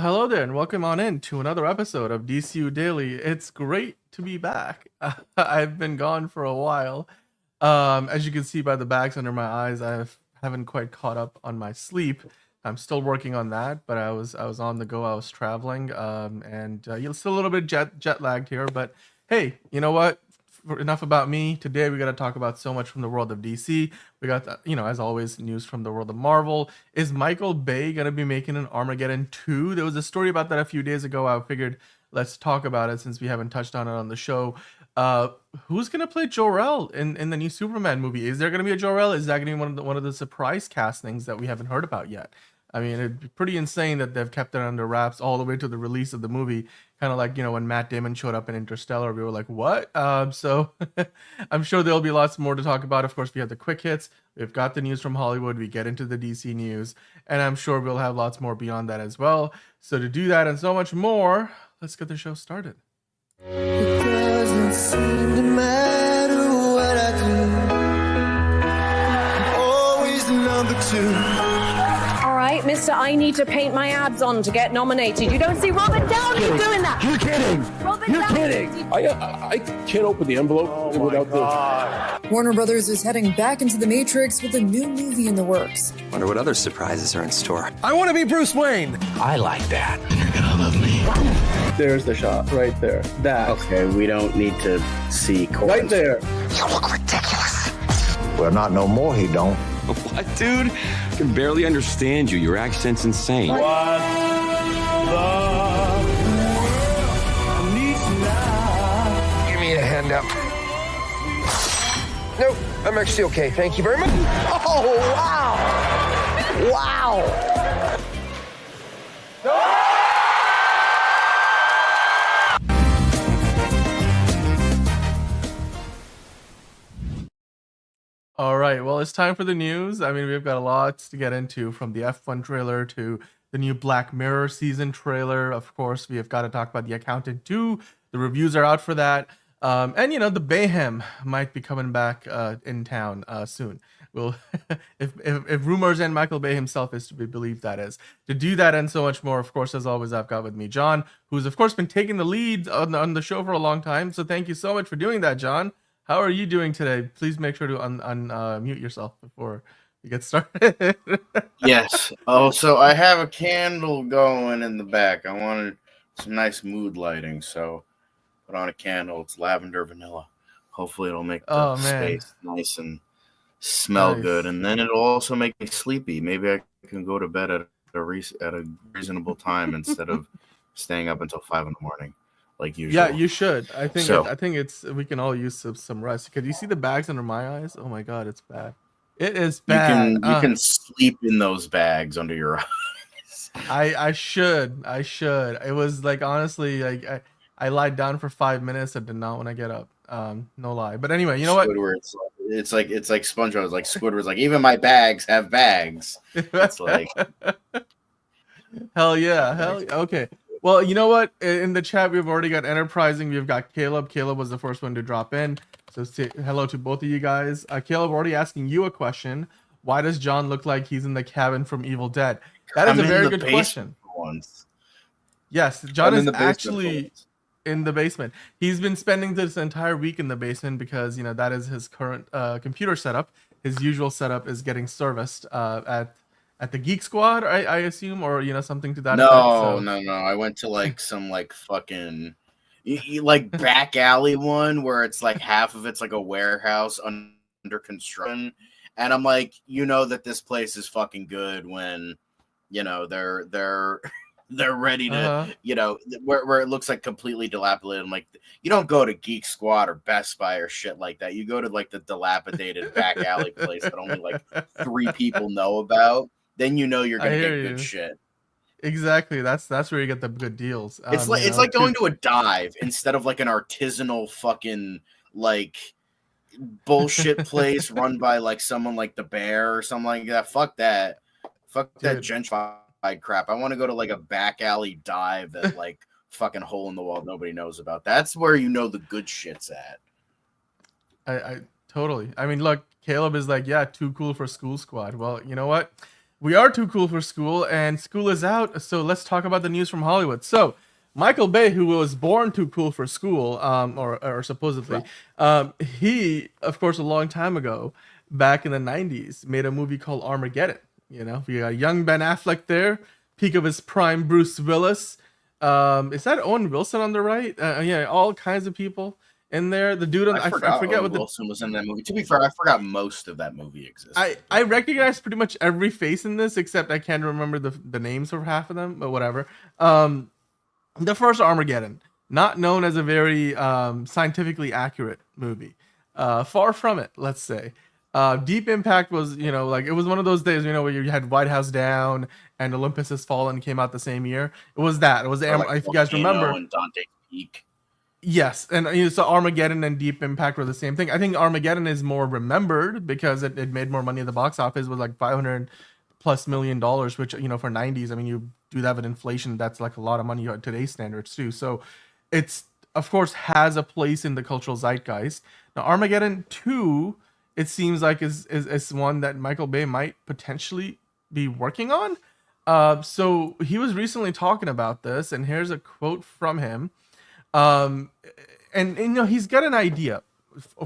Well, hello there, and welcome on in to another episode of DCU Daily. It's great to be back. I've been gone for a while. As you can see by the bags under my eyes, haven't quite caught up on my sleep. I'm still working on that, but I was on the go. I was traveling, and you're still a little bit jet lagged here. But hey, you know what? Enough about me. Today we got to talk about so much from the world of DC. We got, as always, news from the world of Marvel. Is Michael Bay gonna be making an Armageddon 2? There was a story about that a few days ago. I figured let's talk about it since we haven't touched on it on the show. Who's gonna play Jor-El in the new Superman movie? Is there gonna be a Jor-El? Is that gonna be one of the surprise castings that we haven't heard about yet? I mean, it'd be pretty insane that they've kept it under wraps all the way to the release of the movie. Kind of like, when Matt Damon showed up in Interstellar, we were like, what? So I'm sure there'll be lots more to talk about. Of course, we have the quick hits. We've got the news from Hollywood. We get into the DC news. And I'm sure we'll have lots more beyond that as well. So to do that and so much more, let's get the show started. It doesn't seem to matter what I do. I'm always the number two. All right, Mr. I need to paint my abs on to get nominated. You don't see Robert Downey doing that. You're kidding. You're kidding. I can't open the envelope without the... Warner Brothers is heading back into the Matrix with a new movie in the works. Wonder what other surprises are in store. I want to be Bruce Wayne. I like that. You're gonna love me. There's the shot right there. That. Okay, we don't need to see corns. Right there. You look ridiculous. Well, not no more, he don't. What, dude? I can barely understand you. Your accent's insane. What the needs now? Give me a hand up. Nope, I'm actually okay. Thank you very much. Oh, wow. Wow. All right, well, it's time for the news. I mean, we've got a lot to get into, from the F1 trailer to the new Black Mirror season trailer. Of course, we have got to talk about The Accountant 2. The reviews are out for that. And, the Bayhem might be coming back in town soon. Well, if rumors and Michael Bay himself is to be believed, that is. To do that and so much more, of course, as always, I've got with me John, who's, of course, been taking the lead on the show for a long time. So thank you so much for doing that, John. How are you doing today? Please make sure to unmute yourself before you get started. Yes. Oh, so I have a candle going in the back. I wanted some nice mood lighting, so put on a candle. It's lavender vanilla. Hopefully it'll make the space nice and smell good, and then it'll also make me sleepy. Maybe I can go to bed at a reasonable time instead of staying up until 5 a.m. like usual. Yeah, you should. I think we can all use some rest. Because you see the bags under my eyes? Oh my god, it's bad. It is bad. You can sleep in those bags under your eyes. I should. It was like, honestly, like I lied down for 5 minutes. I did not want to get up. No lie. But anyway, you know what? Squidward's it's like SpongeBob. It's like Squidward's like, even my bags have bags. It's like hell yeah. Okay. Well, you know what? In the chat, we've already got Enterprising. We've got Caleb. Caleb was the first one to drop in. So say hello to both of you guys. Caleb, already asking you a question. Why does John look like he's in the cabin from Evil Dead? That is a very good question. Yes, John is actually in the basement. He's been spending this entire week in the basement because, that is his current computer setup. His usual setup is getting serviced at the Geek Squad, I assume, or something to that effect. No. I went to like some like fucking like back alley one where it's like half of it's like a warehouse under construction, and I'm like, that this place is fucking good when they're ready to where it looks like completely dilapidated. I'm like, you don't go to Geek Squad or Best Buy or shit like that. You go to like the dilapidated back alley place that only like 3 people know about. Then you're gonna get good shit. Exactly. That's where you get the good deals. It's like going to a dive instead of like an artisanal fucking like bullshit place run by like someone like the Bear or something like that. Fuck that. Fuck that gentrified crap. I want to go to like a back alley dive that like fucking hole in the wall nobody knows about. That's where the good shit's at. I totally. I mean, look, Caleb is like, yeah, too cool for School Squad. Well, you know what? we are too cool for school, and school is out. So let's talk about the news from Hollywood. So Michael Bay, who was born too cool for school, or supposedly, he, of course, a long time ago, back in the '90s, made a movie called Armageddon. You know, we got young Ben Affleck there, peak of his prime, Bruce Willis. Is that Owen Wilson on the right? Yeah, all kinds of people in there. The dude on I forget Owen what Wilson was in that movie. To be fair, I forgot most of that movie existed. I recognize pretty much every face in this, except I can't remember the names of half of them, but whatever. The first Armageddon, not known as a very scientifically accurate movie. Far from it, let's say. Deep Impact was, you know, like it was one of those days, you know, where you had White House Down and Olympus Has Fallen came out the same year. It was that. It was if you guys remember. And Dante's Peak. Yes, and so Armageddon and Deep Impact were the same thing. I think Armageddon is more remembered because it made more money at the box office with like $500+ million, which, you know, for '90s, I mean, you do that with inflation, that's like a lot of money at today's standards too. So it's, of course, has a place in the cultural zeitgeist. Now Armageddon 2, it seems like is one that Michael Bay might potentially be working on. So he was recently talking about this, and here's a quote from him. And you know, he's got an idea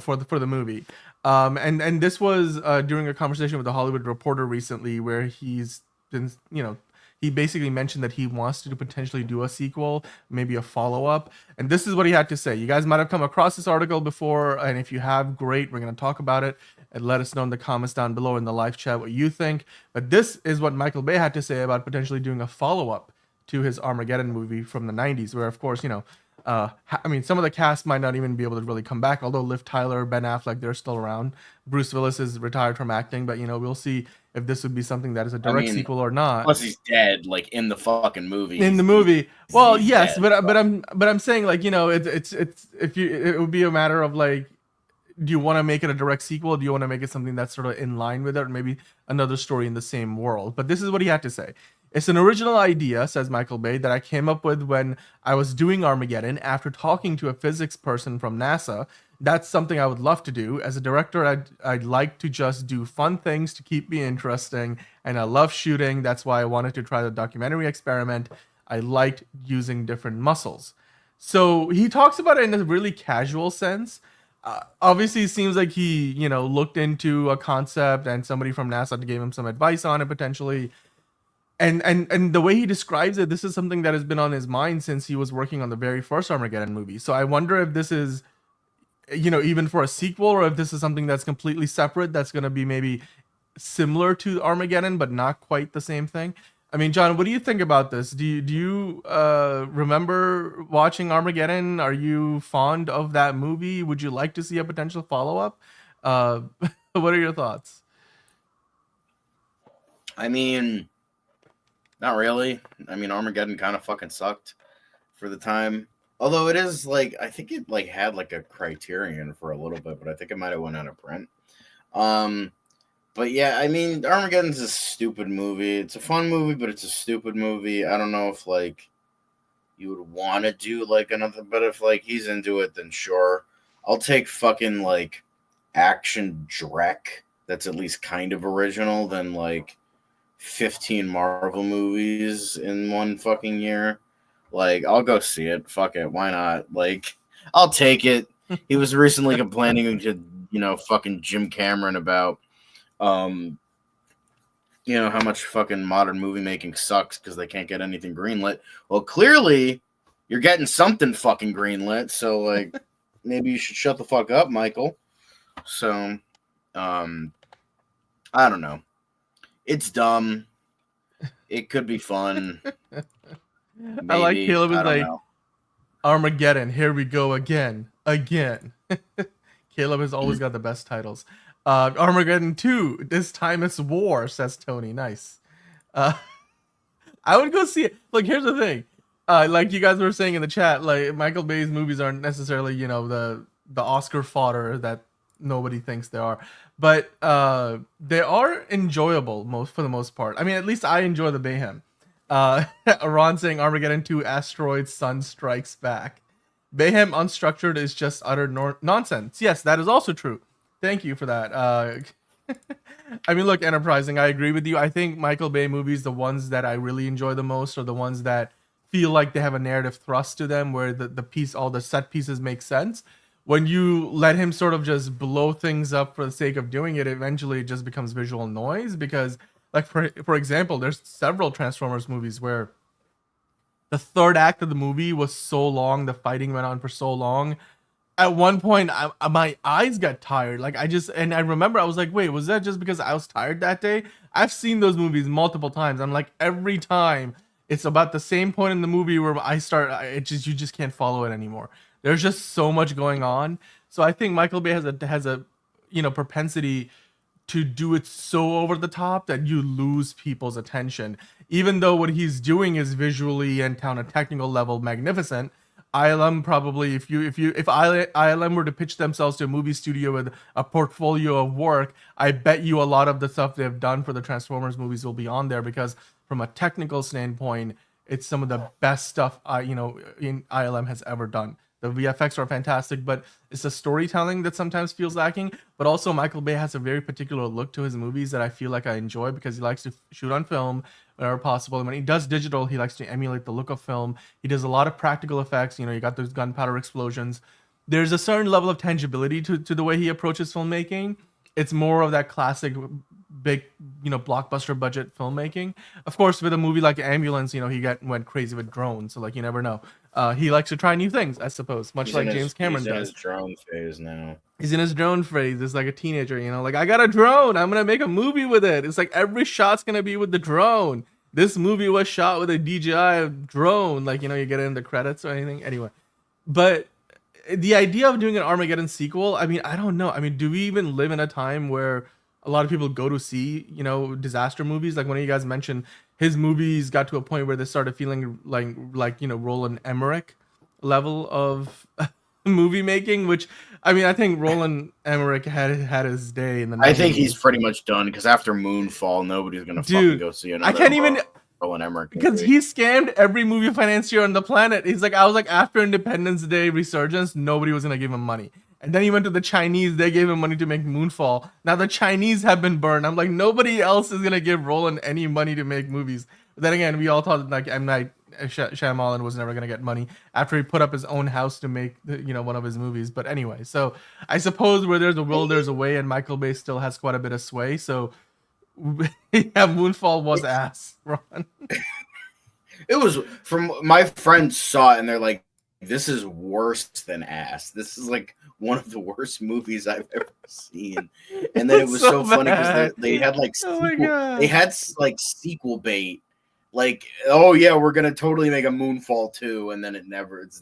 for the movie. And this was during a conversation with the Hollywood Reporter recently, where he's been, you know, he basically mentioned that he wants to potentially do a sequel, maybe a follow-up. And this is what he had to say. You guys might have come across this article before, and if you have, great. We're going to talk about it, and let us know in the comments down below in the live chat what you think. But this is what Michael Bay had to say about potentially doing a follow-up to his Armageddon movie from the '90s, where, of course, you know, I mean, some of the cast might not even be able to really come back, although Liv Tyler, Ben Affleck, they're still around. Bruce Willis is retired from acting, but, you know, we'll see if this would be something that is a direct sequel or not. Plus, he's dead, like in the fucking movie. In the movie, well, yes, dead, but I'm saying, like, you know, it would be a matter of like, do you want to make it a direct sequel? Or do you want to make it something that's sort of in line with it, or maybe another story in the same world? But this is what he had to say. It's an original idea, says Michael Bay, that I came up with when I was doing Armageddon after talking to a physics person from NASA. That's something I would love to do. As a director, I'd like to just do fun things to keep me interesting, and I love shooting. That's why I wanted to try the documentary experiment. I liked using different muscles. So he talks about it in a really casual sense. Obviously, it seems like he, you know, looked into a concept and somebody from NASA gave him some advice on it potentially. And the way he describes it, this is something that has been on his mind since he was working on the very first Armageddon movie. So I wonder if this is, you know, even for a sequel, or if this is something that's completely separate, that's going to be maybe similar to Armageddon, but not quite the same thing. I mean, John, what do you think about this? Do you remember watching Armageddon? Are you fond of that movie? Would you like to see a potential follow-up? What are your thoughts? I mean, not really. I mean, Armageddon kind of fucking sucked for the time. Although it is like, I think it like had like a Criterion for a little bit, but I think it might have went out of print. But yeah, I mean, Armageddon's a stupid movie. It's a fun movie, but it's a stupid movie. I don't know if like you would want to do like another, but if like he's into it, then sure. I'll take fucking like action Drek that's at least kind of original than like 15 Marvel movies in one fucking year. Like, I'll go see it. Fuck it. Why not? Like, I'll take it. He was recently complaining to, you know, fucking Jim Cameron about, you know, how much fucking modern movie making sucks because they can't get anything greenlit. Well, clearly, you're getting something fucking greenlit. So, like, maybe you should shut the fuck up, Michael. So, I don't know. It's dumb. It could be fun. Maybe. I like Caleb is like, Armageddon, here we go again. Caleb has always got the best titles. Armageddon 2, this time it's war, says Tony. Nice. I would go see it. Look, here's the thing. Like you guys were saying in the chat, like Michael Bay's movies aren't necessarily, you know, the Oscar fodder that nobody thinks they are. But they are enjoyable for the most part. I mean, at least I enjoy the Bayhem. Ron saying Armageddon 2 Asteroid Sun Strikes Back. Bayhem Unstructured is just utter nonsense. Yes, that is also true. Thank you for that. I mean, look, enterprising. I agree with you. I think Michael Bay movies, the ones that I really enjoy the most, are the ones that feel like they have a narrative thrust to them, where all the set pieces make sense. When you let him sort of just blow things up for the sake of doing it, eventually it just becomes visual noise. Because, like for example, there's several Transformers movies where the third act of the movie was so long, the fighting went on for so long. At one point, my eyes got tired. Like and I remember I was like, wait, was that just because I was tired that day? I've seen those movies multiple times. I'm like, every time it's about the same point in the movie where you just can't follow it anymore. There's just so much going on. So I think Michael Bay has a propensity to do it so over the top that you lose people's attention. Even though what he's doing is visually and on a technical level magnificent, ILM probably, if ILM were to pitch themselves to a movie studio with a portfolio of work, I bet you a lot of the stuff they've done for the Transformers movies will be on there, because from a technical standpoint, it's some of the best stuff in ILM has ever done. The VFX are fantastic, but it's the storytelling that sometimes feels lacking. But also, Michael Bay has a very particular look to his movies that I feel like I enjoy, because he likes to shoot on film whenever possible. And when he does digital, he likes to emulate the look of film. He does a lot of practical effects. You got those gunpowder explosions. There's a certain level of tangibility to the way he approaches filmmaking. It's more of that classic big, blockbuster budget filmmaking. Of course, with a movie like Ambulance, he went crazy with drones. So, like, you never know. He likes to try new things, I suppose, much like James Cameron does. He's in his drone phase now. He's in his drone phase. It's like a teenager, like, I got a drone. I'm going to make a movie with it. It's like every shot's going to be with the drone. This movie was shot with a DJI drone. Like, you get it in the credits or anything. Anyway, but the idea of doing an Armageddon sequel, I mean, I don't know. I mean, do we even live in a time where a lot of people go to see, disaster movies? Like one of you guys mentioned, his movies got to a point where they started feeling like Roland Emmerich level of movie making, which, I mean, I think Roland Emmerich had his day in the 90s. I think he's pretty much done, because after Moonfall, nobody's gonna fucking go see another. I can't even Roland Emmerich, because he scammed every movie financier on the planet. He's like, I was like, after Independence Day Resurgence, nobody was gonna give him money. And then he went to the Chinese. They gave him money to make Moonfall. Now the Chinese have been burned. I'm like, nobody else is gonna give Roland any money to make movies. But then again, we all thought like M. Night Shyamalan was never gonna get money after he put up his own house to make one of his movies. But anyway, so I suppose where there's a will, there's a way, and Michael Bay still has quite a bit of sway. So yeah, Moonfall was ass, Ron. It was, from my friends saw it and they're like, this is worse than ass. This is like one of the worst movies I've ever seen. And then it was so funny because they had like sequel bait. Like, oh yeah, we're gonna totally make a Moonfall 2, and then it's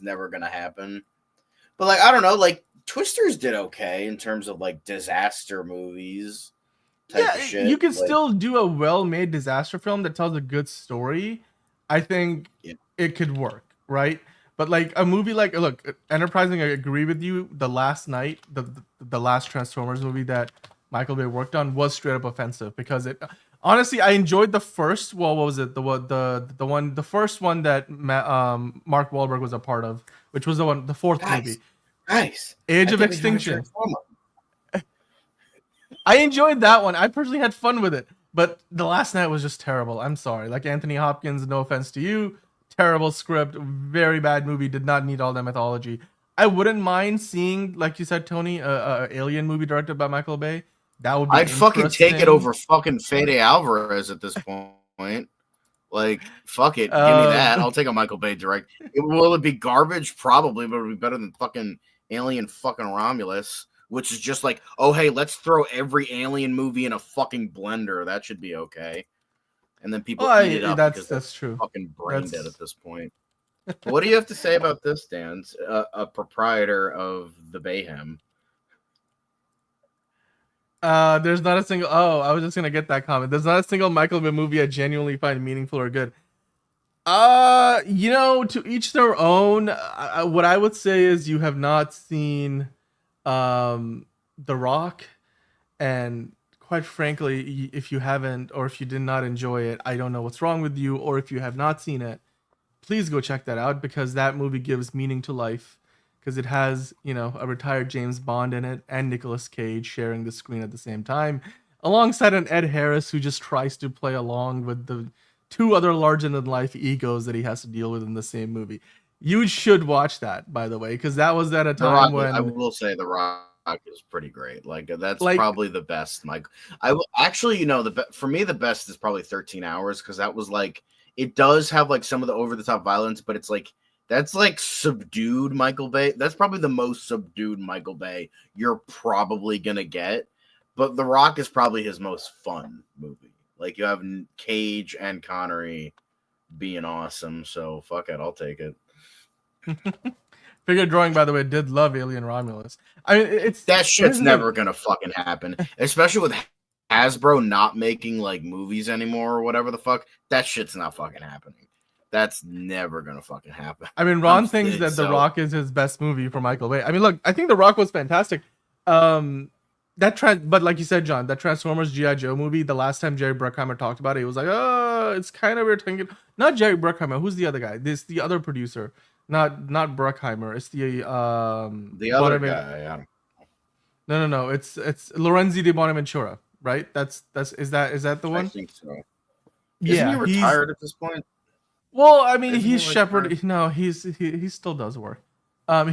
never gonna happen. But like, I don't know, like Twisters did okay in terms of like disaster movies. Yeah, of shit. You can still do a well-made disaster film that tells a good story. I think it could work, right? But like a movie like, look, Enterprising, I agree with you. The Last Night, the last Transformers movie that Michael Bay worked on was straight up offensive, because it honestly, I enjoyed the first. Well, what was it? The first one that Mark Wahlberg was a part of, which was the fourth movie. Nice. Age of Extinction. I enjoyed that one. I personally had fun with it, but The Last Night was just terrible. I'm sorry. Like Anthony Hopkins, no offense to you, terrible script, very bad movie. Did not need all that mythology. I wouldn't mind seeing, like you said, Tony, a Alien movie directed by Michael Bay. That would be. I'd fucking take it over fucking Fede Alvarez at this point. Like, fuck it, give me that. I'll take a Michael Bay direct. Will it be garbage? Probably, but it'll be better than fucking Alien fucking Romulus, which is just like, oh hey, let's throw every Alien movie in a fucking blender. That should be okay. And then people eat it up. That's true. Fucking brain dead at this point. What do you have to say about this, Dan? A proprietor of the Bayhem. There's not a single. Oh, I was just gonna get that comment. There's not a single Michael Bay movie I genuinely find meaningful or good. To each their own. What I would say is you have not seen, The Rock, and quite frankly, if you haven't, or if you did not enjoy it, I don't know what's wrong with you. Or if you have not seen it, please go check that out, because that movie gives meaning to life. Because it has, a retired James Bond in it and Nicolas Cage sharing the screen at the same time. alongside an Ed Harris who just tries to play along with the two other larger-than-life egos that he has to deal with in the same movie. You should watch that, by the way, because that was at a The Rock, time when I will say The Rock is pretty great. Like that's Like- probably the best. Mike, I will actually, for me the best is probably 13 Hours because that was like it does have like some of the over the top violence, but it's like that's like subdued Michael Bay. That's probably the most subdued Michael Bay you're probably gonna get. But The Rock is probably his most fun movie. Like you have Cage and Connery being awesome, so fuck it, I'll take it. Figure Drawing, by the way, did love Alien Romulus. I mean, it's That shit's isn't never it- gonna fucking happen, especially with Hasbro not making like movies anymore or whatever the fuck. That shit's not fucking happening. That's never gonna fucking happen. I mean, Ron I'm thinks fit, that The so- Rock is his best movie for Michael Bay. I mean, look, I think The Rock was fantastic. But like you said, John, that Transformers G.I. Joe movie, the last time Jerry Bruckheimer talked about it, he was like, oh, it's kind of weird thinking. Not Jerry Bruckheimer, who's the other guy? The other producer. Not Bruckheimer. It's the other guy. No. It's Lorenzi de Bonaventura, right? Is that the one? I think so. Yeah, Isn't he retired at this point? Well, I mean, Isn't he's he, like, shepherd. No, he still does work.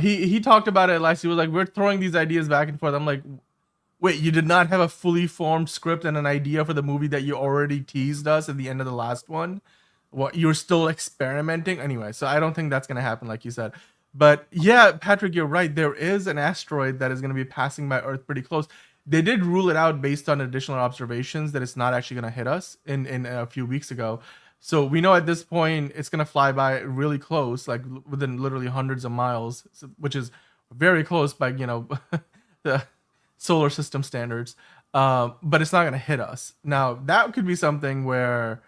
He talked about it last. He was like, we're throwing these ideas back and forth. I'm like, wait, you did not have a fully formed script and an idea for the movie that you already teased us at the end of the last one? What, you're still experimenting anyway? So I don't think that's gonna happen, like you said. But yeah, Patrick, you're right. There is an asteroid that is gonna be passing by Earth pretty close. They did rule it out based on additional observations that it's not actually gonna hit us in a few weeks ago. So we know at this point it's gonna fly by really close, like within literally hundreds of miles, which is very close by the solar system standards. But it's not gonna hit us. Now that could be something where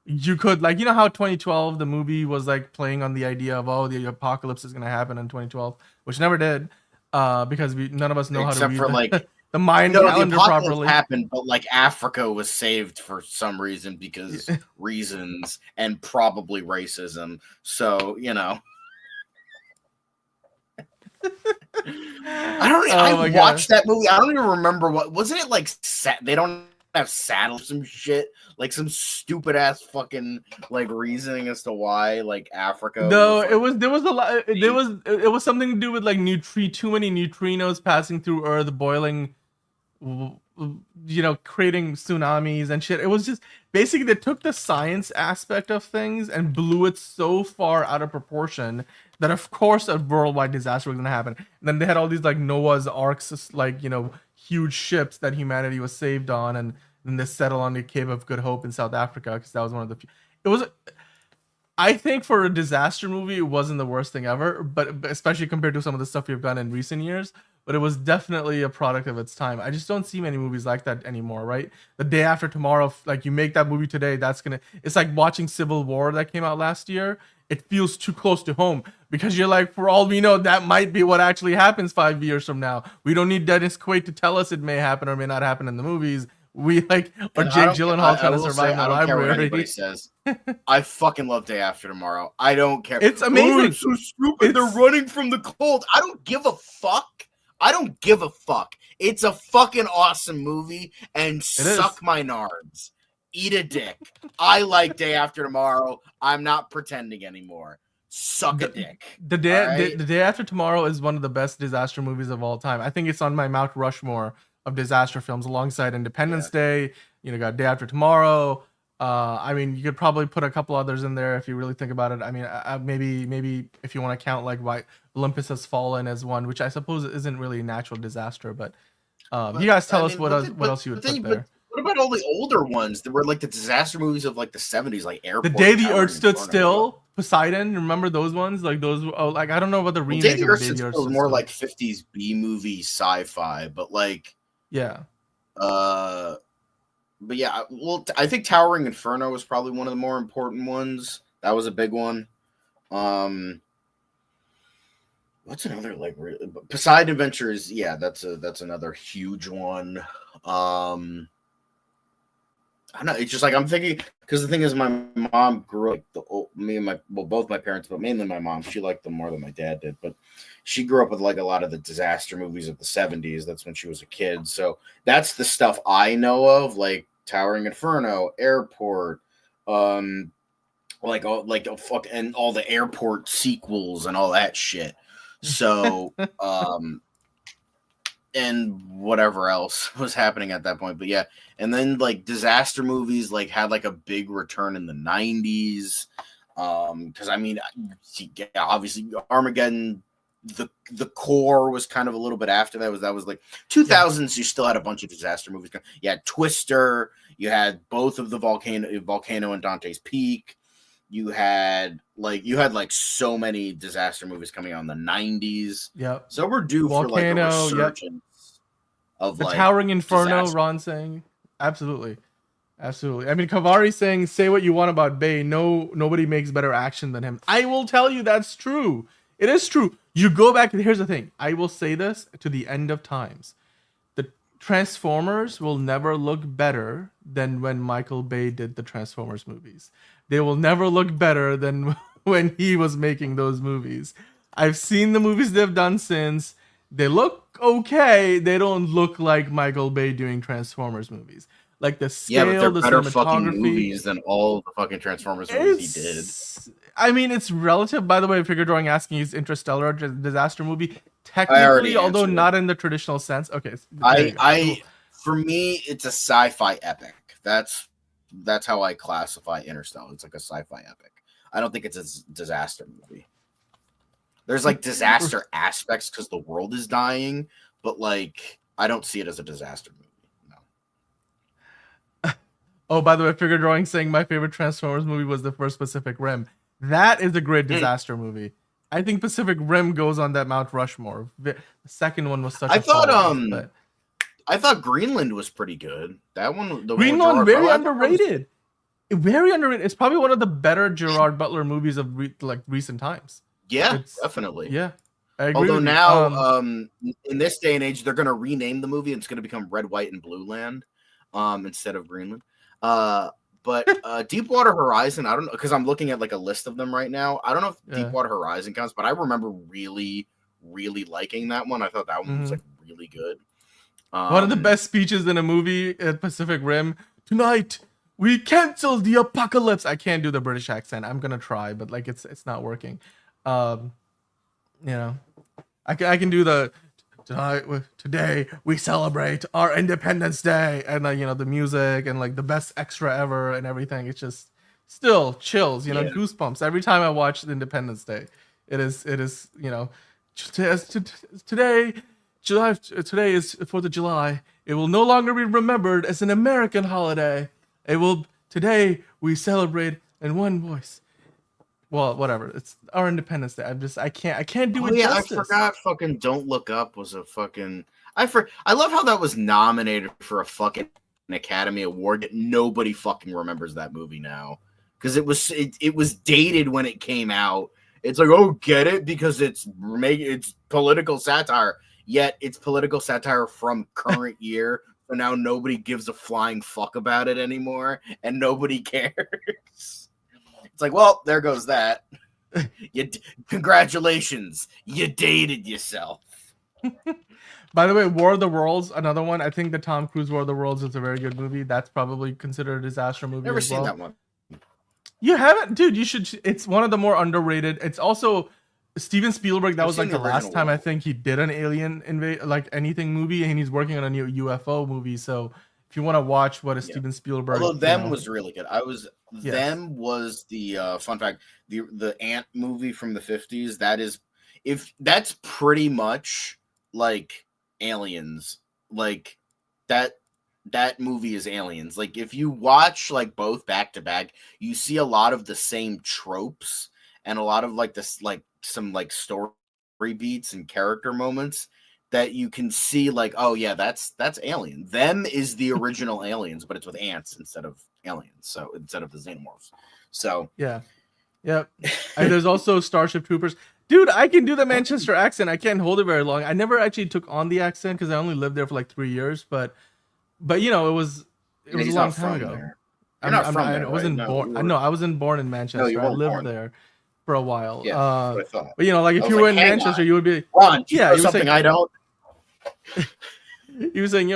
you could, like, how 2012 the movie was like playing on the idea of the apocalypse is gonna happen in 2012, which never did, because none of us know how to read for like the Mayan the calendar apocalypse properly. happened, but like Africa was saved for some reason because reasons and probably racism. So I watched that movie. I don't even remember wasn't it like. They don't have saddles, some shit, like some stupid ass fucking like reasoning as to why like Africa. No, was, there was a lot. It was something to do with like too many neutrinos passing through Earth, boiling, creating tsunamis and shit. It was just basically they took the science aspect of things and blew it so far out of proportion that of course a worldwide disaster was gonna happen. And then they had all these like Noah's Arks, like huge ships that humanity was saved on, and then they settle on the Cape of Good Hope in South Africa because that was one of the few. It was, I think, for a disaster movie, it wasn't the worst thing ever, but especially compared to some of the stuff we've done in recent years. But it was definitely a product of its time. I just don't see many movies like that anymore, right? The Day After Tomorrow, like you make that movie today, it's like watching Civil War that came out last year. It feels too close to home because you're like, for all we know, that might be what actually happens 5 years from now. We don't need Dennis Quaid to tell us it may happen or may not happen in the movies. Or Jake Gyllenhaal trying to survive in the library. Care what anybody says. I fucking love Day After Tomorrow. I don't care. It's amazing. Oh, it's so stupid. They're running from the cold. I don't give a fuck. It's a fucking awesome movie, and suck my nards. Eat a dick. I like Day After Tomorrow. I'm not pretending anymore. Suck a dick. The Day After Tomorrow is one of the best disaster movies of all time. I think it's on my Mount Rushmore of disaster films alongside Independence Day. Got Day After Tomorrow. I mean, you could probably put a couple others in there if you really think about it. I mean, maybe if you want to count like why Olympus Has Fallen as one, which I suppose isn't really a natural disaster, but you guys tell us what else you would put there. What about all the older ones that were like the disaster movies of like the 70s, like Airport? The Day the Earth Stood Still, Poseidon. Remember those ones? Like those. Oh, like I don't know about the remake. Day the Earth Stood Still was more like 50s B movie sci-fi, but like but yeah, well, I think Towering Inferno was probably one of the more important ones. That was a big one. What's another like Poseidon Adventures? Yeah, that's another huge one. I know, it's just like I'm thinking, because the thing is, my mom grew up both my parents, but mainly my mom. She liked them more than my dad did, but she grew up with like a lot of the disaster movies of the 70s. That's when she was a kid, so that's the stuff I know of, like Towering Inferno, Airport, and all the Airport sequels and all that shit. So, and whatever else was happening at that point. But yeah, and then like disaster movies like had like a big return in the 90s. Because I mean, obviously Armageddon, the core was kind of a little bit after that was like 2000s. You still had a bunch of disaster movies. You had Twister, you had both of the Volcano and Dante's Peak. You had so many disaster movies coming out in the 90s. Yep. So we're due for like a resurgence of the like Towering Inferno. disaster. Ron saying, absolutely. I mean, Kavari saying, say what you want about Bay. No, nobody makes better action than him. I will tell you that's true. It is true. You go back. Here's the thing. I will say this to the end of times. The Transformers will never look better than when Michael Bay did the Transformers movies. They will never look better than when he was making those movies. I've seen the movies they've done since. They look okay. They don't look like Michael Bay doing Transformers movies. Like the scale, but they're the better cinematography, fucking movies than all the fucking Transformers movies he did. I mean, it's relative. By the way, Figure Drawing asking, is Interstellar a disaster movie? I already Technically, although answered not in the traditional sense. Okay. For me, it's a sci-fi epic. That's how I classify Interstellar. It's like a sci-fi epic. I don't think it's a disaster movie. There's like disaster aspects because the world is dying, but like I don't see it as a disaster movie. No. Oh, by the way, Figure Drawing saying my favorite Transformers movie was the first Pacific Rim. That is a great disaster movie. I think Pacific Rim goes on that Mount Rushmore. The second one was such. I thought Greenland was pretty good. That one, Greenland, very underrated. Very underrated. It's probably one of the better Gerard Butler movies of recent times. Yeah, definitely. Yeah, I agree. Although now, in this day and age, they're going to rename the movie. And it's going to become Red, White, and Blue Land, instead of Greenland. But Deepwater Horizon, I don't know, because I'm looking at like a list of them right now. I don't know if Deepwater Horizon counts, but I remember really, really liking that one. I thought that one was like really good. One of the best speeches in a movie at Pacific Rim. Tonight, we cancel the apocalypse. I can't do the British accent. I'm gonna try, but like it's not working. You know, I can do the today we celebrate our Independence Day, and you know, the music and like the best extra ever and everything. It's just still chills, you know, goosebumps every time I watch Independence Day. It is you know, today is 4th of July. It will no longer be remembered as an American holiday. Today we celebrate in one voice. Well, whatever. It's our Independence Day. I can't do it justice. I forgot fucking Don't Look Up was a fucking... I love how that was nominated for a fucking Academy Award that nobody fucking remembers that movie now. Because it was dated when it came out. It's like, oh, get it? Because it's political satire. Yet it's political satire from current year. So now nobody gives a flying fuck about it anymore. And nobody cares. It's like, well, there goes that. Congratulations. You dated yourself. By the way, War of the Worlds, another one. I think the Tom Cruise War of the Worlds is a very good movie. That's probably considered a disaster movie. Never seen that one. You haven't? Dude, you should. It's one of the more underrated. It's also Steven Spielberg. That was like the last time I think he did an alien like anything movie, and he's working on a new UFO movie. So if you want to watch what is Steven Spielberg, although Them was really good. Them was the fun fact, the Ant movie from the 50s. That's pretty much like Aliens. Like that movie is Aliens. Like if you watch like both back to back, you see a lot of the same tropes and a lot of like this, like some like story beats and character moments that you can see like, oh yeah, that's Alien. Them is the original Aliens, but it's with ants instead of aliens. So instead of the xenomorphs. So yeah. And there's also Starship Troopers. Dude, I can do the Manchester accent. I can't hold it very long. I never actually took on the accent because I only lived there for like 3 years, but you know, it was a long time ago. You're not from I there, right? wasn't No, born. you were. No, I wasn't born in No, Manchester. you I weren't lived born. there for a while. Yeah, that's what I thought. But like I if was you were like, in hang Manchester, on. you would be. Ron, do you Yeah, know you were something saying. I don't? You were saying,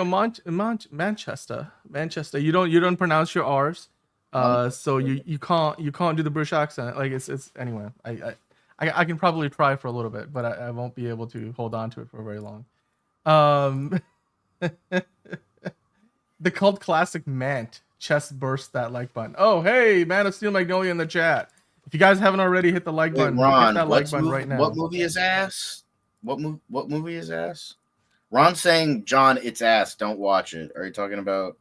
Manchester. You don't pronounce your R's. So you can't do the British accent. Like it's anyway. I can probably try for a little bit, but I won't be able to hold on to it for very long. The cult classic Mant chest burst that like button. Oh hey, Man of Steel Magnolia in the chat. If you guys haven't already hit the like Wait, button, Ron, hit that like button right now. What movie is ass? What movie is ass? Ron's saying, John, it's ass. Don't watch it. Are you talking about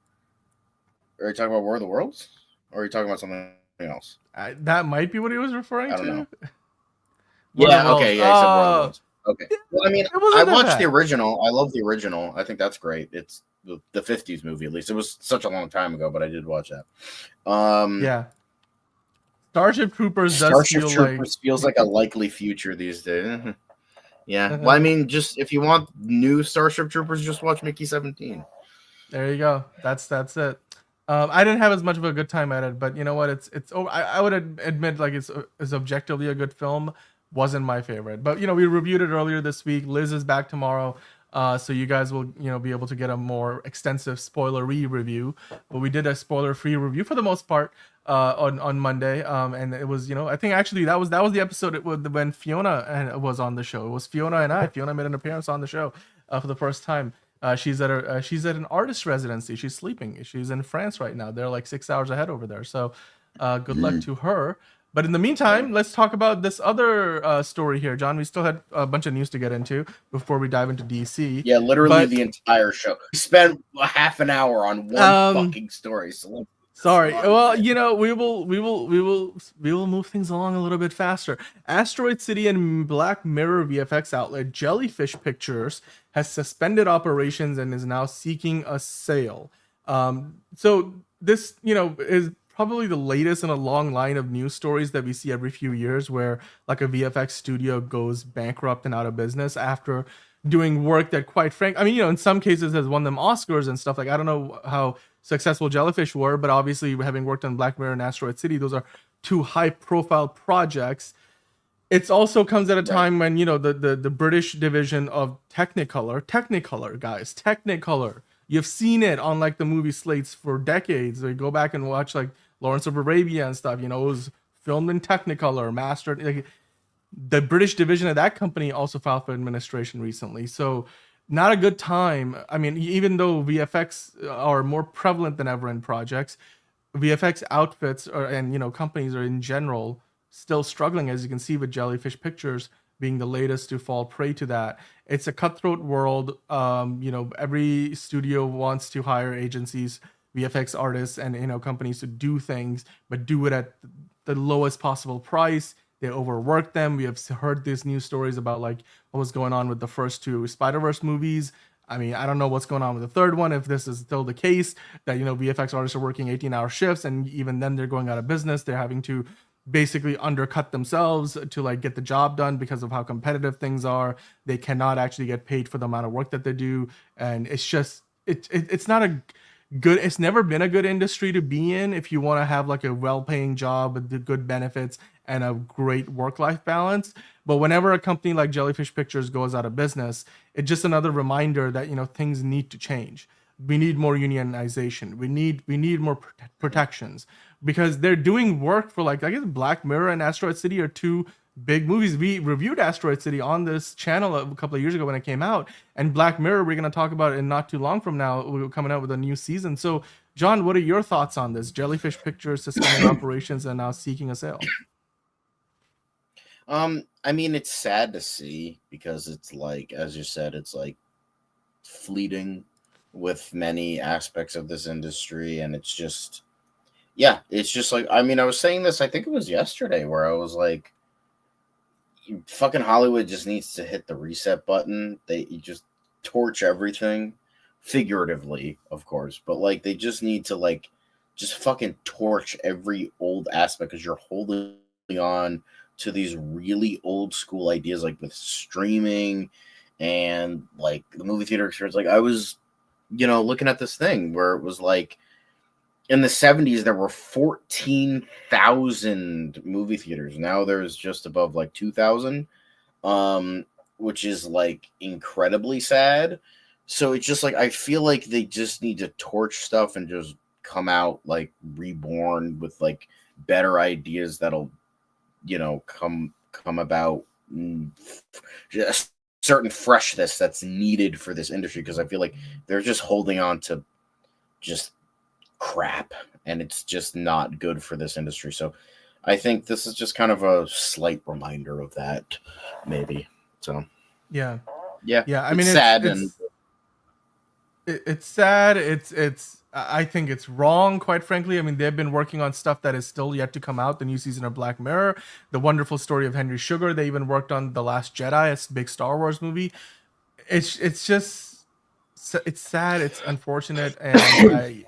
War of the Worlds? Or are you talking about something else? That might be what he was referring I to. don't know. War of the Yeah, Worlds. okay, yeah, he said War of the Worlds. Okay. Well, I mean, It wasn't I that watched bad. the original. I love the original. I think that's great. It's the 50s movie, at least. It was such a long time ago, but I did watch that. Yeah. Starship Troopers feels like a likely future these days. Yeah. Well, I mean, just if you want new Starship Troopers, just watch Mickey 17. There you go. That's it. I didn't have as much of a good time at it, but you know what? It's I would admit like it's objectively a good film. Wasn't my favorite, but we reviewed it earlier this week. Liz is back tomorrow, so you guys will be able to get a more extensive spoiler-free review. But we did a spoiler-free review for the most part on Monday, and it was I think actually that was the episode when Fiona was on the show. It was Fiona and I. Fiona made an appearance on the show for the first time. She's at an artist residency. She's sleeping. She's in France right now. They're like 6 hours ahead over there. So good luck to her. But in the meantime, let's talk about this other story here, John. We still had a bunch of news to get into before we dive into DC. Yeah, literally the entire show. We spent a half an hour on one fucking story. So sorry. Well, we will move things along a little bit faster. Asteroid City and Black Mirror VFX outlet Jellyfish Pictures has suspended operations and is now seeking a sale. So this, is probably the latest in a long line of news stories that we see every few years where like a VFX studio goes bankrupt and out of business after doing work that quite frank, in some cases has won them Oscars and stuff. Like, I don't know how successful Jellyfish were, but obviously having worked on Black Mirror and Asteroid City, those are two high profile projects. It also comes at a time when, the British division of Technicolor, guys, Technicolor. You've seen it on like the movie slates for decades. So you go back and watch like Lawrence of Arabia and stuff, it was filmed in Technicolor, mastered. Like, the British division of that company also filed for administration recently. So not a good time. Even though VFX are more prevalent than ever in projects, VFX outfits and companies are in general still struggling, as you can see with Jellyfish Pictures being the latest to fall prey to that. It's a cutthroat world. Every studio wants to hire agencies, VFX artists, and companies to do things, but do it at the lowest possible price. They overwork them. We have heard these news stories about like what was going on with the first two Spider-Verse movies. I don't know what's going on with the third one, if this is still the case, that VFX artists are working 18-hour shifts, and even then they're going out of business. They're having to basically undercut themselves to like get the job done because of how competitive things are. They cannot actually get paid for the amount of work that they do, and it's just it's not a good, it's never been a good industry to be in if you want to have like a well-paying job with the good benefits and a great work-life balance. But whenever a company like Jellyfish Pictures goes out of business, it's just another reminder that things need to change. We need more unionization. We need more protections, because they're doing work for like, I guess Black Mirror and Asteroid City are two big movies. We reviewed Asteroid City on this channel a couple of years ago when it came out, and Black Mirror we're going to talk about it not too long from now. We're coming out with a new season. So John, what are your thoughts on this? Jellyfish Pictures suspending operations and now seeking a sale. It's sad to see, because it's like, as you said, it's like fleeting with many aspects of this industry, and it's just like, I was saying this, I think it was yesterday, where I was like, fucking Hollywood just needs to hit the reset button. You just torch everything, figuratively, of course, but like they just need to like just fucking torch every old aspect, because you're holding on to these really old school ideas, like with streaming and like the movie theater experience. Like I was, looking at this thing where it was like, in the 70s there were 14,000 movie theaters. Now there's just above like 2,000, which is like incredibly sad. So it's just like I feel like they just need to torch stuff and just come out like reborn with like better ideas that'll, you know, come about just certain freshness that's needed for this industry, because I feel like they're just holding on to just crap and it's just not good for this industry. So I think this is just kind of a slight reminder of that, maybe. So yeah. I mean, it's sad it's sad. It's I think it's wrong, quite frankly. I mean, they've been working on stuff that is still yet to come out. The new season of Black Mirror, the wonderful story of Henry Sugar. They even worked on The Last Jedi, a big Star Wars movie. It's just it's sad. It's unfortunate, and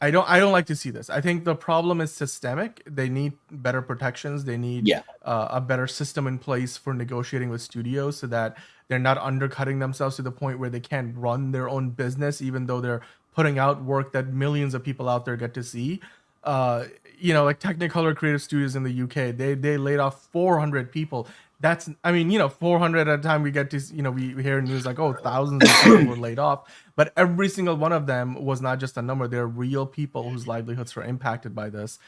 I don't like to see this. I think the problem is systemic. They need better protections. They need a better system in place for negotiating with studios so that they're not undercutting themselves to the point where they can't run their own business, even though they're putting out work that millions of people out there get to see. You know, like Technicolor Creative Studios in the UK, they laid off 400 people. That's, I mean, you know, 400 at a time we get to, you know, we hear news like, oh, thousands of people were laid off, but every single one of them was not just a number. They're real people whose livelihoods were impacted by this.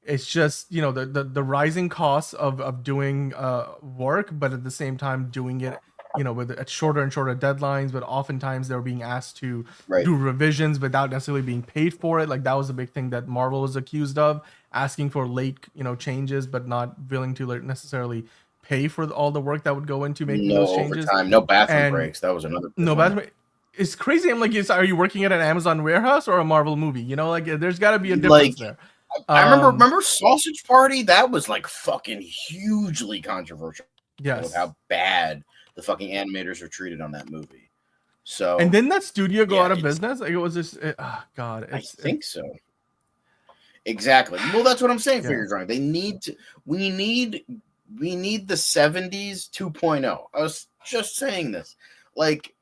It's just, you know, the rising costs of doing work, but at the same time doing it, you know, with at shorter and shorter deadlines, but oftentimes they're being asked to do revisions without necessarily being paid for it. Like that was a big thing that Marvel was accused of, asking for late, you know, changes, but not willing to necessarily pay for all the work that would go into making those changes. Overtime, no bathroom breaks. That was another. No bathroom. It's crazy. I'm like, are you working at an Amazon warehouse or a Marvel movie? You know, like there's got to be a difference there. I remember Sausage Party. That was like fucking hugely controversial. Yes, of how bad the fucking animators were treated on that movie. So, and didn't that studio go out of business? Like it was just, oh god. I think so. Exactly. Well, that's what I'm saying. Figure drawing. They need to. We need the 70s 2.0. I was just saying this. Like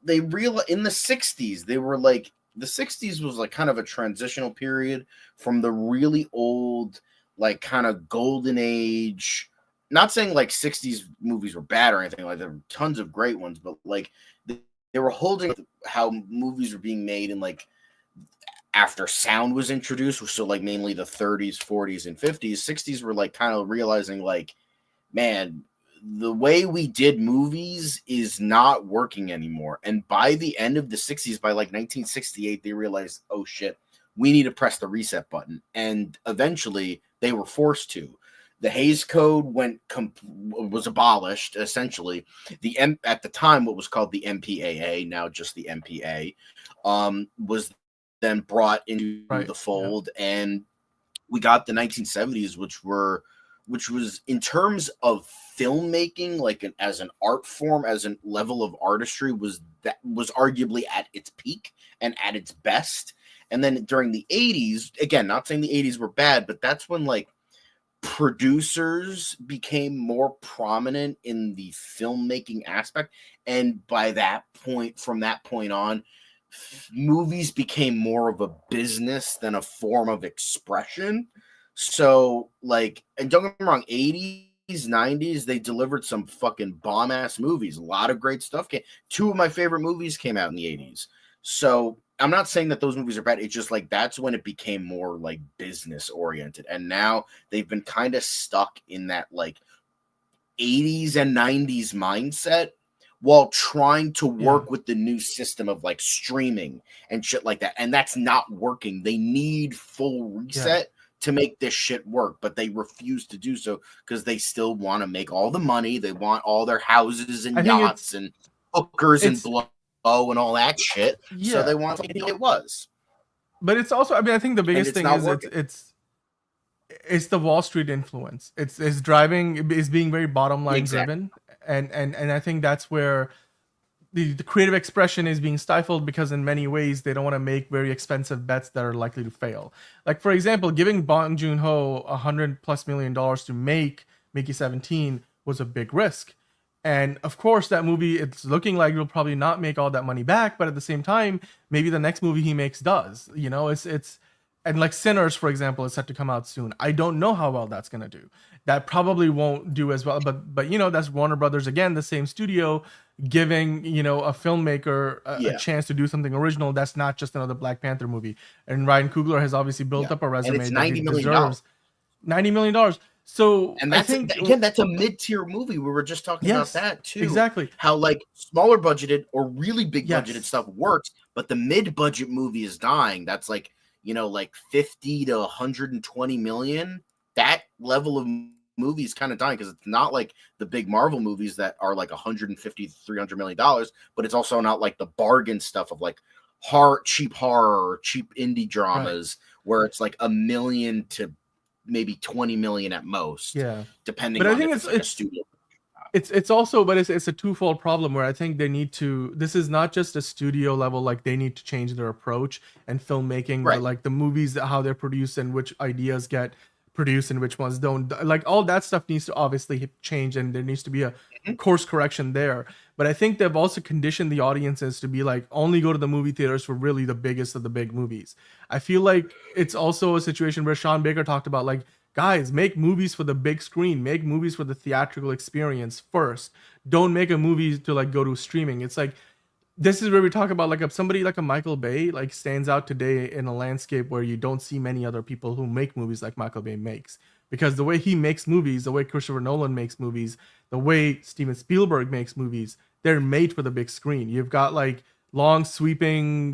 they realized in the 60s, they were like, the 60s was like kind of a transitional period from the really old, like kind of golden age. Not saying like 60s movies were bad or anything, like there were tons of great ones, but like they were holding how movies were being made in like after sound was introduced, so like mainly the 30s, 40s, and 50s. 60s were like kind of realizing like, man, the way we did movies is not working anymore. And by the end of the 60s, by like 1968, they realized, oh shit, we need to press the reset button. And eventually they were forced to. The Hays Code was abolished, essentially. At the time, what was called the MPAA, now just the MPA, was then brought into the fold, and we got the 1970s, which was in terms of filmmaking, like as an art form, as a level of artistry, was arguably at its peak and at its best. And then during the 80s, again, not saying the 80s were bad, but that's when like producers became more prominent in the filmmaking aspect, and by that point, from that point on, movies became more of a business than a form of expression. So like, and don't get me wrong, 80s, 90s, they delivered some fucking bomb ass movies. A lot of great stuff came. Two of my favorite movies came out in the 80s. So I'm not saying that those movies are bad. It's just like that's when it became more like business oriented. And now they've been kind of stuck in that like 80s and 90s mindset while trying to work with the new system of like streaming and shit like that. And that's not working. They need full reset to make this shit work, but they refuse to do so because they still want to make all the money. They want all their houses and yachts and hookers and blow and all that shit. So they want to be it was. But it's also, I mean, I think the biggest thing is it's the Wall Street influence. It's being very bottom line driven. And I think that's where the creative expression is being stifled, because in many ways they don't want to make very expensive bets that are likely to fail. Like, for example, giving Bong Joon-ho $100+ million to make Mickey 17 was a big risk. And of course, that movie, it's looking like he'll probably not make all that money back, but at the same time, maybe the next movie he makes does. You know, it's and like Sinners, for example, is set to come out soon. I don't know how well that's gonna do. That probably won't do as well, but you know, that's Warner Brothers again, the same studio, giving a filmmaker a chance to do something original. That's not just another Black Panther movie. And Ryan Coogler has obviously built up a resume it's that he $90 million. deserves. $90 million. So and I that's think again, that's a mid-tier movie. We were just talking about that too. Exactly. How like smaller budgeted or really big budgeted stuff works, but the mid-budget movie is dying. That's like, like 50 to 120 million. That level of movie is kind of dying because it's not like the big Marvel movies that are like 150 to 300 million dollars, but it's also not like the bargain stuff of like cheap horror, cheap indie dramas where it's like $1 million to maybe 20 million at most. Yeah. Depending but on I think if it's like a studio. It's also, but it's a twofold problem where I think they need to, this is not just a studio level, like they need to change their approach and filmmaking, but like the movies, how they're produced and which ideas get produced and which ones don't, like all that stuff needs to obviously change, and there needs to be a course correction there. But I think they've also conditioned the audiences to be like, only go to the movie theaters for really the biggest of the big movies. I feel like it's also a situation where Sean Baker talked about like, guys, make movies for the big screen, make movies for the theatrical experience first. Don't make a movie to like go to streaming. It's like, this is where we talk about like if somebody like a Michael Bay like stands out today in a landscape where you don't see many other people who make movies like Michael Bay makes, because the way he makes movies, the way Christopher Nolan makes movies, the way Steven Spielberg makes movies, they're made for the big screen. You've got like long sweeping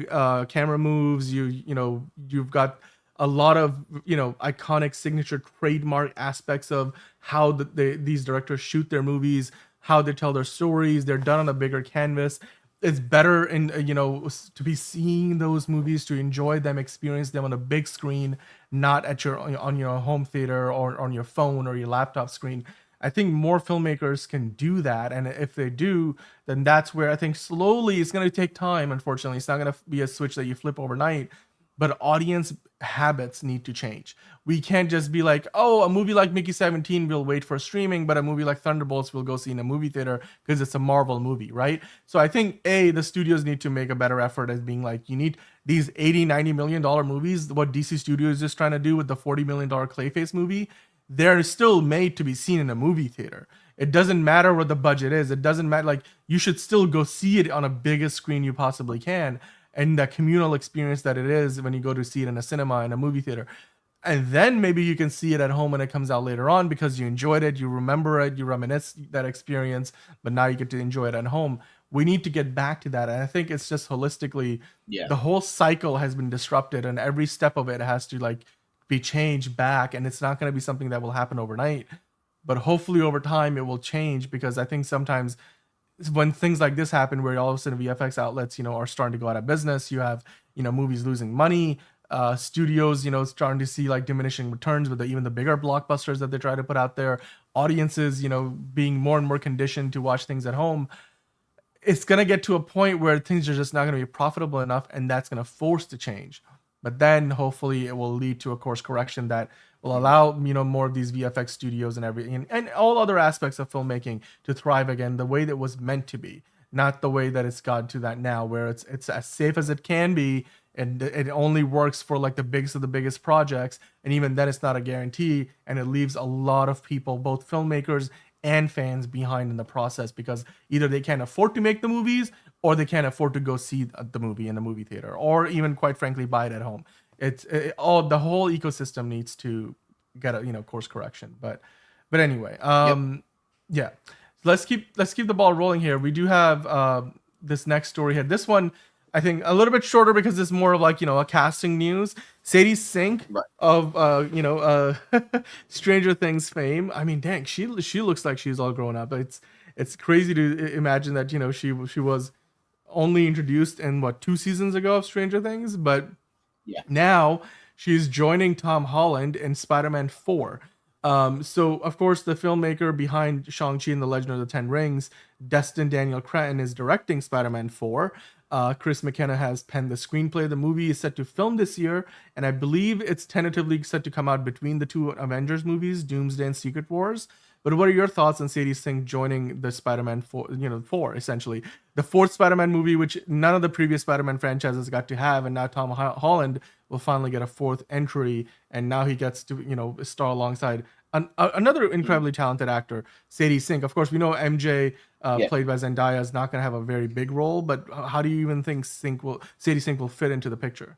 camera moves. You've got a lot of iconic signature trademark aspects of how these directors shoot their movies, how they tell their stories. They're done on a bigger canvas. It's better in to be seeing those movies, to enjoy them, experience them on a big screen, not at on your home theater or on your phone or your laptop screen. I think more filmmakers can do that, and if they do, then that's where I think slowly it's going to take time. Unfortunately, it's not going to be a switch that you flip overnight, but audience habits need to change. We can't just be like, oh, a movie like Mickey 17 will wait for streaming, but a movie like Thunderbolts will go see in a movie theater because it's a Marvel movie, right? So I think the studios need to make a better effort as being like, you need these $80-90 million movies. What DC Studios is just trying to do with the $40 million Clayface movie, they're still made to be seen in a movie theater. It doesn't matter what the budget is. It doesn't matter. Like, you should still go see it on a biggest screen you possibly can, and the communal experience that it is when you go to see it in a cinema, in a movie theater. And then maybe you can see it at home when it comes out later on because you enjoyed it, you remember it, you reminisce that experience, but now you get to enjoy it at home. We need to get back to that. And I think it's just holistically, the whole cycle has been disrupted, and every step of it has to like be changed back. And it's not going to be something that will happen overnight, but hopefully over time it will change, because I think sometimes when things like this happen, where all of a sudden VFX outlets, are starting to go out of business, you have, movies losing money, studios, starting to see like diminishing returns with even the bigger blockbusters that they try to put out there, audiences, being more and more conditioned to watch things at home. It's going to get to a point where things are just not going to be profitable enough, and that's going to force the change. But then hopefully it will lead to a course correction that will allow, more of these VFX studios and everything and all other aspects of filmmaking to thrive again the way that was meant to be, not the way that it's gotten to that now, where it's as safe as it can be, and it only works for like the biggest of the biggest projects, and even then it's not a guarantee, and it leaves a lot of people, both filmmakers and fans, behind in the process, because either they can't afford to make the movies, or they can't afford to go see the movie in a movie theater, or even quite frankly buy it at home. The whole ecosystem needs to get a course correction. But anyway, yeah, let's keep the ball rolling here. We do have this next story here. This one, I think, a little bit shorter because it's more of like a casting news. Sadie Sink of Stranger Things fame. I mean, dang, she looks like she's all grown up. It's crazy to imagine that she was only introduced in 2 seasons ago of Stranger Things, but now she's joining Tom Holland in Spider-Man 4. So of course the filmmaker behind Shang-Chi and the Legend of the Ten Rings, Destin Daniel Cretton, is directing Spider-Man 4. Chris McKenna has penned the screenplay. The movie is set to film this year, and I believe it's tentatively set to come out between the two Avengers movies, Doomsday and Secret Wars. But what are your thoughts on Sadie Sink joining the Spider-Man 4, essentially? The fourth Spider-Man movie, which none of the previous Spider-Man franchises got to have, and now Tom Holland will finally get a fourth entry, and now he gets to, star alongside another incredibly talented actor, Sadie Sink. Of course, we know MJ, played by Zendaya, is not going to have a very big role, but how do you even think Sadie Sink will fit into the picture?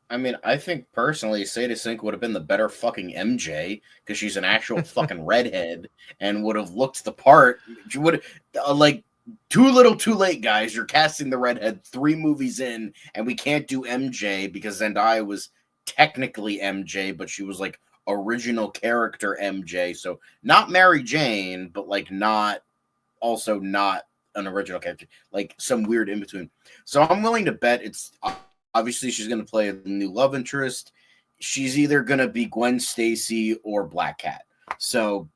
I mean, I think personally, Sadie Sink would have been the better fucking MJ because she's an actual fucking redhead and would have looked the part. She would have, too little, too late, guys. You're casting the redhead 3 movies in, and we can't do MJ because Zendaya was technically MJ, but she was like original character MJ. So not Mary Jane, but not an original character, like some weird in between. So I'm willing to bet it's. Obviously, she's going to play a new love interest. She's either going to be Gwen Stacy or Black Cat. So,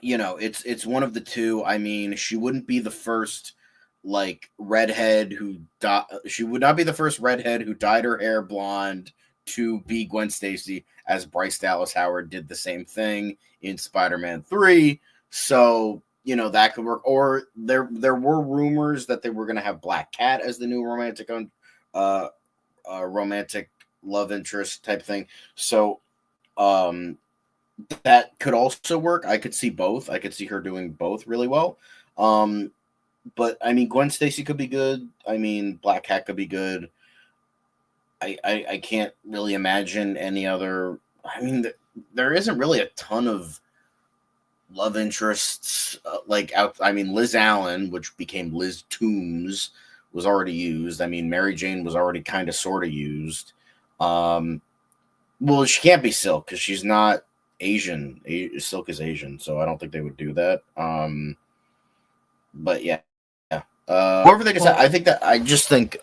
it's one of the two. I mean, she wouldn't be the first redhead who she would not be the first redhead who dyed her hair blonde to be Gwen Stacy, as Bryce Dallas Howard did the same thing in Spider-Man 3. So, that could work. Or there were rumors that they were going to have Black Cat as the new romantic love interest type thing. So that could also work. I could see both. I could see her doing both really well. But I mean, Gwen Stacy could be good. I mean, Black Cat could be good. I can't really imagine any other. I mean, there isn't really a ton of love interests out. I mean, Liz Allen, which became Liz Toombs, was already used. I mean, Mary Jane was already kind of sort of used. Well, she can't be Silk because she's not Asian. Silk is Asian, so I don't think they would do that. But yeah. Whoever they decide, I just think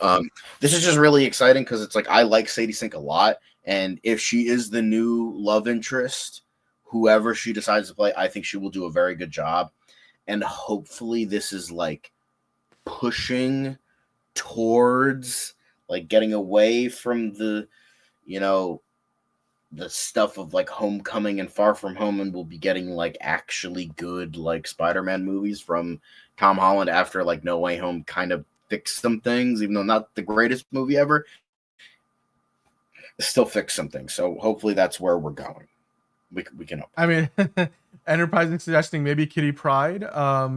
this is just really exciting because it's I like Sadie Sink a lot, and if she is the new love interest, whoever she decides to play, I think she will do a very good job, and hopefully this is pushing towards getting away from the the stuff of Homecoming and Far From Home, and we'll be getting actually good Spider-Man movies from Tom Holland after No Way Home kind of fixed some things, even though not the greatest movie ever, still fixed some things. So hopefully that's where we're going. We can hope. I mean, Enterprise is suggesting maybe Kitty Pryde,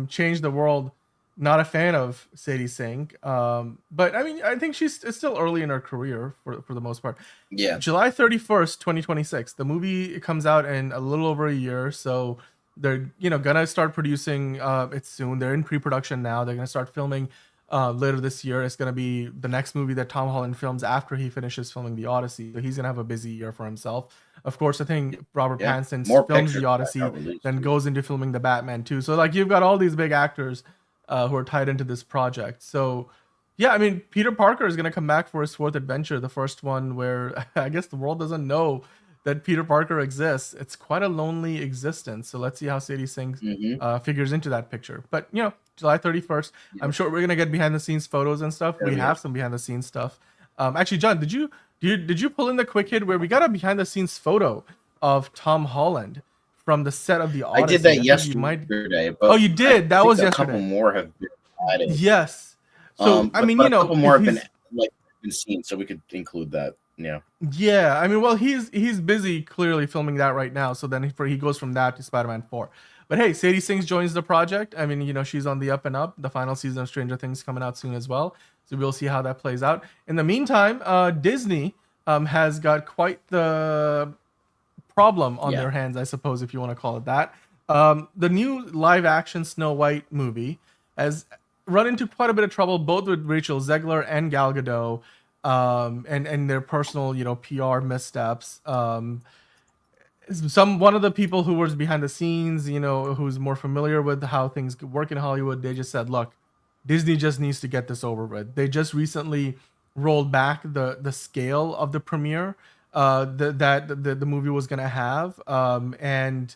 change the world. Not a fan of Sadie Sink, but I mean, I think it's still early in her career for the most part. Yeah. July 31st, 2026. The movie comes out in a little over a year, so they're gonna start producing it soon. They're in pre-production now. They're gonna start filming later this year. It's gonna be the next movie that Tom Holland films after he finishes filming The Odyssey. So he's gonna have a busy year for himself. Of course, I think Robert Pattinson films The Odyssey, then goes into filming the Batman too. So you've got all these big actors who are tied into this project. So yeah, I mean, Peter Parker is going to come back for his 4th adventure, the first one where I guess the world doesn't know that Peter Parker exists. It's quite a lonely existence. So let's see how Sadie Sink figures into that picture. But July 31st, I'm sure we're going to get behind the scenes photos and stuff. We have some behind the scenes stuff. Actually, John, did you pull in the quick hit where we got a behind the scenes photo of Tom Holland from the set of The Odyssey? I did that yesterday. But you did? That was yesterday. A couple more have been added. Yes. So I mean, a couple more have been seen, so we could include that. Yeah. Yeah. I mean, well, he's busy clearly filming that right now. So then he goes from that to Spider-Man 4. But hey, Sadie Sink joins the project. I mean, she's on the up and up. The final season of Stranger Things coming out soon as well. So we'll see how that plays out. In the meantime, Disney has got quite the problem on their hands, I suppose, if you want to call it that. The new live action Snow White movie has run into quite a bit of trouble, both with Rachel Zegler and Gal Gadot, and their personal, PR missteps. One of the people who was behind the scenes, who's more familiar with how things work in Hollywood, they just said, look, Disney just needs to get this over with. They just recently rolled back the scale of the premiere that the movie was going to have. And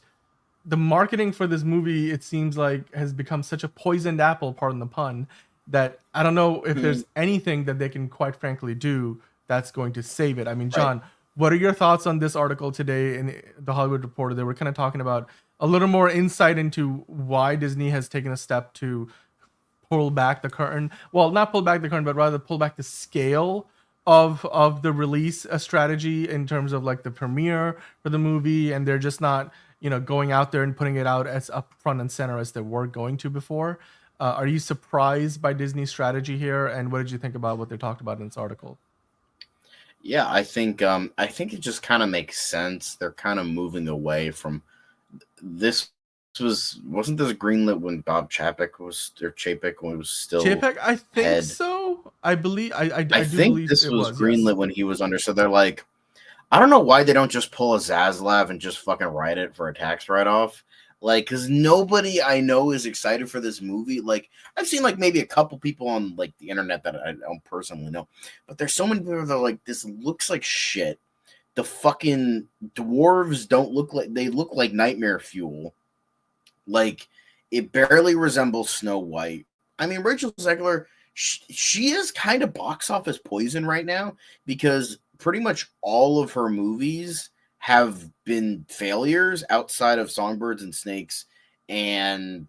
the marketing for this movie, it seems like, has become such a poisoned apple, pardon the pun, that I don't know if there's anything that they can quite frankly do that's going to save it. I mean, John, what are your thoughts on this article today in the Hollywood Reporter? They were kind of talking about a little more insight into why Disney has taken a step to pull back the curtain. Well, not pull back the curtain, but rather pull back the scale of the release strategy in terms of like the premiere for the movie, and they're just not going out there and putting it out as up front and center as they were going to before. Are you surprised by Disney's strategy here, and what did you think about what they talked about in this article? Yeah, I think it just kind of makes sense. They're kind of moving away from this. Wasn't this greenlit when Bob Chapek was still Chapek? I think head? so. I believe I think believe this it was was greenlit yes. when he was under. So they're like, I don't know why they don't just pull a Zaslav and just fucking write it for a tax write-off. Like, because nobody I know is excited for this movie. Like, I've seen like maybe a couple people on like the internet that I don't personally know, but there's so many people that are like, this looks like shit. The fucking dwarves don't look like they look like nightmare fuel. Like, it barely resembles Snow White. I mean, Rachel Zegler, she is kind of box office poison right now because pretty much all of her movies have been failures outside of Songbirds and Snakes and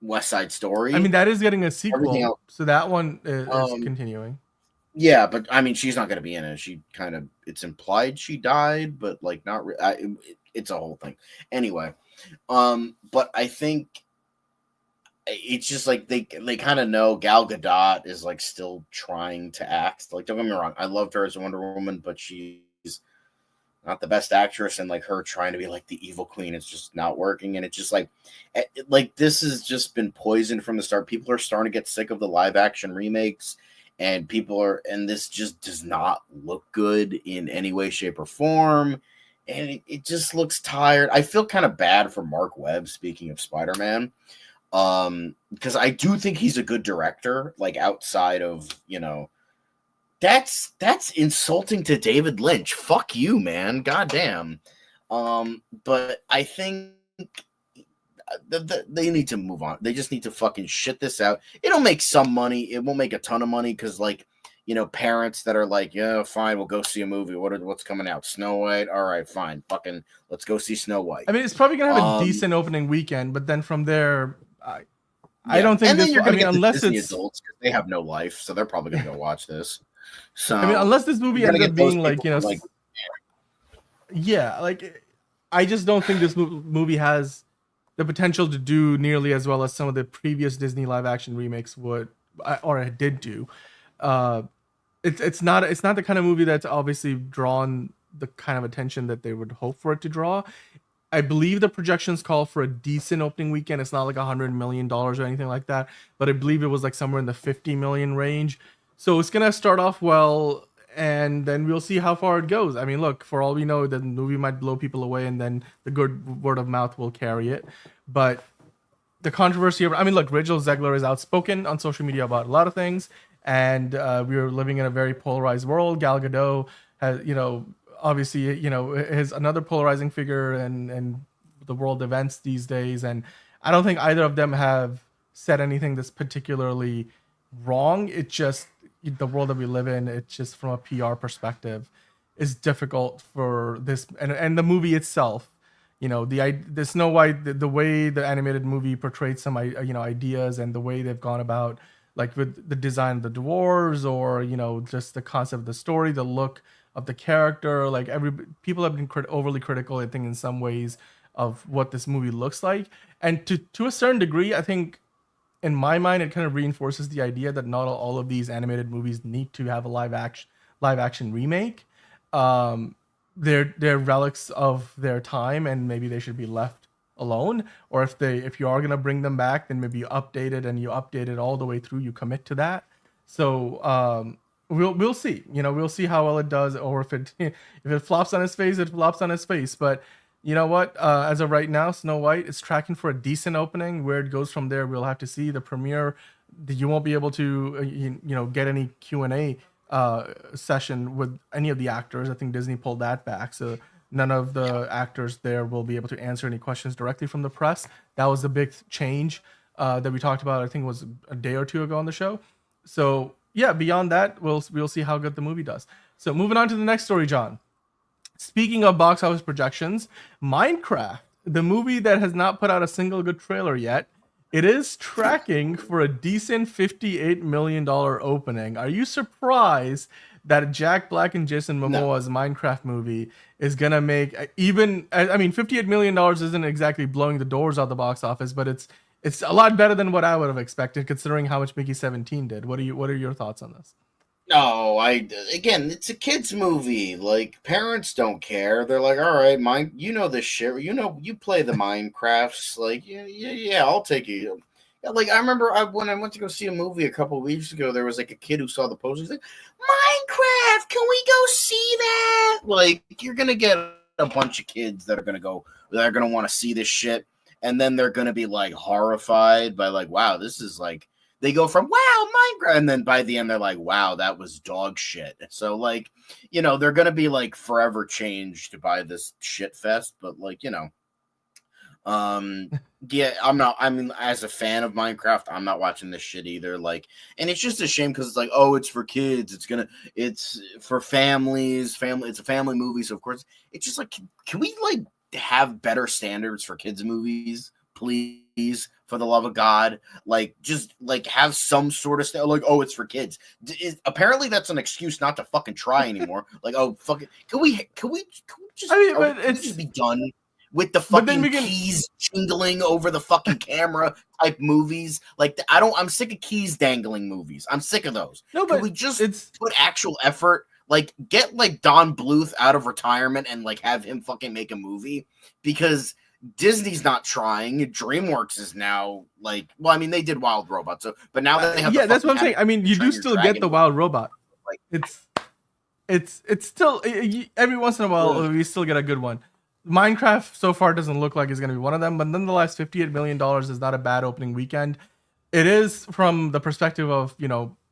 West Side Story. I mean, that is getting a sequel, so that one is continuing. Yeah, but I mean, she's not going to be in it. She kind of, it's implied she died, but like not. It's a whole thing. Anyway, but I think it's just like they kind of know Gal Gadot is like still trying to act. Like, don't get me wrong, I loved her as a Wonder Woman, but she's not the best actress, and like her trying to be like the evil queen is just not working. And it's just like this has just been poisoned from the start. People are starting to get sick of the live action remakes. And and this just does not look good in any way, shape, or form. And it just looks tired. I feel kind of bad for Mark Webb, speaking of Spider-Man, because I do think he's a good director, like outside of, that's insulting to David Lynch. Fuck you, man. Goddamn. But I think they need to move on. They just need to fucking shit this out. It'll make some money. It won't make a ton of money because, like, parents that are like, yeah, fine, we'll go see a movie. What's coming out? Snow White? All right, fine. Fucking let's go see Snow White. I mean, it's probably going to have a decent opening weekend, but then from there, I don't think this. I mean, unless it's adults, they have no life, so they're probably going to go watch this. So I mean, unless this movie ends up being like, I just don't think this movie has the potential to do nearly as well as some of the previous Disney live action remakes would, or did do. It's not the kind of movie that's obviously drawn the kind of attention that they would hope for it to draw. I believe the projections call for a decent opening weekend. It's not like $100 million or anything like that, but I believe it was like somewhere in the 50 million range. So it's gonna start off well, and then we'll see how far it goes. I mean, look, for all we know, the movie might blow people away, and then the good word of mouth will carry it. But the controversy I mean, look, Rachel Zegler is outspoken on social media about a lot of things, and we're living in a very polarized world. Gal Gadot has, obviously, is another polarizing figure in the world events these days, and I don't think either of them have said anything that's particularly wrong. It just, the world that we live in, it's just from a PR perspective is difficult for this, and the movie itself, the Snow White, the way the animated movie portrayed some ideas, and the way they've gone about, like with the design of the dwarves, or just the concept of the story, the look of the character, like people have been overly critical, I think, in some ways of what this movie looks like, and to a certain degree, I think, in my mind, it kind of reinforces the idea that not all of these animated movies need to have a live action remake. They're relics of their time, and maybe they should be left alone. Or if you are gonna bring them back, then maybe you update it, and you update it all the way through. You commit to that. So we'll see. We'll see how well it does, or if it flops on its face, it flops on its face. But you know what? As of right now, Snow White is tracking for a decent opening. Where it goes from there, we'll have to see. The premiere, you won't be able to, get any Q&A session with any of the actors. I think Disney pulled that back, so none of the actors there will be able to answer any questions directly from the press. That was a big change. that we talked about. I think it was a day or two ago on the show. So yeah, beyond that, we'll see how good the movie does. So moving on to the next story, John. Speaking of box office projections, Minecraft, the movie that has not put out a single good trailer yet, it is tracking for a decent $58 million opening. Are you surprised that Jack Black and Jason Momoa's Minecraft movie is going to make even, I mean, $58 million isn't exactly blowing the doors out the box office, but it's a lot better than what I would have expected considering how much Mickey 17 did. What are your thoughts on this? No, again, it's a kids movie. Like, parents don't care. They're like, all right, you know this shit. You know, you play the Minecrafts. Like, yeah, I'll take you. Like, I remember when I went to go see a movie a couple of weeks ago, there was like a kid who saw the poster. He's like, Minecraft, can we go see that? Like, you're gonna get a bunch of kids that are gonna want to see this shit, and then they're gonna be like horrified by like, wow, this is like. They go from, wow, Minecraft, and then by the end, they're like, wow, that was dog shit. So, like, you know, they're going to be, like, forever changed by this shit fest. But, like, you know, yeah, as a fan of Minecraft, I'm not watching this shit either. Like, and it's just a shame because it's like, oh, it's for kids. It's for families. It's a family movie. So, of course, it's just like, can we, like, have better standards for kids' movies, please? For the love of God, like, just like have some sort of like, oh, it's for kids. Apparently, that's an excuse not to fucking try anymore. Like, oh, fuck it. Can we just? I mean, but it's just be done with the fucking keys jingling over the fucking camera type movies. Like, I'm sick of keys dangling movies. I'm sick of those. No, but can we just put actual effort? Like, get like Don Bluth out of retirement and like have him fucking make a movie because. Disney's not trying. DreamWorks is now like, well, I mean, they did Wild Robot, so but now that they have, that's what I'm saying. I mean, you do still get the Wild Robot. Like, it's still every once in a while we still get a good one. Minecraft so far doesn't look like it's going to be one of them, but nonetheless, $58 million is not a bad opening weekend. It is from the perspective of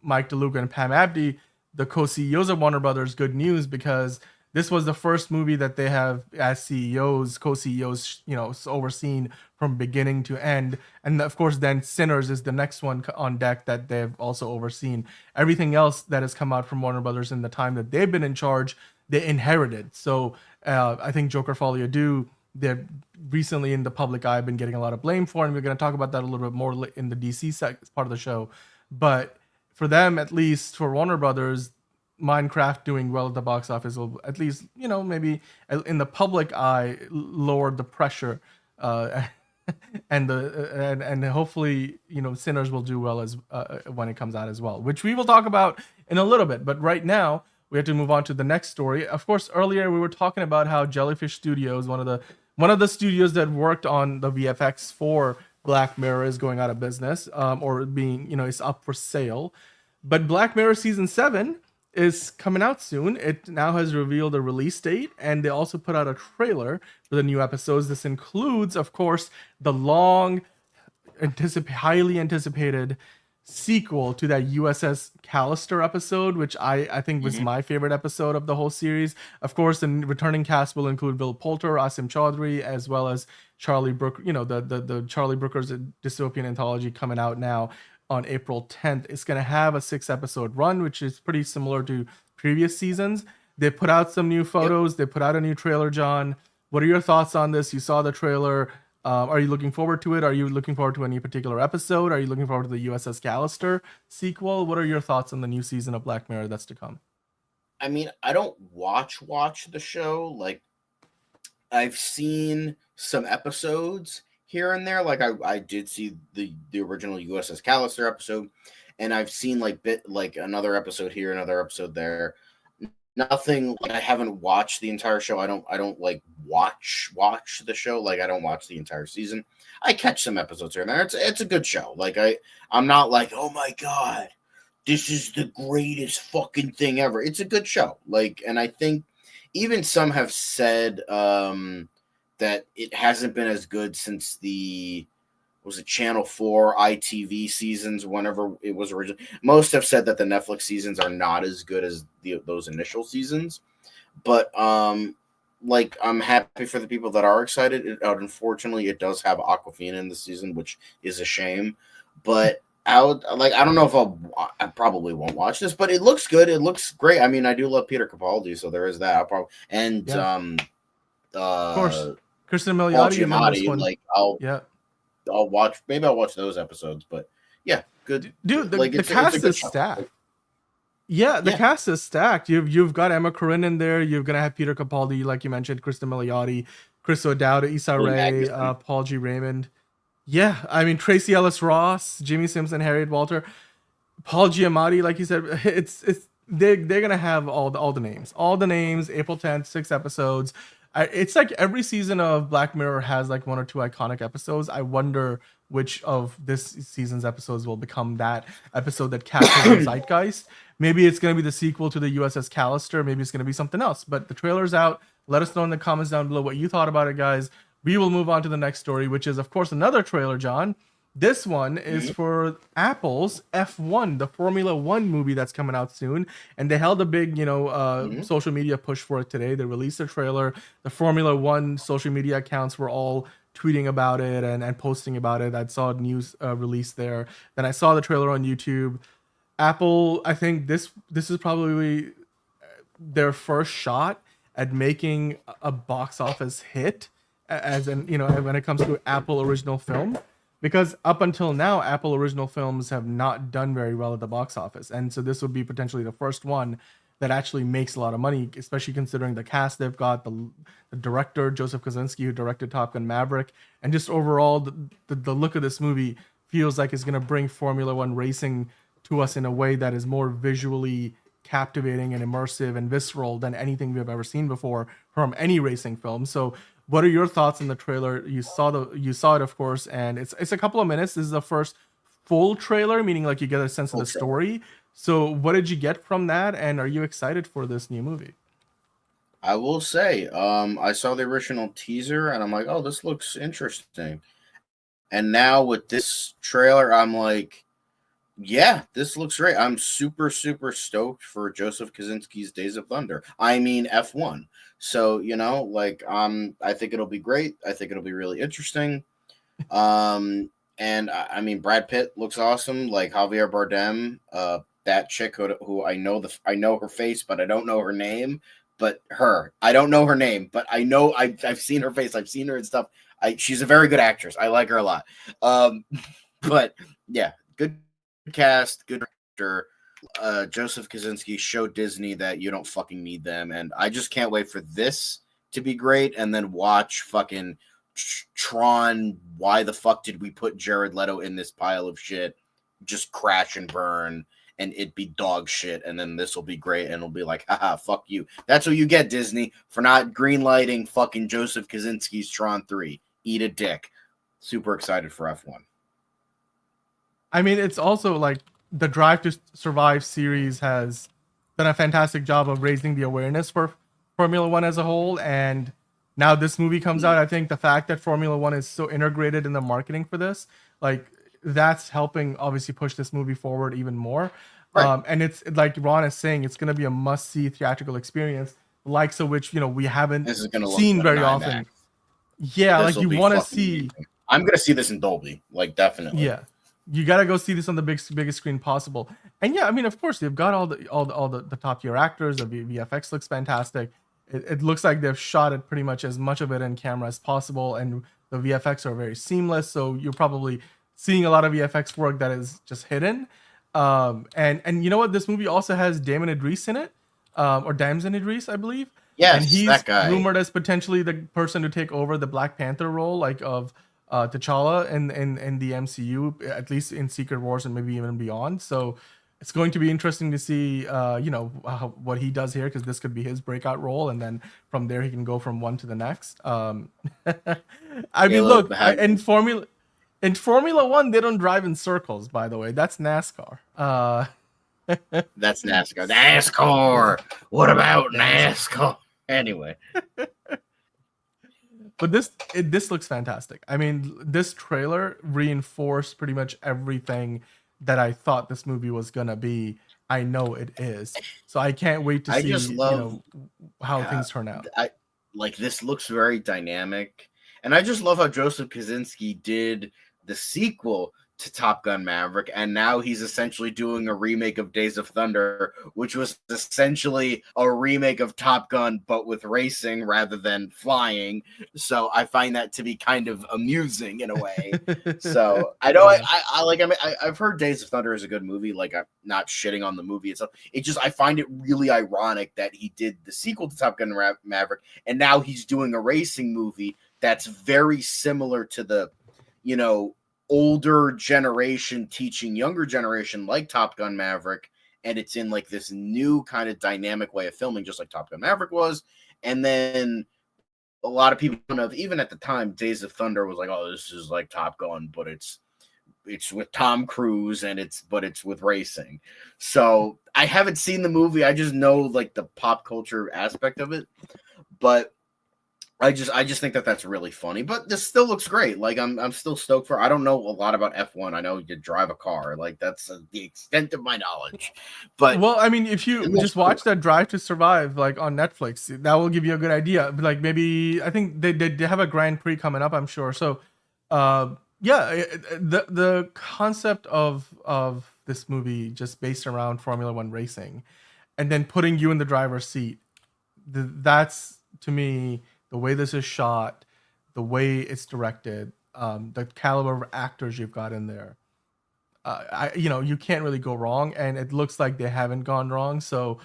Mike DeLuca and Pam Abdi, the co-CEOs of Warner Brothers. Good news because. This was the first movie that they have as CEOs, co-CEOs, overseen from beginning to end. And of course, then Sinners is the next one on deck that they've also overseen. Everything else that has come out from Warner Brothers in the time that they've been in charge, they inherited. So I think Joker Folie Ado, they've recently in the public eye been getting a lot of blame for, and we're going to talk about that a little bit more in the DC part of the show. But for them, at least for Warner Brothers, Minecraft doing well at the box office will at least, maybe in the public eye lower the pressure, and hopefully, Sinners will do well as when it comes out as well, which we will talk about in a little bit. But right now we have to move on to the next story. Of course, earlier we were talking about how Jellyfish Studios, one of the studios that worked on the VFX for Black Mirror, is going out of business, or being, is up for sale. But Black Mirror season 7 is coming out soon. It now has revealed a release date, and they also put out a trailer for the new episodes. This includes, of course, the highly anticipated sequel to that USS Callister episode, which I think was my favorite episode of the whole series. Of course, the returning cast will include Bill Poulter, Asim Chaudhry, as well as Charlie Brooker, the Charlie Brooker's dystopian anthology coming out now on April 10th. It's going to have a 6-episode run, which is pretty similar to previous seasons. They put out some new photos. Yep. They put out a new trailer, John. What are your thoughts on this? You saw the trailer. Are you looking forward to it? Are you looking forward to any particular episode? Are you looking forward to the USS Callister sequel? What are your thoughts on the new season of Black Mirror that's to come? I mean, I don't watch the show. Like, I've seen some episodes here and there. Like I did see the original USS Callister episode, and I've seen like another episode here, another episode there. Nothing, like, I haven't watched the entire show. I don't like watch the show. Like, I don't watch the entire season. I catch some episodes here and there. It's a good show. Like, I'm not like, oh my god, this is the greatest fucking thing ever. It's a good show. Like, and I think even some have said that it hasn't been as good since was it Channel 4 ITV seasons, whenever it was original. Most have said that the Netflix seasons are not as good as those initial seasons. But like I'm happy for the people that are excited. Unfortunately, it does have Aquafina in the season, which is a shame. But I don't know if I probably won't watch this, but it looks good. It looks great. I mean, I do love Peter Capaldi, so there is that. I'll probably Of course, Kristen Paul Milioti is in this Giamatti. one. Like Yeah, I'll watch. Maybe I'll watch those episodes. But yeah, good. dude, Like the it's a cast good is show. stacked. Yeah, the cast is stacked. You've got Emma Corrin in there. You're gonna have Peter Capaldi, like you mentioned, Kristen Milioti, Chris O'Dowd, Issa Billy Rae, Magnuson. Paul G. Raymond. Yeah, I mean Tracy Ellis Ross, Jimmy Simpson, Harriet Walter, Paul Giamatti. Like you said, it's they're gonna have all the names, April 10th, 6 episodes. It's like every season of Black Mirror has like one or two iconic episodes. I wonder which of this season's episodes will become that episode that captures the zeitgeist. Maybe it's going to be the sequel to the USS Callister. Maybe it's going to be something else. But the trailer's out. Let us know in the comments down below what you thought about it, guys. We will move on to the next story, which is, of course, another trailer, John. This one is for Apple's F1, the Formula One movie that's coming out soon. And they held a big, social media push for it today. They released a trailer. The Formula One social media accounts were all tweeting about it and posting about it. I saw a news release there. Then I saw the trailer on YouTube. Apple, I think this is probably their first shot at making a box office hit, as in, when it comes to Apple original film, because up until now Apple original films have not done very well at the box office, and so this would be potentially the first one that actually makes a lot of money, especially considering the cast they've got, the director Joseph Kosinski, who directed Top Gun Maverick, and just overall the look of this movie feels like it's going to bring Formula One racing to us in a way that is more visually captivating and immersive and visceral than anything we've ever seen before from any racing film. So what are your thoughts on the trailer? You saw it, of course, and it's a couple of minutes. This is the first full trailer, meaning like you get a sense of the story. So what did you get from that, and are you excited for this new movie? I will say, I saw the original teaser and I'm like, oh, this looks interesting. And now with this trailer, I'm like, yeah, this looks great. I'm super, super stoked for Joseph Kosinski's Days of Thunder. I mean F1. So, I think it'll be great. I think it'll be really interesting. And I mean, Brad Pitt looks awesome. Like Javier Bardem, that chick who I know her face, but I don't know her name. But I don't know her name, but I know I've seen her face. I've seen her and stuff. She's a very good actress. I like her a lot. But yeah, good cast, good director. Joseph Kosinski showed Disney that you don't fucking need them, and I just can't wait for this to be great, and then watch fucking Tron. Why the fuck did we put Jared Leto in this pile of shit? Just crash and burn, and it'd be dog shit, and then this will be great, and it'll be like, haha, fuck you. That's what you get, Disney, for not greenlighting fucking Joseph Kosinski's Tron 3. Eat a dick. Super excited for F1. I mean, it's also like the Drive to Survive series has done a fantastic job of raising the awareness for Formula One as a whole, and now this movie comes out. I think the fact that Formula One is so integrated in the marketing for this, like, that's helping obviously push this movie forward even more. Right. And it's like Ron is saying, it's going to be a must-see theatrical experience, the likes of which we haven't seen very often. Yeah, like you want to see. Amazing. I'm gonna see this in Dolby, like definitely. Yeah, you gotta go see this on the biggest screen possible. And yeah, I mean, of course, they've got all the top tier actors. The VFX looks fantastic. It looks like they've shot it pretty much as much of it in camera as possible, and the VFX are very seamless. So you're probably seeing a lot of VFX work that is just hidden. And you know what? This movie also has Damon Idris in it, or Damson Idris, I believe. Yes, and he's that guy. rumored as potentially the person to take over the Black Panther role, like of T'Challa in the MCU, at least in Secret Wars and maybe even beyond. So it's going to be interesting to see, what he does here, because this could be his breakout role, and then from there he can go from one to the next. I mean, look, in Formula One, they don't drive in circles. By the way, that's NASCAR. That's NASCAR. NASCAR. What about NASCAR? Anyway. But this looks fantastic. I mean, this trailer reinforced pretty much everything that I thought this movie was gonna be. I know it is. So I can't wait to see just love how things turn out. like this looks very dynamic, and I just love how Joseph Kosinski did the sequel to Top Gun Maverick, and now he's essentially doing a remake of Days of Thunder, which was essentially a remake of Top Gun but with racing rather than flying. So I find that to be kind of amusing in a way. So I know I like, I mean, I've heard Days of Thunder is a good movie. Like, I'm not shitting on the movie itself. It just, I find it really ironic that he did the sequel to Top Gun Maverick, and now he's doing a racing movie that's very similar to the, you know, older generation teaching younger generation, like Top Gun Maverick, and it's in like this new kind of dynamic way of filming, just like Top Gun Maverick was. And then a lot of people know, even at the time, Days of Thunder was like, oh, this is like Top Gun, but it's with Tom Cruise, and it's with racing. So I haven't seen the movie. I just know like the pop culture aspect of it, but I just think that that's really funny, but this still looks great. Like, I'm still stoked for. I don't know a lot about F1. I know you drive a car. Like, that's the extent of my knowledge. But well, I mean, if you just watch that Drive to Survive, like on Netflix, that will give you a good idea. Like, maybe I think they have a Grand Prix coming up, I'm sure. So, the concept of this movie just based around Formula One racing, and then putting you in the driver's seat, that's to me. The way this is shot, the way it's directed, the caliber of actors you've got in there, you can't really go wrong, and it looks like they haven't gone wrong. So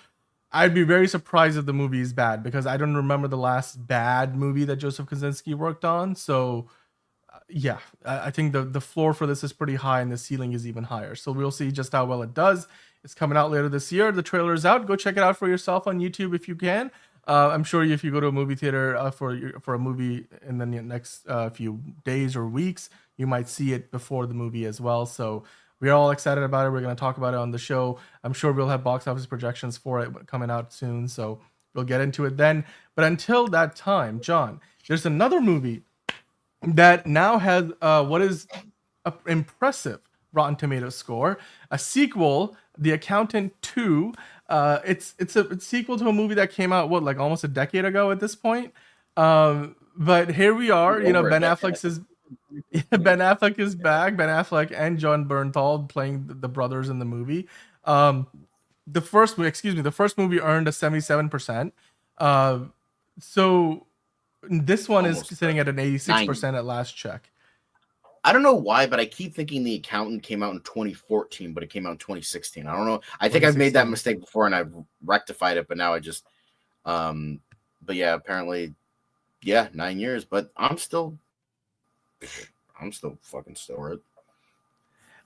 I'd be very surprised if the movie is bad, because I don't remember the last bad movie that Joseph Kosinski worked on. So I think the floor for this is pretty high, and the ceiling is even higher. So we'll see just how well it does. It's coming out later this year. The trailer is out. Go check it out for yourself on YouTube if you can. I'm sure if you go to a movie theater for a movie in the next few days or weeks, you might see it before the movie as well. So we're all excited about it. We're going to talk about it on the show. I'm sure we'll have box office projections for it coming out soon, so we'll get into it then. But until that time, John, there's another movie that now has what is an impressive Rotten Tomatoes score, a sequel, The Accountant 2. It's a sequel to a movie that came out like almost a decade ago at this point. But here we are. Ben Affleck is back. Ben Affleck and John Bernthal playing the brothers in the movie. The first movie earned a 77%. So this one is sitting at an 86% at last check. I don't know why, but I keep thinking The Accountant came out in 2014, but it came out in 2016. I don't know. I think I've made that mistake before and I've rectified it, but now I just, but yeah, apparently, 9 years, but I'm still fucking stoked.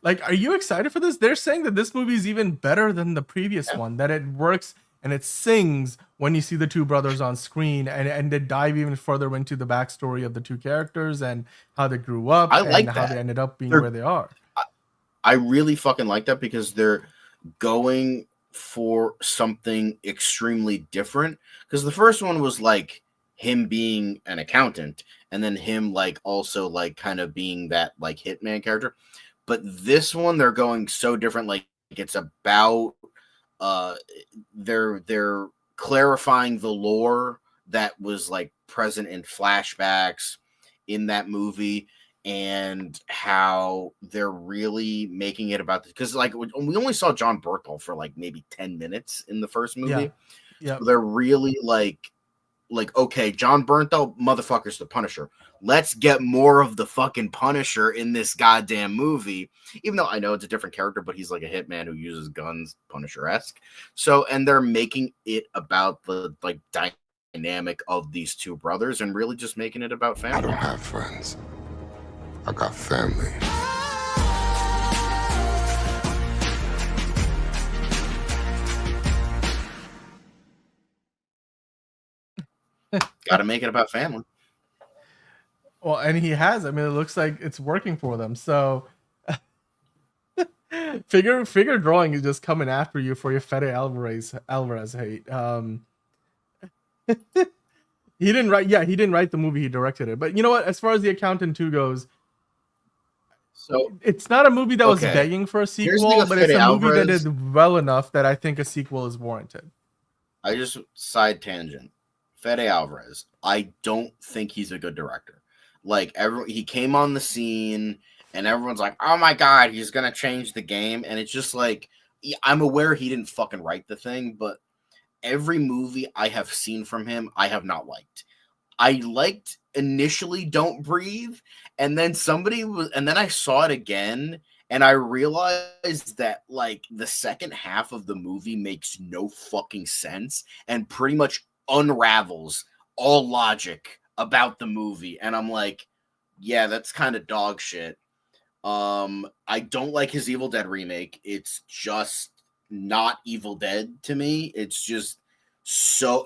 Like, are you excited for this? They're saying that this movie is even better than the previous one, that it works and it sings when you see the two brothers on screen, and they dive even further into the backstory of the two characters and how they grew up and how they ended up being where they are. I really fucking like that, because they're going for something extremely different. Because the first one was like him being an accountant, and then him like also like kind of being that like hitman character. But this one, they're going so different. Like, it's about they're clarifying the lore that was like present in flashbacks in that movie, and how they're really making it about this, because like we only saw John Bernthal for like maybe 10 minutes in the first movie. Yeah. So they're really like, okay, John Bernthal, motherfucker's the Punisher. Let's get more of the fucking Punisher in this goddamn movie. Even though I know it's a different character, but he's like a hitman who uses guns, Punisher-esque. So, and they're making it about the like dynamic of these two brothers, and really just making it about family. I don't have friends. I got family. Got to make it about family. Well, and he has. I mean, it looks like it's working for them. So, figure drawing is just coming after you for your Fede Alvarez hate. He didn't write. Yeah, he didn't write the movie. He directed it. But you know what? As far as The Accountant 2 goes, so it's not a movie that was begging for a sequel, but it's a movie that did well enough that I think a sequel is warranted. I just side tangent. Fede Alvarez. I don't think he's a good director. Like he came on the scene and everyone's like, "Oh my god, he's gonna change the game," and it's just like, I'm aware he didn't fucking write the thing, but every movie I have seen from him, I have not liked. I liked initially Don't Breathe, and then I saw it again, and I realized that like the second half of the movie makes no fucking sense and pretty much unravels all logic about the movie. And I'm like, yeah, that's kind of dog shit. I don't like his Evil Dead remake. It's just not Evil Dead to me. It's just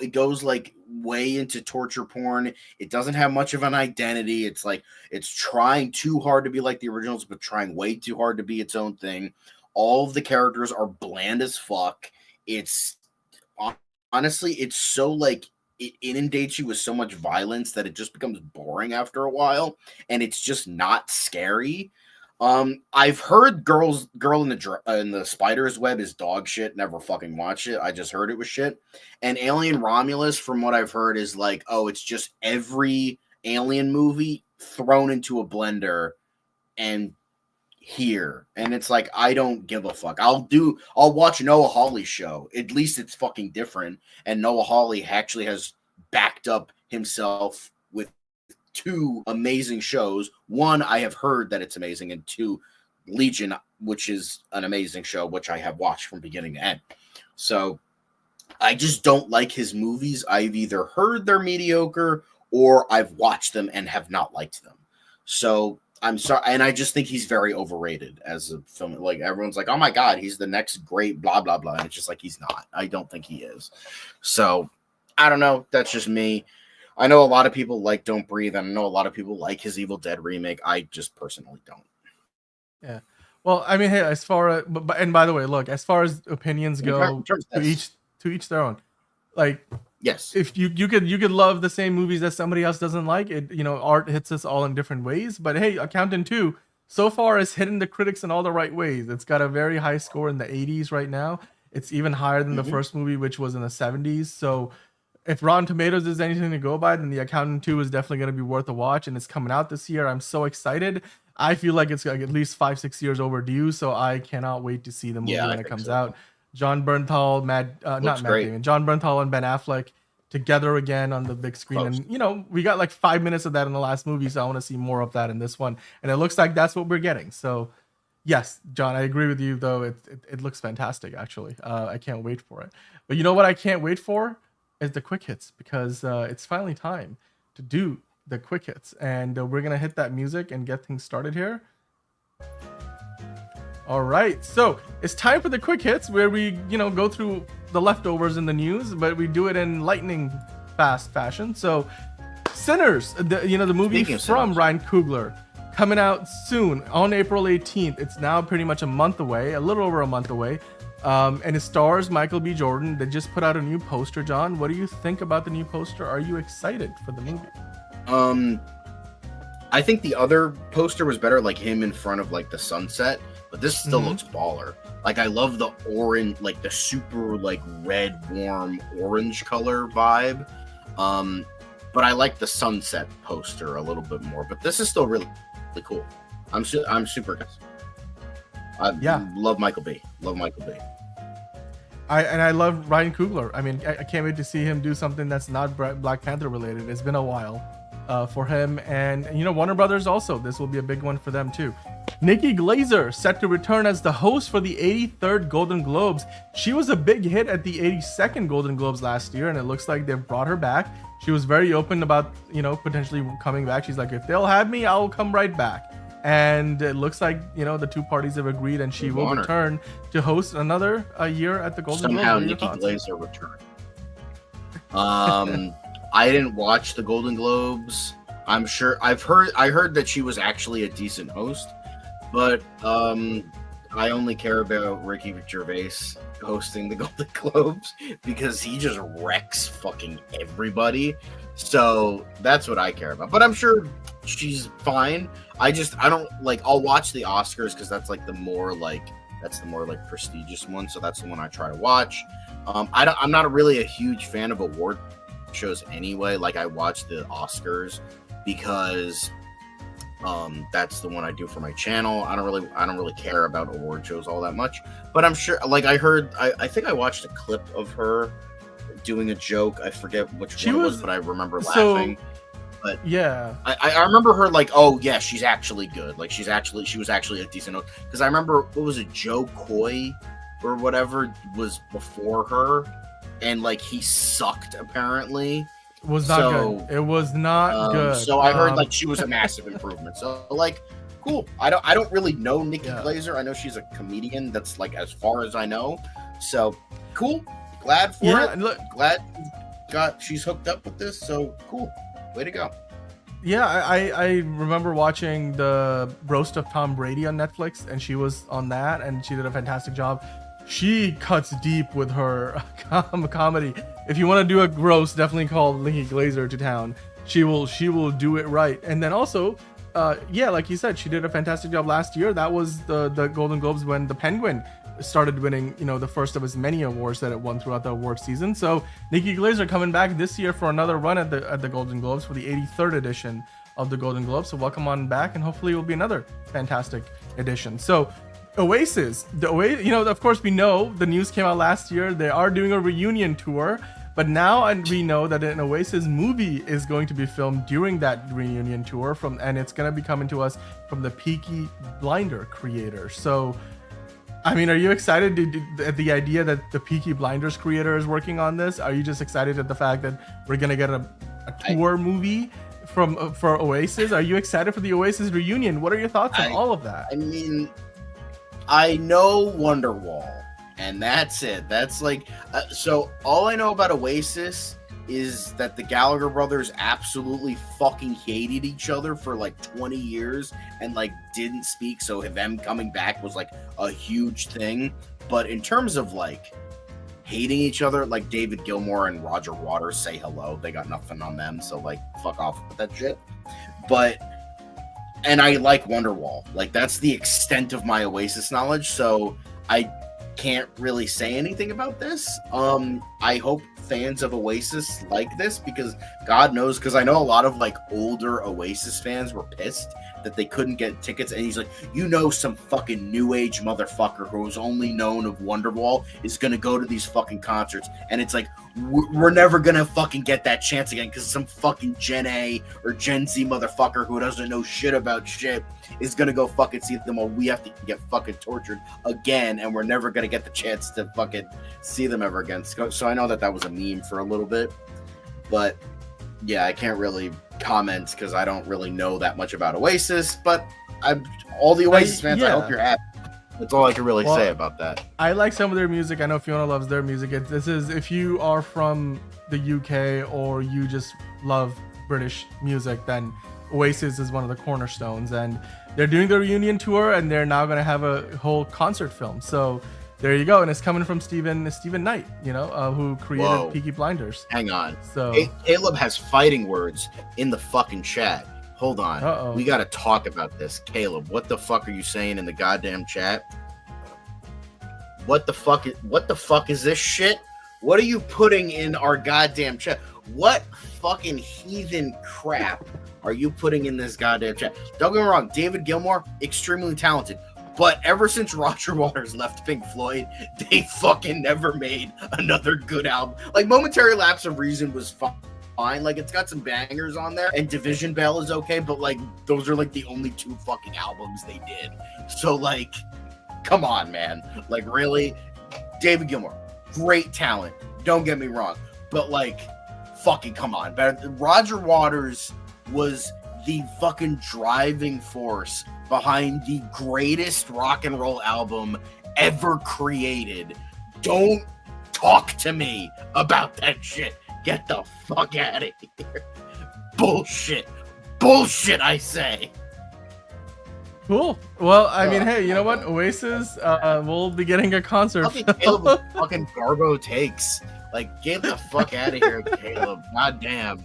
it goes like way into torture porn. It doesn't have much of an identity. It's like it's trying too hard to be like the originals, but trying way too hard to be its own thing. All of the characters are bland as fuck. It's honestly, it's so like it inundates you with so much violence that it just becomes boring after a while, and it's just not scary. I've heard Girl in the Spider's Web is dog shit. Never fucking watched it. I just heard it was shit. And Alien Romulus, from what I've heard, is like, oh, it's just every Alien movie thrown into a blender and here. And it's like, I don't give a fuck. I'll watch Noah Hawley's show. At least it's fucking different. And Noah Hawley actually has backed up himself with 2 amazing shows. One, I have heard that it's amazing, and 2, Legion, which is an amazing show, which I have watched from beginning to end. So I just don't like his movies. I've either heard they're mediocre or I've watched them and have not liked them. So I'm sorry, and I just think he's very overrated as a film. Like everyone's like, "Oh my god, he's the next great blah blah blah," and it's just like he's not. I don't think he is. So I don't know. That's just me. I know a lot of people like Don't Breathe, and I know a lot of people like his Evil Dead remake. I just personally don't. Yeah. Well, I mean, hey, as far as, and by the way, look, as far as opinions go, to each their own. Like, yes, if you could love the same movies that somebody else doesn't like, it, you know, art hits us all in different ways. But hey, Accountant 2 so far is hitting the critics in all the right ways. It's got a very high score in the 80s right now. It's even higher than the first movie, which was in the 70s. So if Rotten Tomatoes is anything to go by, then The Accountant 2 is definitely going to be worth a watch, and it's coming out this year. I'm so excited. I feel like it's like at least 5-6 years overdue, so I cannot wait to see the movie when it comes out. John Bernthal, John Bernthal and Ben Affleck together again on the big screen. And, you know, we got like 5 minutes of that in the last movie, so I want to see more of that in this one. And it looks like that's what we're getting. So, yes, John, I agree with you, though. It looks fantastic, actually. I can't wait for it. But you know what I can't wait for? Is the quick hits, because it's finally time to do the quick hits, and we're gonna hit that music and get things started here. All right, so it's time for the quick hits, where we go through the leftovers in the news, but we do it in lightning fast fashion. So Sinners, the movie from Ryan Coogler, coming out soon on April 18th. It's now pretty much a month away, a little over a month away. And it stars Michael B. Jordan. They just put out a new poster. John, what do you think about the new poster? Are you excited for the movie? I think the other poster was better, like him in front of like the sunset, but this still looks baller. Like I love the orange, like the super like red, warm orange color vibe. But I like the sunset poster a little bit more. But this is still really, really cool. I'm super excited. I love Michael B. I love Ryan Coogler. I mean, I can't wait to see him do something that's not Black Panther related. It's been a while for him, and Warner Brothers also. This will be a big one for them too. Nikki Glaser set to return as the host for the 83rd Golden Globes. She was a big hit at the 82nd Golden Globes last year, and it looks like they've brought her back. She was very open about potentially coming back. She's like, if they'll have me, I'll come right back. And it looks like the two parties have agreed, and she will return to host another year at the Golden Globes. Somehow Nikki Glaser returned. I didn't watch the Golden Globes. I heard that she was actually a decent host, but I only care about Ricky Gervais hosting the Golden Globes because he just wrecks fucking everybody. So that's what I care about. But I'm sure she's fine. I don't like. I'll watch the Oscars because that's the more prestigious one. So that's the one I try to watch. I'm not really a huge fan of award shows anyway. Like I watch the Oscars because that's the one I do for my channel. I don't really care about award shows all that much, but I'm sure, like I think I watched a clip of her doing a joke. I forget which one it was, but I remember laughing. But yeah, I remember her like, oh yeah, she's actually good. Like she was actually a decent, because I remember, what was it, Joe Coy or whatever was before her, and like he sucked apparently. Was not good. It was not good. So I heard like she was a massive improvement. So like, cool. I don't really know Nikki Glaser. I know she's a comedian. That's like as far as I know. So cool. Glad for it. Look, glad she's hooked up with this. So cool. Way to go. Yeah, I remember watching the roast of Tom Brady on Netflix, and she was on that, and she did a fantastic job. She cuts deep with her comedy. If you want to do a roast, definitely call Nikki Glaser to town. She will do it right. And then also, yeah, like you said, she did a fantastic job last year. That was the Golden Globes when The Penguin started winning, the first of his many awards that it won throughout the award season. So Nikki Glaser coming back this year for another run at the Golden Globes for the 83rd edition of the Golden Globes. So welcome on back, and hopefully it will be another fantastic edition. So Oasis, of course we know the news came out last year. They are doing a reunion tour, but now we know that an Oasis movie is going to be filmed during that reunion tour and it's going to be coming to us from the Peaky Blinder creator. So I mean, are you excited at the idea that the Peaky Blinders creator is working on this? Are you just excited at the fact that we're gonna get a tour movie for Oasis? Are you excited for the Oasis reunion? What are your thoughts on all of that? I mean, I know Wonderwall, and that's it. That's like, so all I know about Oasis is that the Gallagher brothers absolutely fucking hated each other for like 20 years and like didn't speak. So them coming back was like a huge thing. But in terms of like hating each other, like David Gilmour and Roger Waters say hello. They got nothing on them. So like, fuck off with that shit. And I like Wonderwall. Like that's the extent of my Oasis knowledge. So I can't really say anything about this. I hope fans of Oasis like this, because God knows, because I know a lot of like older Oasis fans were pissed that they couldn't get tickets, and he's like, some fucking new age motherfucker who's only known of Wonderwall is gonna go to these fucking concerts, and it's like, we're never gonna fucking get that chance again, because some fucking Gen A or Gen Z motherfucker who doesn't know shit about shit is gonna go fucking see them, or we have to get fucking tortured again, and we're never gonna get the chance to fucking see them ever again. So I know that was a meme for a little bit, but yeah, I can't really comment because I don't really know that much about Oasis, but all the Oasis fans, I hope you're happy. That's all I can really say about that. I like some of their music. I know Fiona loves their music. If you are from the UK or you just love British music, then Oasis is one of the cornerstones, and they're doing the reunion tour, and they're now going to have a whole concert film. So there you go, and it's coming from Stephen Knight, who created Peaky Blinders. Hang on. So Caleb has fighting words in the fucking chat. Hold on. Uh-oh. We got to talk about this. Caleb, what the fuck are you saying in the goddamn chat? What the fuck is this shit? What are you putting in our goddamn chat? What fucking heathen crap are you putting in this goddamn chat? Don't get me wrong, David Gilmour, extremely talented. But ever since Roger Waters left Pink Floyd, they fucking never made another good album. Like, Momentary Lapse of Reason was fine. Like, it's got some bangers on there, and Division Bell is okay, but, like, those are, like, the only two fucking albums they did. So, like, come on, man. Like, really? David Gilmour, great talent. Don't get me wrong. But, like, fucking come on. Roger Waters was the fucking driving force behind the greatest rock and roll album ever created. Don't talk to me about that shit. Get the fuck out of here. Bullshit, I say. Cool. Well, I mean, hey, you know what? Oasis, we'll be getting a concert. Fucking Garbo takes. Like, get the fuck out of here, Caleb. God damn.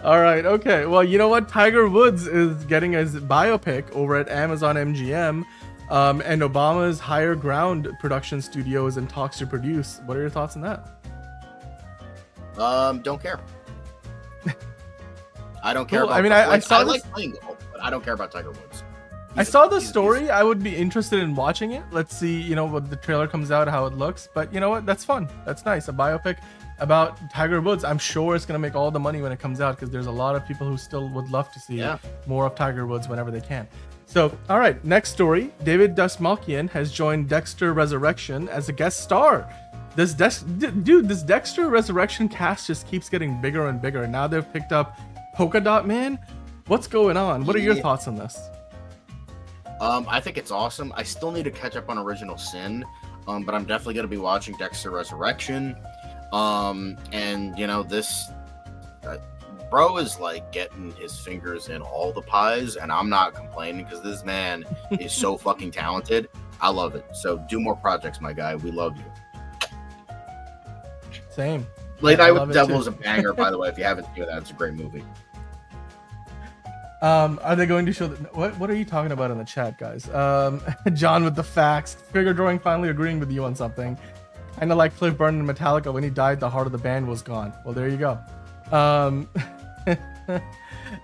All right, okay. Well, you know what? Tiger Woods is getting his biopic over at Amazon MGM, and Obama's Higher Ground production studio is in talks to produce. What are your thoughts on that? Don't care. I don't care Cool. about. I mean, golf. I saw I this. like playing golf, but I don't care about Tiger Woods. I saw the story. I would be interested in watching it. Let's see, you know, what the trailer comes out, how it looks. But you know what? That's fun. That's nice. A biopic about Tiger Woods. I'm sure it's gonna make all the money when it comes out because there's a lot of people who still would love to see more of Tiger Woods whenever they can. So, all right, next story. David Dastmalchian has joined Dexter Resurrection as a guest star. This Dexter Resurrection cast just keeps getting bigger and bigger. Now they've picked up Polka Dot Man. What's going on? What are your thoughts on this? I think it's awesome. I still need to catch up on Original Sin, but I'm definitely going to be watching Dexter Resurrection. And you know, this bro is like getting his fingers in all the pies, and I'm not complaining because this man is so fucking talented. I love it. So do more projects, my guy. We love you. Same. Late Night with the Devil is a banger, by the way. If you haven't seen that, it's a great movie. Are they going to show what are you talking about in the chat, guys? John with the facts. Figure drawing finally agreeing with you on something. Kind of like Cliff Burton in Metallica, when he died, the heart of the band was gone. Well, there you go.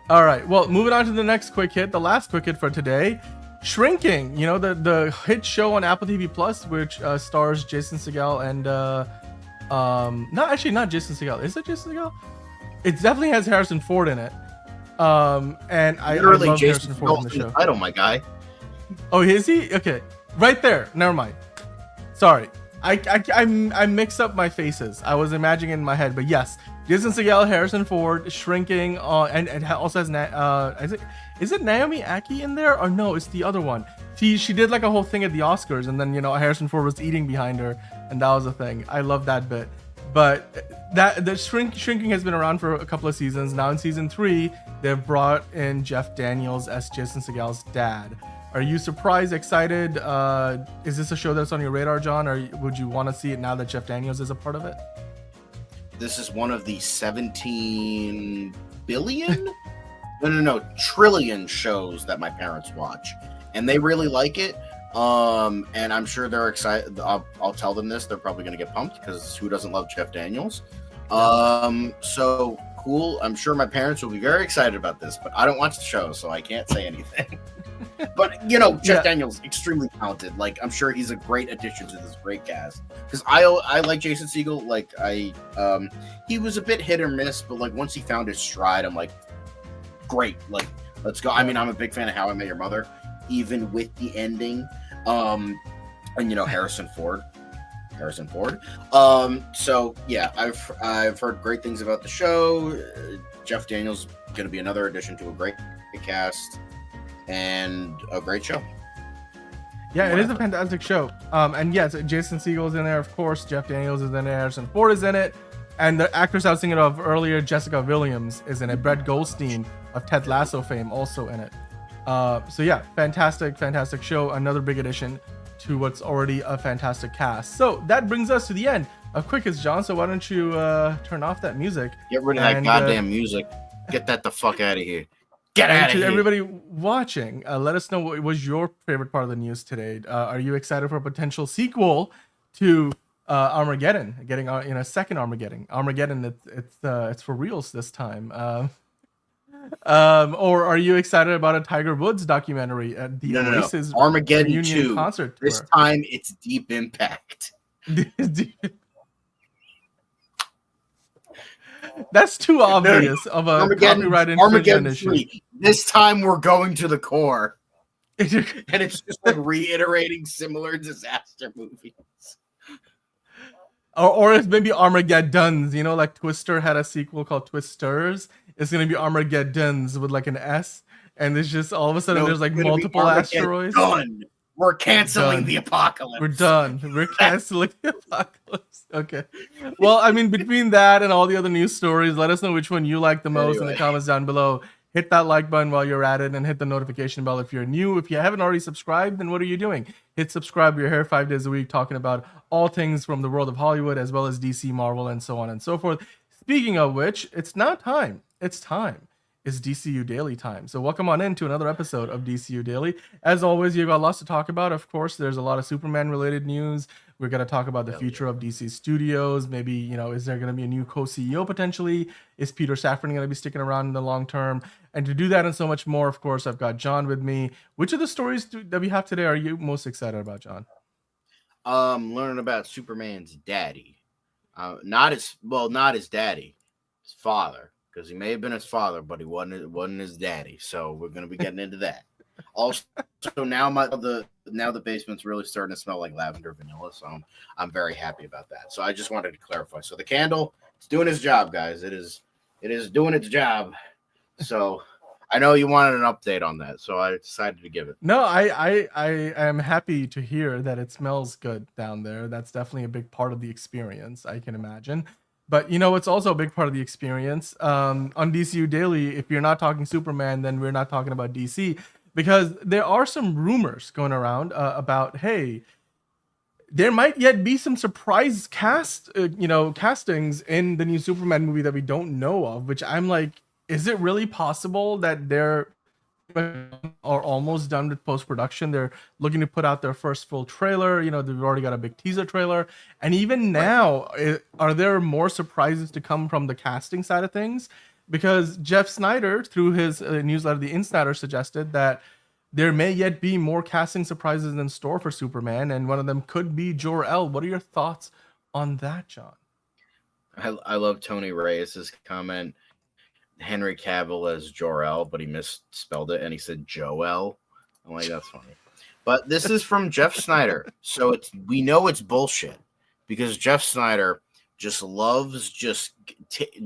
All right. Well, moving on to the next quick hit, the last quick hit for today. Shrinking, you know, the hit show on Apple TV Plus, which stars Jason Segel and not Jason Segel. Is it Jason Segel? It definitely has Harrison Ford in it. And I love Harrison Ford in the show. Title, my guy. Oh, is he? Okay, right there. Never mind. Sorry, I mix up my faces. I was imagining in my head, but yes, Jason Segel, Harrison Ford, Shrinking, and it also has is it Naomi Aki in there, or no? It's the other one. She did like a whole thing at the Oscars, and then, you know, Harrison Ford was eating behind her, and that was a thing. I love that bit. But that the Shrinking has been around for a couple of seasons now. In season 3, they've brought in Jeff Daniels as Jason Segel's dad. Are you surprised, excited? Is this a show that's on your radar, John, or would you want to see it now that Jeff Daniels is a part of it? This is one of the 17 billion? no, trillion shows that my parents watch, and they really like it. And I'm sure they're excited. I'll tell them this. They're probably going to get pumped because who doesn't love Jeff Daniels? So cool. I'm sure my parents will be very excited about this, but I don't watch the show, so I can't say anything. But, you know, Jeff Daniels, extremely talented. Like, I'm sure he's a great addition to this great cast. Because I like Jason Segel. Like, he was a bit hit or miss, but, like, once he found his stride, I'm like, great. Like, let's go. I mean, I'm a big fan of How I Met Your Mother, even with the ending. And, you know, Harrison Ford. So, yeah, I've heard great things about the show. Jeff Daniels going to be another addition to a great cast. And a great show. Yeah, it is a fantastic show. And yes, Jason Segel's in there, of course. Jeff Daniels is in there. Harrison Ford is in it. And the actress I was thinking of earlier, Jessica Williams, is in it. Brett Goldstein of Ted Lasso fame also in it. So yeah, fantastic show. Another big addition to what's already a fantastic cast. So that brings us to the end of Quickest, John. So why don't you turn off that music? Get rid of that goddamn music. Get that the fuck out of here. Get out of here. Everybody watching, let us know what was your favorite part of the news today. Are you excited for a potential sequel to Armageddon? Getting a second Armageddon. It's for reals this time. Or are you excited about a Tiger Woods documentary at the Oasis Armageddon 2 concert tour? This time it's Deep Impact. That's too obvious of a copyright infringement issue. 3. This time we're going to the core. And it's just like reiterating similar disaster movies. Or it's maybe Armageddon's, you know, like Twister had a sequel called Twisters. It's going to be Armageddon's with like an S. And there's just all of a sudden there's like multiple asteroids. Done. We're canceling the apocalypse. We're done. We're canceling the apocalypse. Okay. Well, I mean, between that and all the other news stories, let us know which one you like the most in the comments down below. Hit that like button while you're at it and hit the notification bell if you're new. If you haven't already subscribed, then what are you doing? Hit subscribe. You're here 5 days a week talking about all things from the world of Hollywood as well as DC, Marvel, and so on and so forth. Speaking of which, it's now time. It's time. is DCU Daily time. So welcome on in to another episode of DCU Daily. As always, you've got lots to talk about. Of course, there's a lot of Superman related news. We're going to talk about the future of DC Studios. Maybe, you know, is there going to be a new co-CEO potentially? Is Peter Safran going to be sticking around in the long term? And to do that and so much more, of course, I've got John with me. Which of the stories that we have today are you most excited about, John? Learning about Superman's daddy. Not his daddy, his father, because he may have been his father, but he wasn't his daddy. So we're gonna be getting into that. Also, now the basement's really starting to smell like lavender vanilla, so I'm very happy about that. So I just wanted to clarify. So the candle, it's doing its job, guys. It is doing its job. So I know you wanted an update on that, so I decided to give it. No, I am happy to hear that it smells good down there. That's definitely a big part of the experience, I can imagine. But you know, it's also a big part of the experience. On DCU Daily, if you're not talking Superman, then we're not talking about DC, because there are some rumors going around about, hey, there might yet be some surprise castings in the new Superman movie that we don't know of, which I'm like, is it really possible that they're almost done with post-production? They're looking to put out their first full trailer. You know, they've already got a big teaser trailer. And even now, are there more surprises to come from the casting side of things? Because Jeff Snyder, through his newsletter, The Insider, suggested that there may yet be more casting surprises in store for Superman, and one of them could be Jor-El. What are your thoughts on that, John? I love Tony Reyes' comment. Henry Cavill as Jor-El, but he misspelled it and he said Joel. I'm like, that's funny. But this is from Jeff Snyder, so we know it's bullshit because Jeff Snyder just loves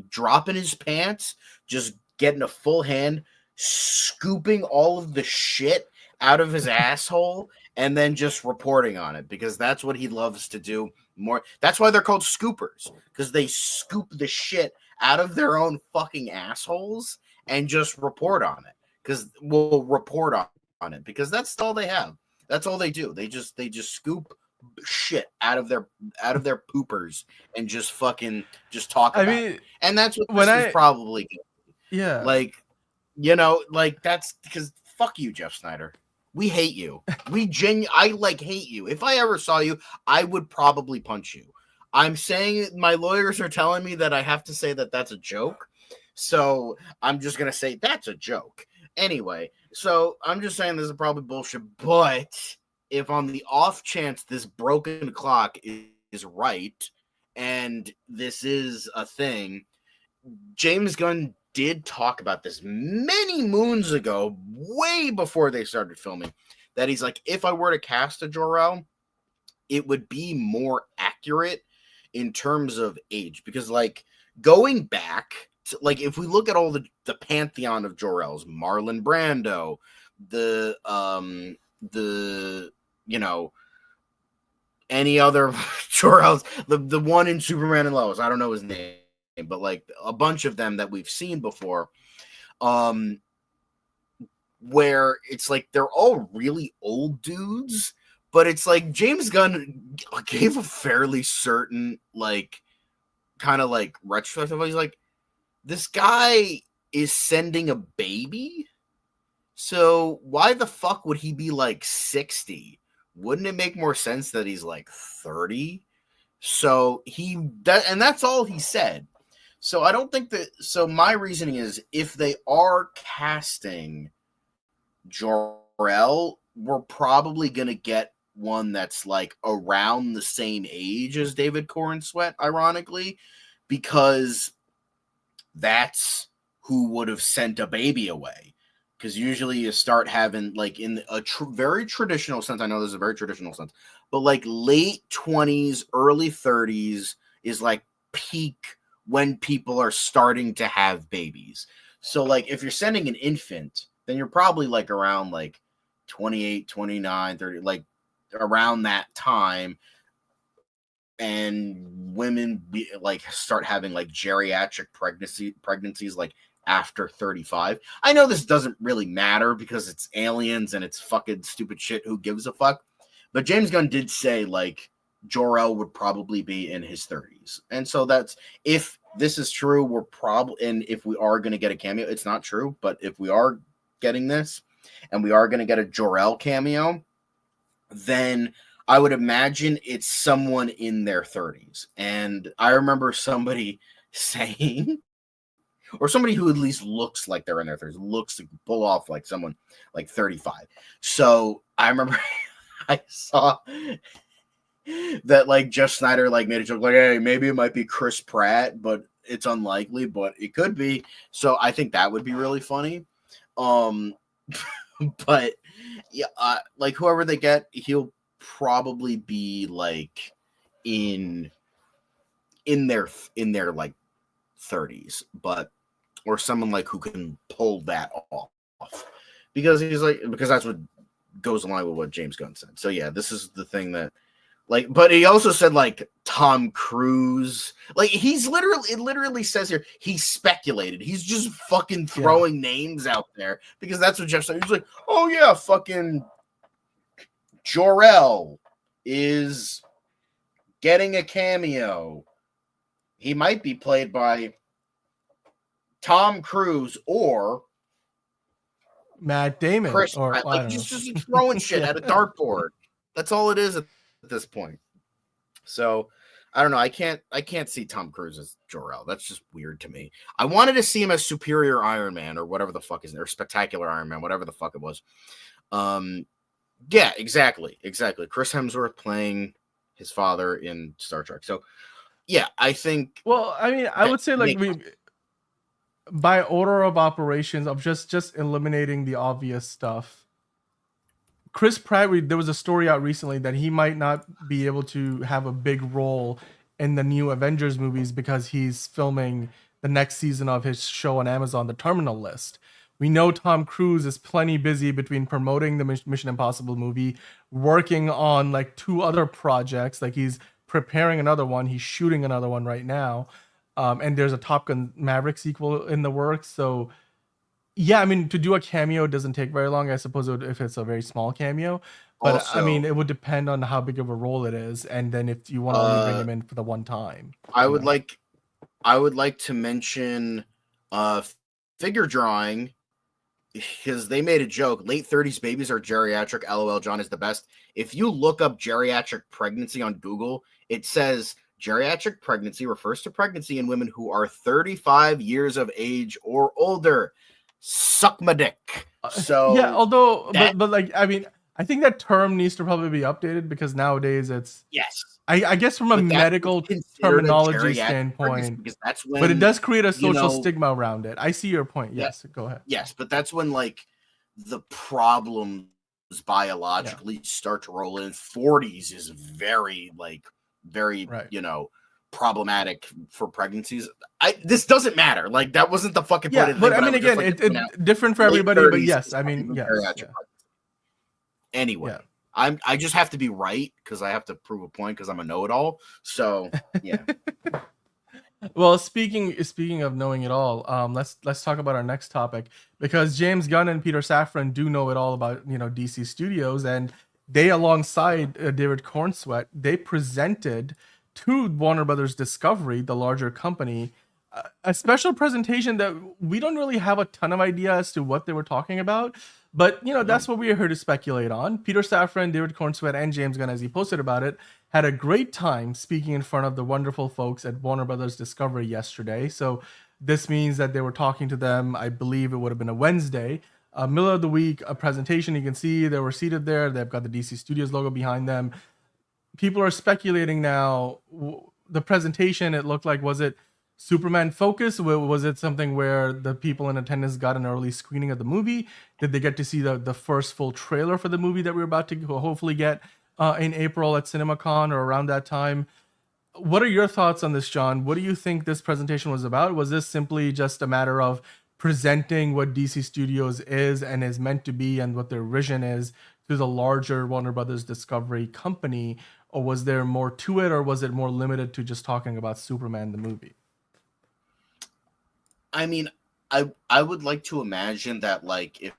dropping his pants, just getting a full hand, scooping all of the shit out of his asshole, and then just reporting on it because that's what he loves to do more. That's why they're called scoopers, because they scoop the shit out of their own fucking assholes and just report on it. Because we'll report on it because that's all they have. That's all they do. They just scoop shit out of their poopers and just talk about it. And that's what this is probably good. Yeah. Like, you know, like that's because fuck you, Jeff Snyder. We hate you. I hate you. If I ever saw you, I would probably punch you. I'm saying my lawyers are telling me that I have to say that that's a joke. So I'm just going to say that's a joke. Anyway, so I'm just saying this is probably bullshit. But if on the off chance this broken clock is right and this is a thing, James Gunn did talk about this many moons ago, way before they started filming, that he's like, if I were to cast a Jor-El, it would be more accurate in terms of age, because like going back to, like, if we look at all the pantheon of Jor-Els, Marlon Brando, the you know, any other Jor-Els, the one in Superman and Lois, I don't know his name, but like a bunch of them that we've seen before, where it's like they're all really old dudes. But it's like James Gunn gave a fairly certain, like, kind of like retrospective. He's like, this guy is sending a baby. So why the fuck would he be like 60? Wouldn't it make more sense that he's like 30? So that's all he said. So I don't think that. So my reasoning is, if they are casting Jor-El, we're probably gonna get one that's like around the same age as David Corenswet, ironically, because that's who would have sent a baby away. Because usually you start having, like, in a very traditional sense, I know this is a very traditional sense, but like late 20s, early 30s is like peak when people are starting to have babies. So like if you're sending an infant, then you're probably like around like 28, 29, 30, like around that time. And women start having like geriatric pregnancies like after 35. I know this doesn't really matter because it's aliens and it's fucking stupid shit. Who gives a fuck? But James Gunn did say, like, Jor-El would probably be in his 30s. And so that's, if this is true, we're probably, and if we are going to get a cameo, it's not true, but if we are getting this and we are going to get a Jor-El cameo, then I would imagine it's someone in their 30s. And I remember somebody saying, or somebody who at least looks like they're in their 30s, looks to pull off like someone like 35. So I remember I saw that like Jeff Snyder like made a joke like, hey, maybe it might be Chris Pratt, but it's unlikely, but it could be. So I think that would be really funny. But yeah, like whoever they get, he'll probably be like in their like 30s, but or someone like who can pull that off, because that's what goes along with what James Gunn said. So yeah, this is the thing that like, but he also said like Tom Cruise, like it literally says here he speculated. He's just fucking throwing names out there because that's what Jeff said. He's like, oh yeah, fucking Jor-El is getting a cameo. He might be played by Tom Cruise or Matt Damon, Chris, or like he's just throwing shit at a dartboard. That's all it is at this point. So I don't know. I can't see Tom Cruise as Jor-El. That's just weird to me. I wanted to see him as Superior Iron Man or whatever the fuck is there, or Spectacular Iron Man, whatever the fuck it was. Yeah, exactly. Chris Hemsworth playing his father in Star Trek. So yeah, I think. Well, I mean, I would say like by order of operations of just eliminating the obvious stuff. Chris Pratt, there was a story out recently that he might not be able to have a big role in the new Avengers movies because he's filming the next season of his show on Amazon, The Terminal List. We know Tom Cruise is plenty busy between promoting the Mission Impossible movie, working on like 2 other projects. Like he's preparing another one, he's shooting another one right now. And there's a Top Gun Maverick sequel in the works. So yeah, I mean, to do a cameo doesn't take very long. I suppose if it's a very small cameo. But also, I mean, it would depend on how big of a role it is. And then if you want to only bring him in for the one time. I would like to mention figure drawing, because they made a joke. Late 30s babies are geriatric. LOL, John is the best. If you look up geriatric pregnancy on Google, it says geriatric pregnancy refers to pregnancy in women who are 35 years of age or older. Suck my dick. So yeah, although but like I mean, I think that term needs to probably be updated because nowadays it's I guess from a medical terminology standpoint, because that's when, but it does create a social stigma around it. I see your point. Yes, go ahead. Yes, but that's when like the problems biologically start to roll in. 40s is very problematic for pregnancies. This doesn't matter. Like that wasn't the fucking point of the but thing, I mean, again, it's different for everybody. But yes, I mean, yes. Anyway, I just have to be right because I have to prove a point because I'm a know-it-all. So yeah. Well, speaking of knowing it all, let's talk about our next topic, because James Gunn and Peter Safran do know it all about DC Studios, and they, alongside David Cornsweet, they presented to Warner Brothers Discovery, the larger company, a special presentation that we don't really have a ton of idea as to what they were talking about, but that's what we are here to speculate on. Peter Safran, David Cornsweet, and James Gunn, as he posted about it, had a great time speaking in front of the wonderful folks at Warner Brothers Discovery yesterday. So this means that they were talking to them, I believe it would have been a Wednesday, middle of the week, a presentation. You can see they were seated there. They've got the DC Studios logo behind them. People are speculating now, the presentation, it looked like, was it Superman focused? Was it something where the people in attendance got an early screening of the movie? Did they get to see the first full trailer for the movie that we're about to hopefully get in April at CinemaCon or around that time? What are your thoughts on this, John? What do you think this presentation was about? Was this simply just a matter of presenting what DC Studios is and is meant to be and what their vision is to the larger Warner Brothers Discovery company? Or was there more to it, or was it more limited to just talking about Superman the movie? I mean, I would like to imagine that, like, if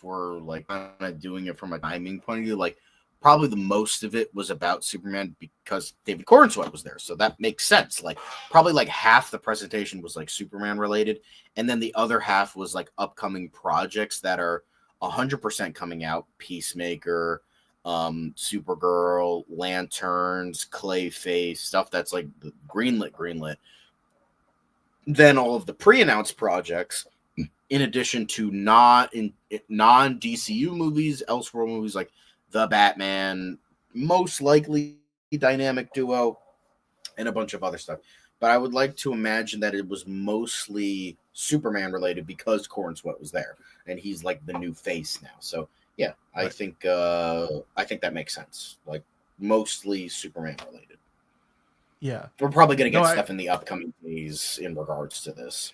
we're like kind of doing it from a timing point of view, like probably the most of it was about Superman because David Corenswet was there. So that makes sense. Like probably like half the presentation was like Superman related. And then the other half was like upcoming projects that are 100% coming out. Peacemaker, Supergirl, Lanterns, Clayface, stuff that's like greenlit. Then all of the pre-announced projects, in addition to non-DCU movies, Elseworld movies like The Batman, most likely dynamic duo, and a bunch of other stuff. But I would like to imagine that it was mostly Superman related because Corenswet was there, and he's like the new face now. So yeah, I think that makes sense. Like mostly Superman related. Yeah, we're probably gonna get stuff in the upcoming days in regards to this.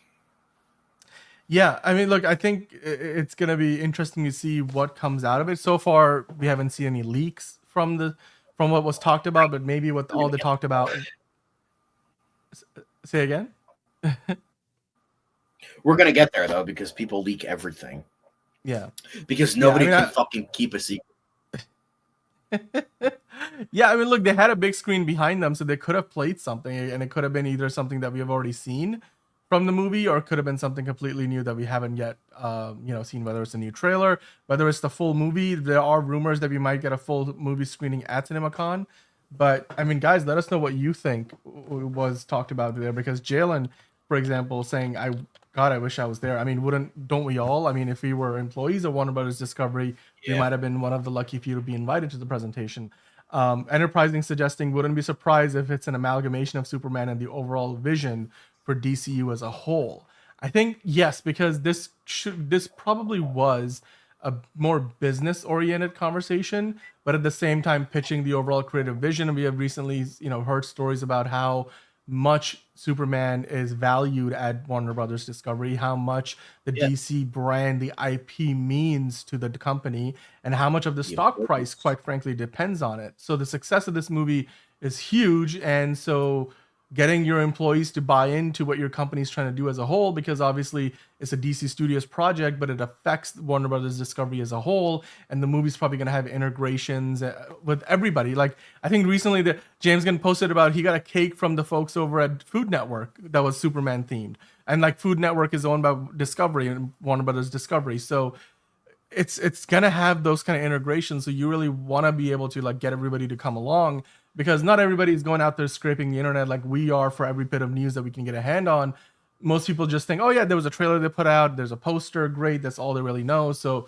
Yeah, I mean, look, I think it's gonna be interesting to see what comes out of it. So far, we haven't seen any leaks from what was talked about, but maybe what all they talked about. Say again. We're gonna get there though because people leak everything. Yeah, because nobody can fucking keep a secret. Yeah, I mean, look, they had a big screen behind them, so they could have played something, and it could have been either something that we have already seen from the movie, or it could have been something completely new that we haven't yet, seen. Whether it's a new trailer, whether it's the full movie. There are rumors that we might get a full movie screening at CinemaCon. But I mean, guys, let us know what you think was talked about there, because Jalen, for example, saying, God, I wish I was there. I mean, don't we all? I mean, if we were employees of Warner Brothers Discovery, we might have been one of the lucky few to be invited to the presentation. Enterprising suggesting, wouldn't be surprised if it's an amalgamation of Superman and the overall vision for DCU as a whole. I think yes, because this probably was a more business-oriented conversation, but at the same time pitching the overall creative vision. And we have recently, heard stories about how much Superman is valued at Warner Brothers Discovery, how much the DC brand, the IP means to the company, and how much of the stock price, quite frankly, depends on it. So the success of this movie is huge, and so getting your employees to buy into what your company's trying to do as a whole, because obviously it's a DC Studios project, but it affects Warner Brothers Discovery as a whole, and the movie's probably going to have integrations with everybody. Like, I think recently that James Gunn posted about he got a cake from the folks over at Food Network that was Superman themed, and like Food Network is owned by Discovery and Warner Brothers Discovery, so it's gonna have those kind of integrations. So you really want to be able to like get everybody to come along, because not everybody is going out there scraping the internet like we are for every bit of news that we can get a hand on. Most people just think, oh yeah, there was a trailer they put out, there's a poster, great, that's all they really know. So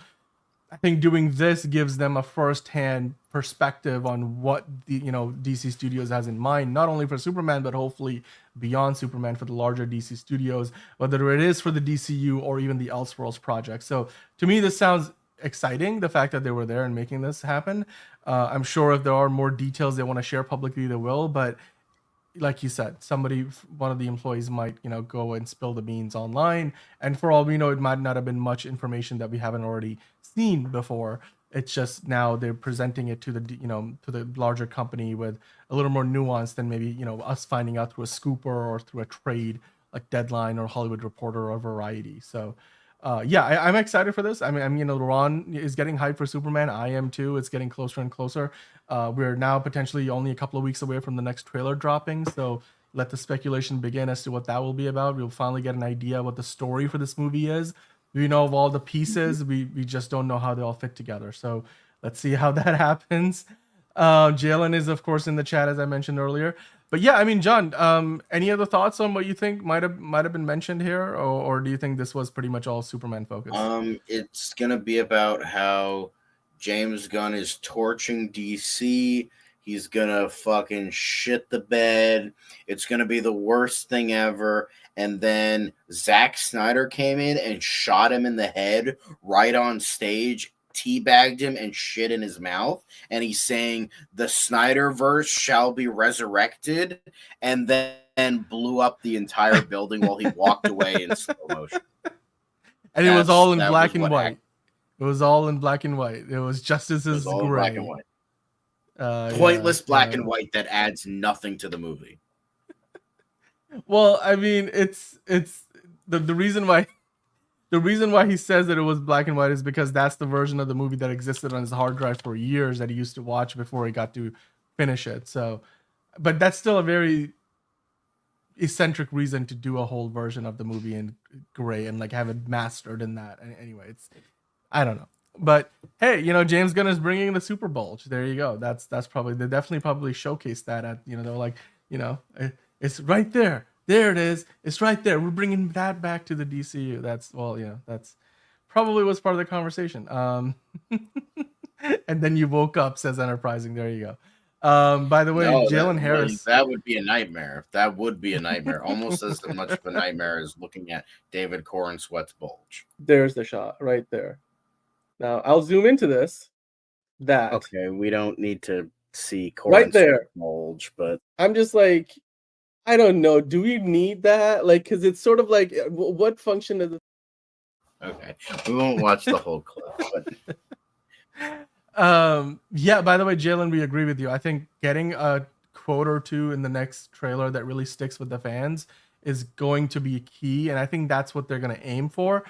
I think doing this gives them a first-hand perspective on what the DC Studios has in mind, not only for Superman, but hopefully beyond Superman for the larger DC Studios, whether it is for the DCU or even the Elseworlds project. So to me, this sounds exciting, the fact that they were there and making this happen. I'm sure if there are more details they want to share publicly, they will. But like you said, one of the employees might, go and spill the beans online. And for all we know, it might not have been much information that we haven't already seen before. It's just now they're presenting it to the larger company with a little more nuance than maybe, us finding out through a scooper or through a trade like Deadline or Hollywood Reporter or Variety. So I'm excited for this. I mean, Ron is getting hyped for Superman. I am too. It's getting closer and closer. We're now potentially only a couple of weeks away from the next trailer dropping. So let the speculation begin as to what that will be about. We'll finally get an idea what the story for this movie is. We know of all the pieces. We just don't know how they all fit together. So let's see how that happens. Jalen is, of course, in the chat, as I mentioned earlier. But yeah, I mean, John, any other thoughts on what you think might have been mentioned here, or do you think this was pretty much all Superman focused? It's gonna be about how James Gunn is torching DC. He's gonna fucking shit the bed. It's gonna be the worst thing ever. And then Zack Snyder came in and shot him in the head right on stage, teabagged him and shit in his mouth, and he's saying the Snyderverse shall be resurrected, and then blew up the entire building while he walked away in slow motion. And it was all in black and white. It was all in black and white. It was Justice's gray. Black and white. Pointless black and white that adds nothing to the movie. Well, I mean, it's the reason why the reason why he says that it was black and white is because that's the version of the movie that existed on his hard drive for years that he used to watch before he got to finish it. So, but that's still a very eccentric reason to do a whole version of the movie in gray and like have it mastered in that. And anyway, it's, I don't know, but hey, you know, James Gunn is bringing the Super Bulge. There you go. That's probably, they definitely probably showcased that at, you know, they're like, you know, it's right there. There it is. It's right there. We're bringing that back to the DCU. That's, well, you know, that's probably was part of the conversation. And then you woke up, says Enterprising. There you go. By the way, No, Jalen Harris. That would be a nightmare. That would be a nightmare. Almost as much of a nightmare as looking at David Corn Sweat's bulge. There's the shot right there. Now I'll zoom into this. That Okay, we don't need to see Corn right there Sweat's bulge, but I'm just like, I don't know. Do we need that? Like, because it's sort of like, what function does it? okay, we won't watch the whole clip. But Yeah, by the way, Jalen, we agree with you. I think getting a quote or two in the next trailer that really sticks with the fans is going to be key, and I think that's what they're going to aim for.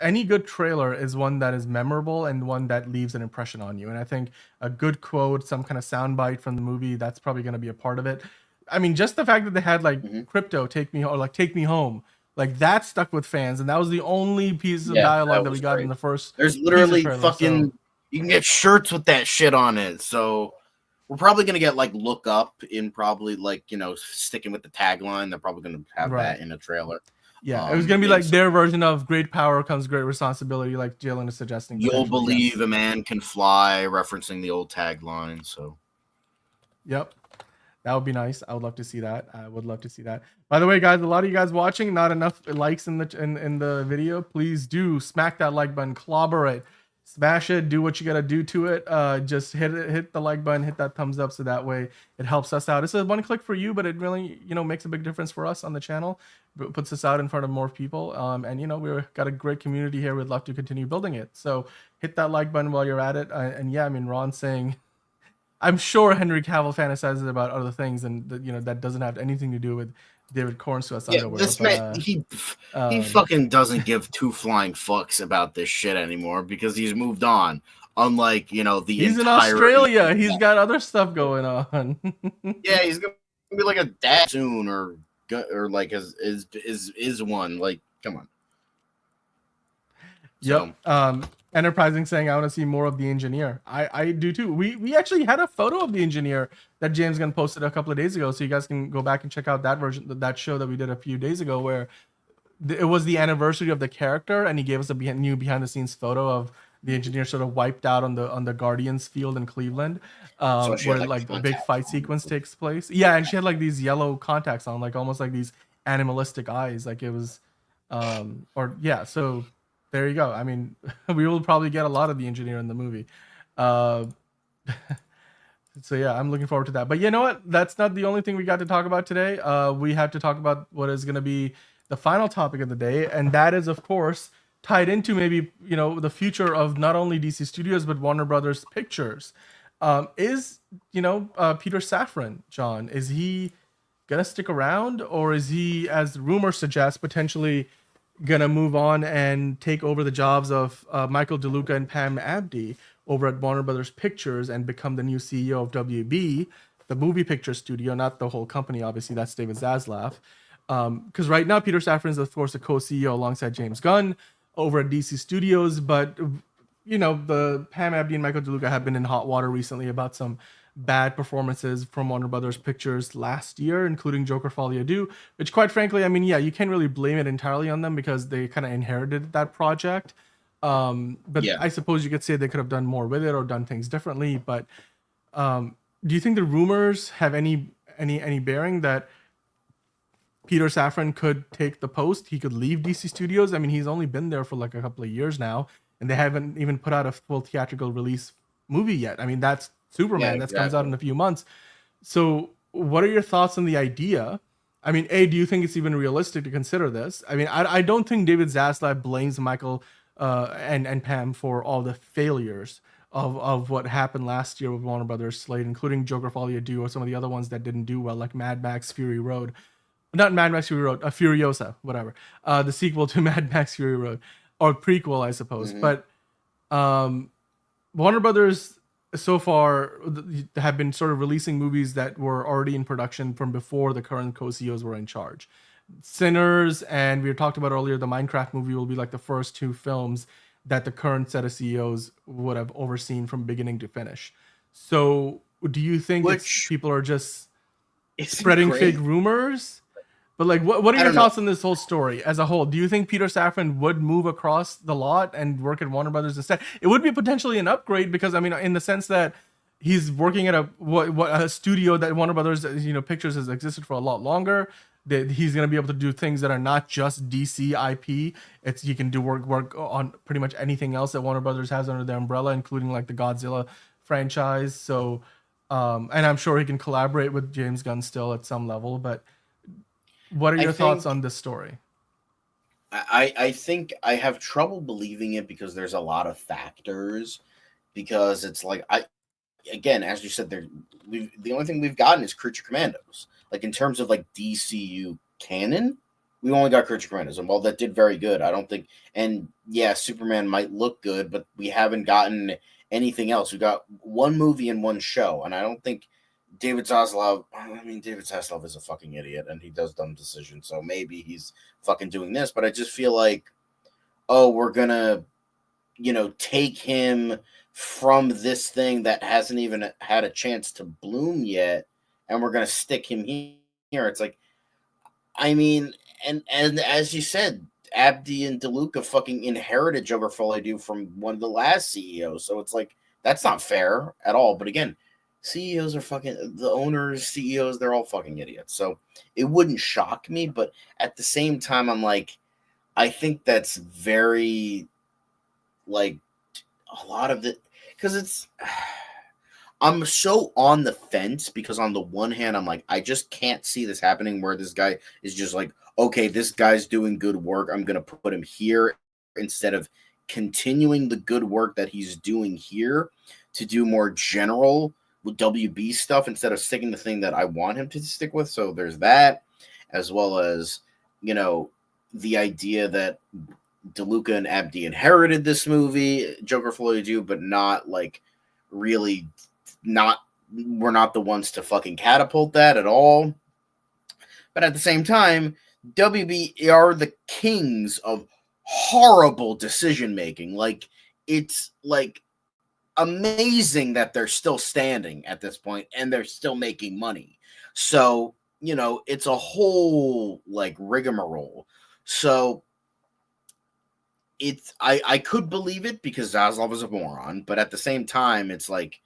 Any good trailer is one that is memorable and one that leaves an impression on you, and I think a good quote, some kind of soundbite from the movie, that's probably going to be a part of it. I mean, just the fact that they had like Crypto take me, or like take me home, like that stuck with fans, and that was the only piece of dialogue that we got in the first. There's literally trailer, fucking. so. You can get shirts with that shit on it. So we're probably gonna get like look up in probably like, you know, sticking with the tagline. They're probably gonna have that in a trailer. Yeah, it was gonna be like their version of "Great power comes great responsibility," like Jalen is suggesting. You'll believe a man can fly, referencing the old tagline. So, yep. That would be nice. I would love to see that. I would love to see that. By the way, guys, a lot of you guys watching, not enough likes in the video. Please do smack that like button, clobber it, smash it, do what you gotta do to it. Just hit the like button, hit that thumbs up, so that way it helps us out. It's a one click for you, but it really, you know, makes a big difference for us on the channel. It puts us out in front of more people. And you know, we've got a great community here. We'd love to continue building it. So hit that like button while you're at it. And yeah, I mean, Ron's saying, I'm sure Henry Cavill fantasizes about other things, and you know, that doesn't have anything to do with David Cornsweat's underwear. This man, he fucking doesn't give two flying fucks about this shit anymore because he's moved on. Unlike, you know, he's in Australia. He's got other stuff going on. Yeah, he's gonna be like a dad soon, or like is one. Like, come on. Yep. So. Enterprising saying, I want to see more of the engineer. I do too. We actually had a photo of the engineer that James Gunn posted a couple of days ago, so you guys can go back and check out that version, that show that we did a few days ago, where it was the anniversary of the character, and he gave us a new behind the scenes photo of the engineer sort of wiped out on the Guardians field in Cleveland, where like a big fight sequence takes place. Yeah, and she had like these yellow contacts on, like almost like these animalistic eyes, like it was, so. There you go. I mean, we will probably get a lot of the engineer in the movie. So yeah, I'm looking forward to that. But you know what? That's not the only thing we got to talk about today. We have to talk about what is going to be the final topic of the day. And that is, of course, tied into maybe, you know, the future of not only DC Studios, but Warner Brothers Pictures. Is, you know, Peter Safran, John, is he going to stick around? Or is he, as rumors suggest, potentially gonna move on and take over the jobs of Michael DeLuca and Pam Abdy over at Warner Brothers Pictures and become the new CEO of WB, the movie picture studio, not the whole company. Obviously, that's David Zaslav. Because right now, Peter Safran is, of course, a co-CEO alongside James Gunn over at DC Studios. But, you know, the Pam Abdy and Michael DeLuca have been in hot water recently about some bad performances from Warner Brothers Pictures last year, including Joker Folie à Deux, which quite frankly, I mean, yeah, you can't really blame it entirely on them because they kind of inherited that project. But yeah, I suppose you could say they could have done more with it or done things differently. But do you think the rumors have any bearing that Peter Safran could take the post? He could leave DC Studios? I mean, he's only been there for like a couple of years now, and they haven't even put out a full theatrical release movie yet. I mean, that's Superman, that comes out in a few months. So what are your thoughts on the idea? I mean, do you think it's even realistic to consider this? I mean, I don't think David Zaslav blames Michael and Pam for all the failures of what happened last year with Warner Brothers slate, including Joker Folie à Deux or some of the other ones that didn't do well, like Mad Max Fury Road. Not Mad Max Fury Road, Furiosa, whatever. The sequel to Mad Max Fury Road. or prequel, I suppose. Mhm. But Warner Brothers so far have been sort of releasing movies that were already in production from before the current co-CEOs were in charge. Sinners, and we talked about earlier, the Minecraft movie will be like the first two films that the current set of CEOs would have overseen from beginning to finish. So, do you think it's Which people are just isn't spreading fake great. rumors? But like, what are I your don't know. thoughts on this whole story as a whole? Do you think Peter Safran would move across the lot and work at Warner Brothers instead? It would be potentially an upgrade because I mean, in the sense that he's working at a studio that Warner Brothers Pictures has existed for a lot longer. That he's gonna be able to do things that are not just DC IP. It's you can do work on pretty much anything else that Warner Brothers has under their umbrella, including like the Godzilla franchise. So, and I'm sure he can collaborate with James Gunn still at some level, but what are I your thoughts think on this story? I think I have trouble believing it because there's a lot of factors. Because it's like again, as you said, the only thing we've gotten is Creature Commandos. Like in terms of like DCU canon, we only got Creature Commandos, and while that did very good, I don't think. And yeah, Superman might look good, but we haven't gotten anything else. We got one movie and one show, and I don't think David Zaslav. I mean, David Zaslav is a fucking idiot, and he does dumb decisions. So maybe he's fucking doing this, but I just feel like, oh, we're gonna, take him from this thing that hasn't even had a chance to bloom yet, and we're gonna stick him here. It's like, I mean, and as you said, Abdi and DeLuca fucking inherited Joker Foley from one of the last CEOs, so it's like that's not fair at all. But again, CEOs are fucking the owners, CEOs, they're all fucking idiots. So it wouldn't shock me, but at the same time, I'm like, I think that's very like a lot of it because it's I'm so on the fence because on the one hand I'm like I just can't see this happening where this guy is just like, okay, this guy's doing good work, I'm gonna put him here instead of continuing the good work that he's doing here to do more general WB stuff instead of sticking the thing that I want him to stick with. So there's that, as well as the idea that DeLuca and Abdi inherited this movie, Joker Floyd do, but not like really we're not the ones to fucking catapult that at all. But at the same time, WB are the kings of horrible decision making. Like it's like amazing that they're still standing at this point and they're still making money. So, it's a whole like rigmarole. So I could believe it because Zaslav is a moron, but at the same time, it's like,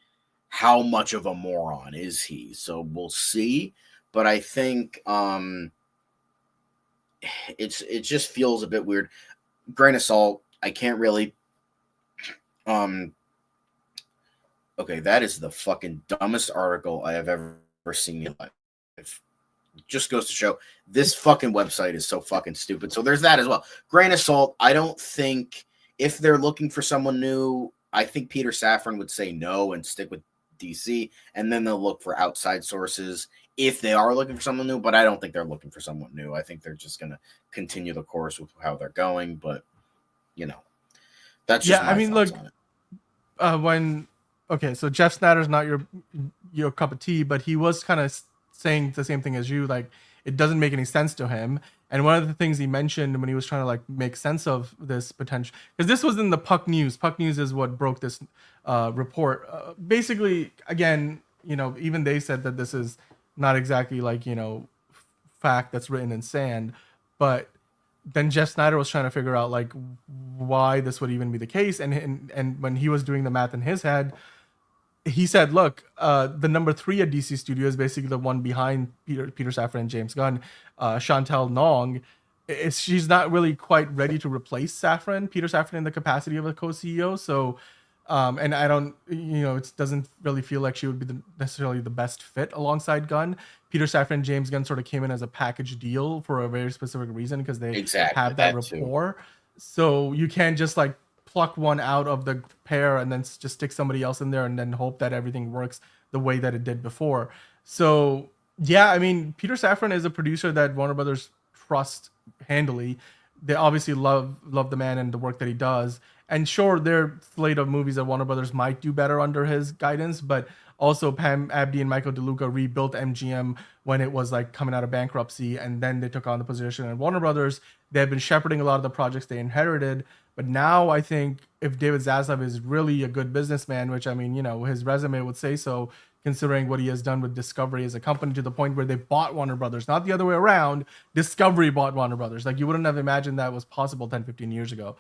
how much of a moron is he? So we'll see. But I think it just feels a bit weird. Grain of salt. I can't really. Okay, that is the fucking dumbest article I have ever seen in life. It just goes to show this fucking website is so fucking stupid. So there's that as well. Grain of salt. I don't think if they're looking for someone new, I think Peter Safran would say no and stick with DC, and then they'll look for outside sources if they are looking for someone new. But I don't think they're looking for someone new. I think they're just going to continue the course with how they're going. But that's just my thoughts on it. So Jeff Snyder's not your cup of tea, but he was kind of saying the same thing as you. Like, it doesn't make any sense to him. And one of the things he mentioned when he was trying to like make sense of this potential, because this was in the Puck News. Puck News is what broke this report. Basically, again, even they said that this is not exactly like fact that's written in sand, but then Jeff Snyder was trying to figure out like why this would even be the case, and when he was doing the math in his head, he said, look, the number 3 at DC Studio is basically the one behind Peter Safran and James Gunn, Chantal Nong. She's not really quite ready to replace Peter Safran in the capacity of a co-CEO. So, and I don't, it doesn't really feel like she would be necessarily the best fit alongside Gunn. Peter Safran and James Gunn sort of came in as a package deal for a very specific reason because they have that rapport. Too. So you can't just like pluck one out of the pair and then just stick somebody else in there and then hope that everything works the way that it did before. So yeah, I mean, Peter Safran is a producer that Warner Brothers trust handily. they obviously love the man and the work that he does. And sure, their slate of movies at Warner Brothers might do better under his guidance, but also Pam Abdi and Michael DeLuca rebuilt MGM when it was like coming out of bankruptcy, and then they took on the position at Warner Brothers. They've been shepherding a lot of the projects they inherited, but now I think if David Zaslav is really a good businessman, which I mean, you know, his resume would say so, considering what he has done with Discovery as a company to the point where they bought Warner Brothers, not the other way around. Discovery bought Warner Brothers. Like, you wouldn't have imagined that was possible 10, 15 years ago.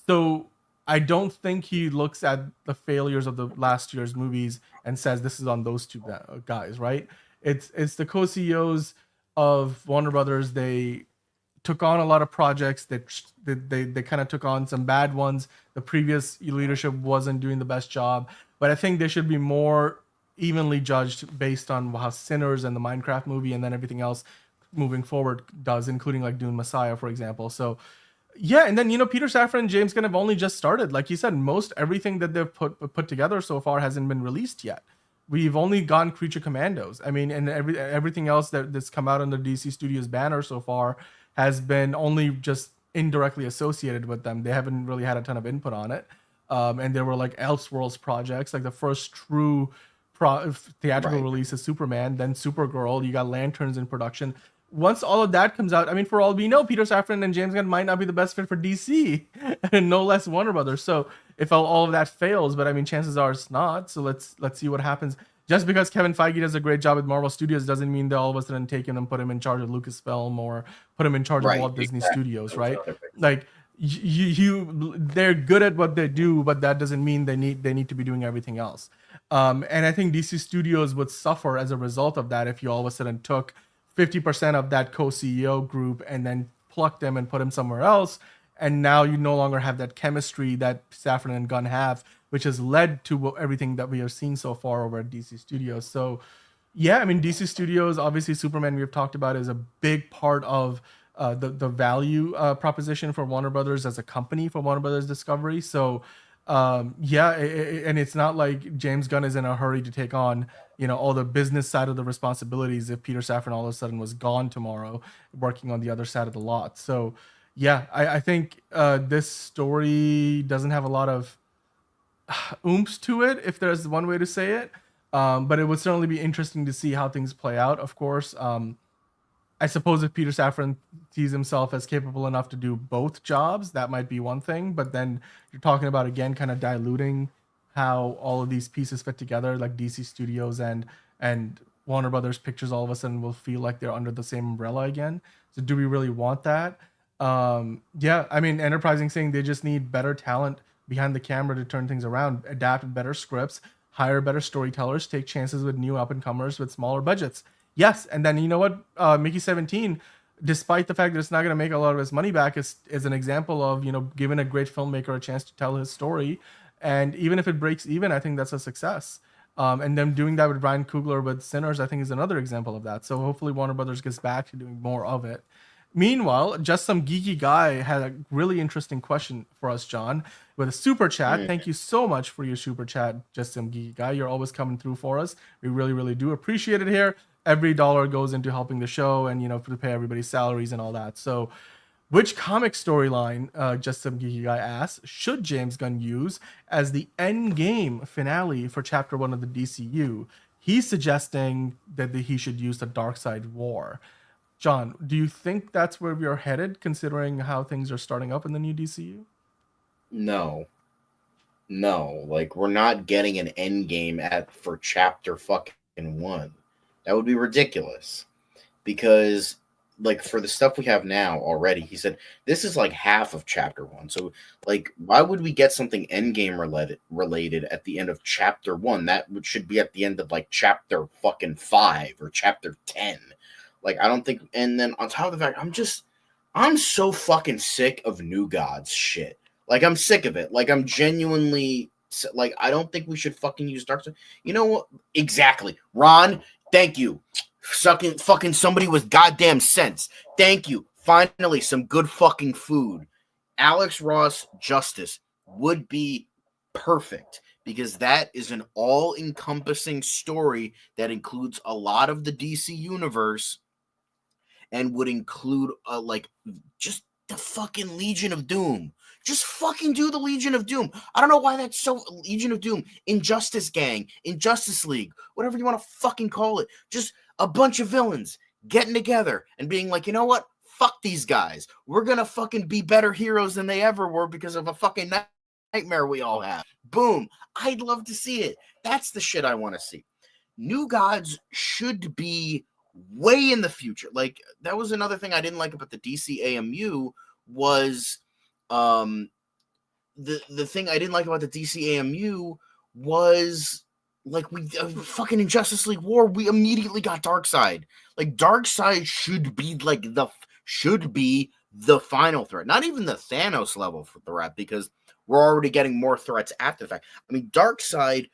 So I don't think he looks at the failures of the last year's movies and says this is on those two guys, right? It's the co-CEOs of Warner Brothers. They took on a lot of projects that they kind of took on some bad ones. The previous leadership wasn't doing the best job, but I think they should be more evenly judged based on how Sinners and the Minecraft movie and then everything else moving forward does, including like Dune Messiah, for example. So yeah, and then, you know, Peter Safran and James Gunn have only just started. Like you said, most everything that they've put together so far hasn't been released yet. We've only gotten Creature Commandos. I mean, and everything else that's come out under DC Studios banner so far has been only just indirectly associated with them. They haven't really had a ton of input on it. And there were like Elseworlds projects, like the first true theatrical release is Superman, then Supergirl. You got Lanterns in production. Once all of that comes out, I mean, for all we know, Peter Safran and James Gunn might not be the best fit for DC, and no less Warner Brothers. So if all of that fails, but I mean, chances are it's not. So let's see what happens. Just because Kevin Feige does a great job at Marvel Studios doesn't mean they all of a sudden take him and put him in charge of Lucasfilm or put him in charge of Walt Disney Studios, right? Like they're good at what they do, but that doesn't mean they need to be doing everything else. And I think DC Studios would suffer as a result of that if you all of a sudden took 50% of that co-CEO group and then plucked them and put them somewhere else. And now you no longer have that chemistry that Safran and Gunn have, which has led to everything that we have seen so far over at DC Studios. So yeah, I mean, DC Studios, obviously Superman we've talked about is a big part of the value proposition for Warner Brothers as a company, for Warner Brothers Discovery. So yeah, and it's not like James Gunn is in a hurry to take on, you know, all the business side of the responsibilities if Peter Safran all of a sudden was gone tomorrow, working on the other side of the lot. So yeah, I think this story doesn't have a lot of oomph to it, if there's one way to say it. But it would certainly be interesting to see how things play out, of course. I suppose if Peter Safran sees himself as capable enough to do both jobs, that might be one thing. But then you're talking about, again, kind of diluting how all of these pieces fit together, like DC Studios and Warner Brothers Pictures all of a sudden will feel like they're under the same umbrella again. So do we really want that? Yeah, I mean, Enterprising saying they just need better talent behind the camera to turn things around, adapt better scripts, hire better storytellers, take chances with new up-and-comers with smaller budgets. Yes, and then you know what, Mickey 17, despite the fact that it's not going to make a lot of his money back, is an example of, you know, giving a great filmmaker a chance to tell his story, and even if it breaks even, I think that's a success. And them doing that with Brian Coogler with Sinners, I think, is another example of that. So hopefully Warner Brothers gets back to doing more of it. Meanwhile, Just Some Geeky Guy had a really interesting question for us, John, with a super chat. Thank you so much for your super chat, Just Some Geeky Guy. You're always coming through for us. We really, really do appreciate it here. Every dollar goes into helping the show and, you know, to pay everybody's salaries and all that. So which comic storyline, Just Some Geeky Guy asks, should James Gunn use as the endgame finale for Chapter 1 of the DCU? He's suggesting that he should use the Darkseid War. John, do you think that's where we are headed, considering how things are starting up in the new DCU? No, like we're not getting an endgame for Chapter fucking 1. That would be ridiculous, because like for the stuff we have now already, he said this is like half of Chapter 1. So like, why would we get something endgame related at the end of Chapter 1? That should be at the end of like Chapter fucking 5 or Chapter 10. Like, I don't think, and then on top of the fact, I'm so fucking sick of New Gods shit. Like, I'm sick of it. Like, I'm genuinely, like, I don't think we should fucking use Darkseid. You know what? Exactly. Ron, thank you. Fucking somebody with goddamn sense. Thank you. Finally, some good fucking food. Alex Ross Justice would be perfect, because that is an all-encompassing story that includes a lot of the DC universe and would include like just the fucking Legion of Doom. Just fucking do the Legion of Doom. I don't know why that's so Legion of Doom, Injustice Gang, Injustice League, whatever you want to fucking call it. Just a bunch of villains getting together and being like, you know what? Fuck these guys. We're gonna fucking be better heroes than they ever were because of a fucking nightmare we all have. Boom. I'd love to see it. That's the shit I want to see. New Gods should be way in the future. Like, that was another thing I didn't like about the DC AMU was the thing I didn't like about the DC AMU was like we fucking in Justice League War, we immediately got Darkseid. Like, Darkseid should be like the final threat, not even the Thanos level threat, because we're already getting more threats after the fact. I mean, Darkseid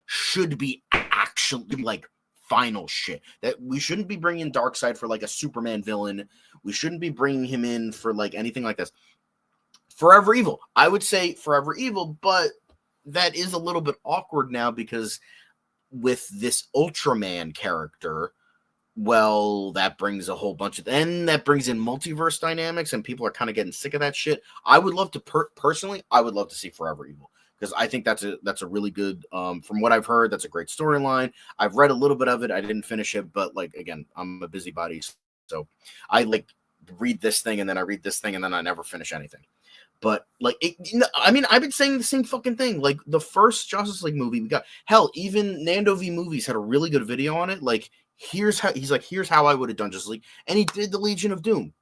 should be actually like final shit. That we shouldn't be bringing Darkseid for like a Superman villain. We shouldn't be bringing him in for like anything like this. Forever Evil. I would say Forever Evil, but that is a little bit awkward now because with this Ultraman character, well, that brings a whole bunch of, then that brings in multiverse dynamics, and people are kind of getting sick of that shit. I would love to personally, I would love to see Forever Evil because I think that's a really good. From what I've heard, that's a great storyline. I've read a little bit of it. I didn't finish it, but like again, I'm a busybody, so I like read this thing and then I read this thing and then I never finish anything. But like, I mean, I've been saying the same fucking thing. Like the first Justice League movie we got, hell, even Nando V Movies had a really good video on it. Like, here's how I would have done Justice League, and he did the Legion of Doom.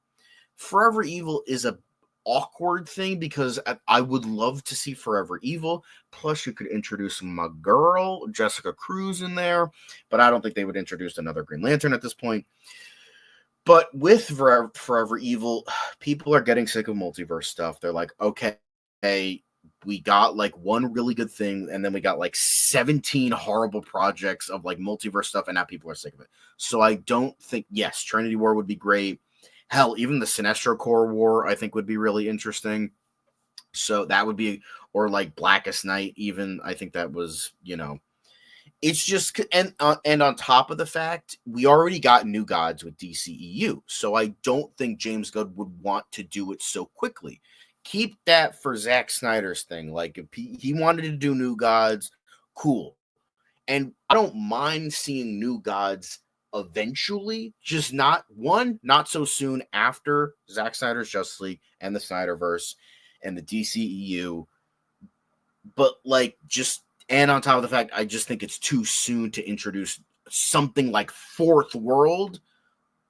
Forever Evil is a awkward thing because I would love to see Forever Evil. Plus, you could introduce my girl Jessica Cruz in there, but I don't think they would introduce another Green Lantern at this point. But with Forever Evil, people are getting sick of multiverse stuff. They're like, okay, we got like one really good thing, and then we got like 17 horrible projects of like multiverse stuff, and now people are sick of it. So I don't think, yes, Trinity War would be great. Hell, even the Sinestro Corps War, I think, would be really interesting. So that would be, or like Blackest Night, even. I think that was, it's just, and on top of the fact, we already got New Gods with DCEU, so I don't think James Gunn would want to do it so quickly. Keep that for Zack Snyder's thing. Like, if he wanted to do New Gods, cool. And I don't mind seeing New Gods eventually, just not so soon after Zack Snyder's Justice League and the Snyderverse and the DCEU, but like just. And on top of the fact, I just think it's too soon to introduce something like Fourth World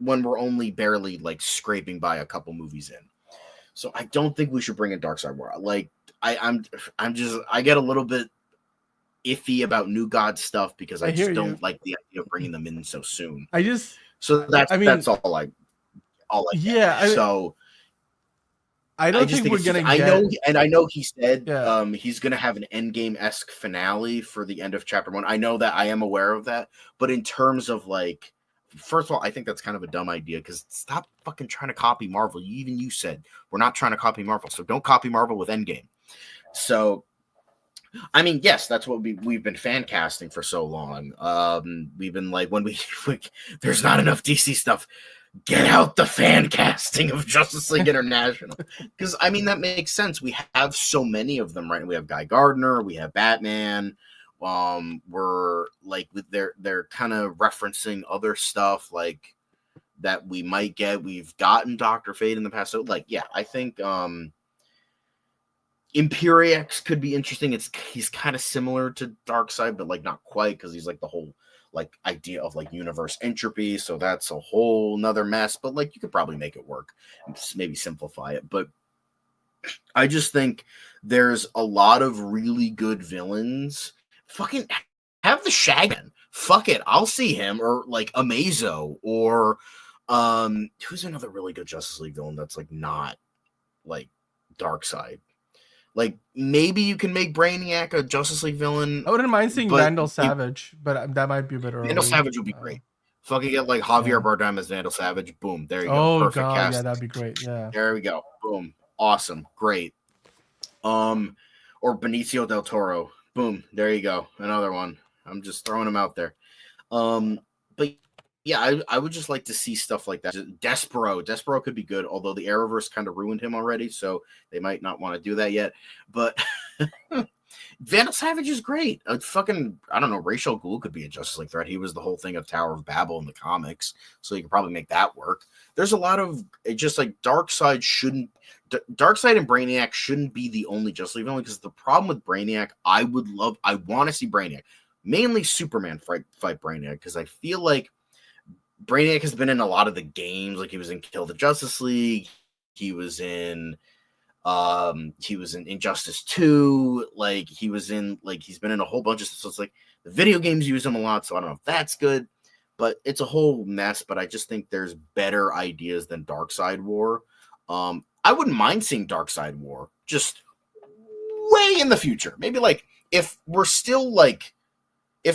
when we're only barely like scraping by a couple movies in. So I don't think we should bring in Darkseid War. Like I get a little bit iffy about New God stuff because I just don't like the idea of bringing them in so soon. That's all I yeah. So. I don't think we're gonna. I know he said he's gonna have an endgame-esque finale for the end of chapter 1. I know that, I am aware of that, but in terms of like, first of all, I think that's kind of a dumb idea because stop fucking trying to copy Marvel. Even you said we're not trying to copy Marvel, so don't copy Marvel with Endgame. So, I mean, yes, that's what we've been fan casting for so long. We've been like, when there's not enough DC stuff. Get out the fan casting of Justice League International. Because, I mean, that makes sense. We have so many of them, right? We have Guy Gardner. We have Batman. We're, like, they're kind of referencing other stuff, like, that we might get. We've gotten Dr. Fate in the past. So, like, yeah, I think Imperiex could be interesting. He's kind of similar to Darkseid, but, like, not quite, because he's, like, the whole... like idea of like universe entropy, so that's a whole nother mess, but like you could probably make it work and maybe simplify it. But I just think there's a lot of really good villains. Fucking have the Shagan. Fuck it, I'll see him, or like Amazo, or who's another really good Justice League villain that's like not like Darkseid. Like, maybe you can make Brainiac a Justice League villain. I wouldn't mind seeing Vandal Savage, but that might be a bit early. Vandal Savage would be great. Fucking get like Javier Bardem as Vandal Savage. Boom. There you go. Perfect cast. Yeah, that'd be great. Yeah. There we go. Boom. Awesome. Great. Or Benicio del Toro. Boom. There you go. Another one. I'm just throwing them out there. But yeah, I would just like to see stuff like that. Despero could be good, although the Arrowverse kind of ruined him already, so they might not want to do that yet. But Vandal Savage is great. I don't know, Ra's al Ghul could be a Justice League threat. He was the whole thing of Tower of Babel in the comics, so you could probably make that work. There's a lot of just like Darkseid and Brainiac shouldn't be the only Justice League villain, because the problem with Brainiac, I want to see Brainiac, mainly Superman fight Brainiac, because I feel like Brainiac has been in a lot of the games. Like he was in Kill the Justice League, he was in Injustice 2, like he's been in a whole bunch of stuff. So it's like the video games use him a lot, so I don't know if that's good, but it's a whole mess. But I just think there's better ideas than Darkseid War. I wouldn't mind seeing Darkseid War just way in the future. Maybe like if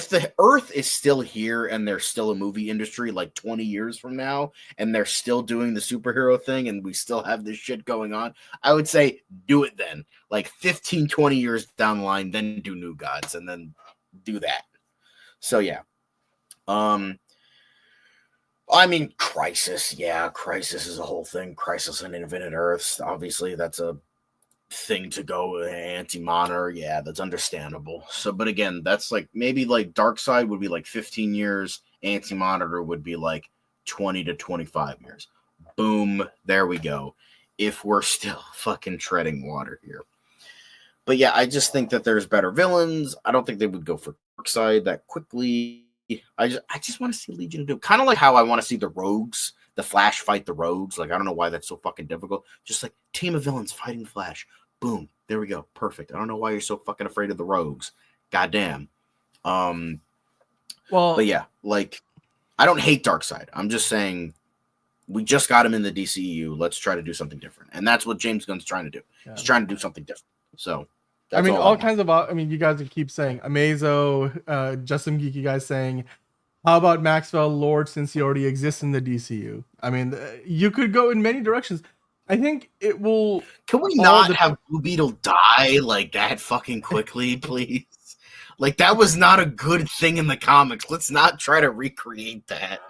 the Earth is still here and there's still a movie industry like 20 years from now, and they're still doing the superhero thing and we still have this shit going on, I would say do it then. Like 15, 20 years down the line, then do New Gods and then do that. So yeah. I mean, Crisis. Yeah, Crisis is a whole thing. Crisis on Infinite Earths. Obviously, that's a thing to go with. Anti-Monitor. Yeah, that's understandable. So, but again, that's like maybe like Darkseid would be like 15 years. Anti-Monitor would be like 20 to 25 years. Boom. There we go. If we're still fucking treading water here. But yeah, I just think that there's better villains. I don't think they would go for Darkseid that quickly. I just want to see Legion do kind of like how I want to see the Rogues, the Flash fight the Rogues. Like, I don't know why that's so fucking difficult. Just like team of villains fighting Flash. Boom. There we go. Perfect. I don't know why you're so fucking afraid of the Rogues. Goddamn. Well, but yeah, like I don't hate Darkseid. I'm just saying we just got him in the DCU. Let's try to do something different. And that's what James Gunn's trying to do. Yeah. He's trying to do something different. So I mean, all kinds of. I mean, you guys keep saying Amazo, just some geeky guys saying, "How about Maxwell Lord since he already exists in the DCU?" I mean, you could go in many directions. I think it will. Can we not have Blue Beetle die like that fucking quickly, please? Like that was not a good thing in the comics. Let's not try to recreate that.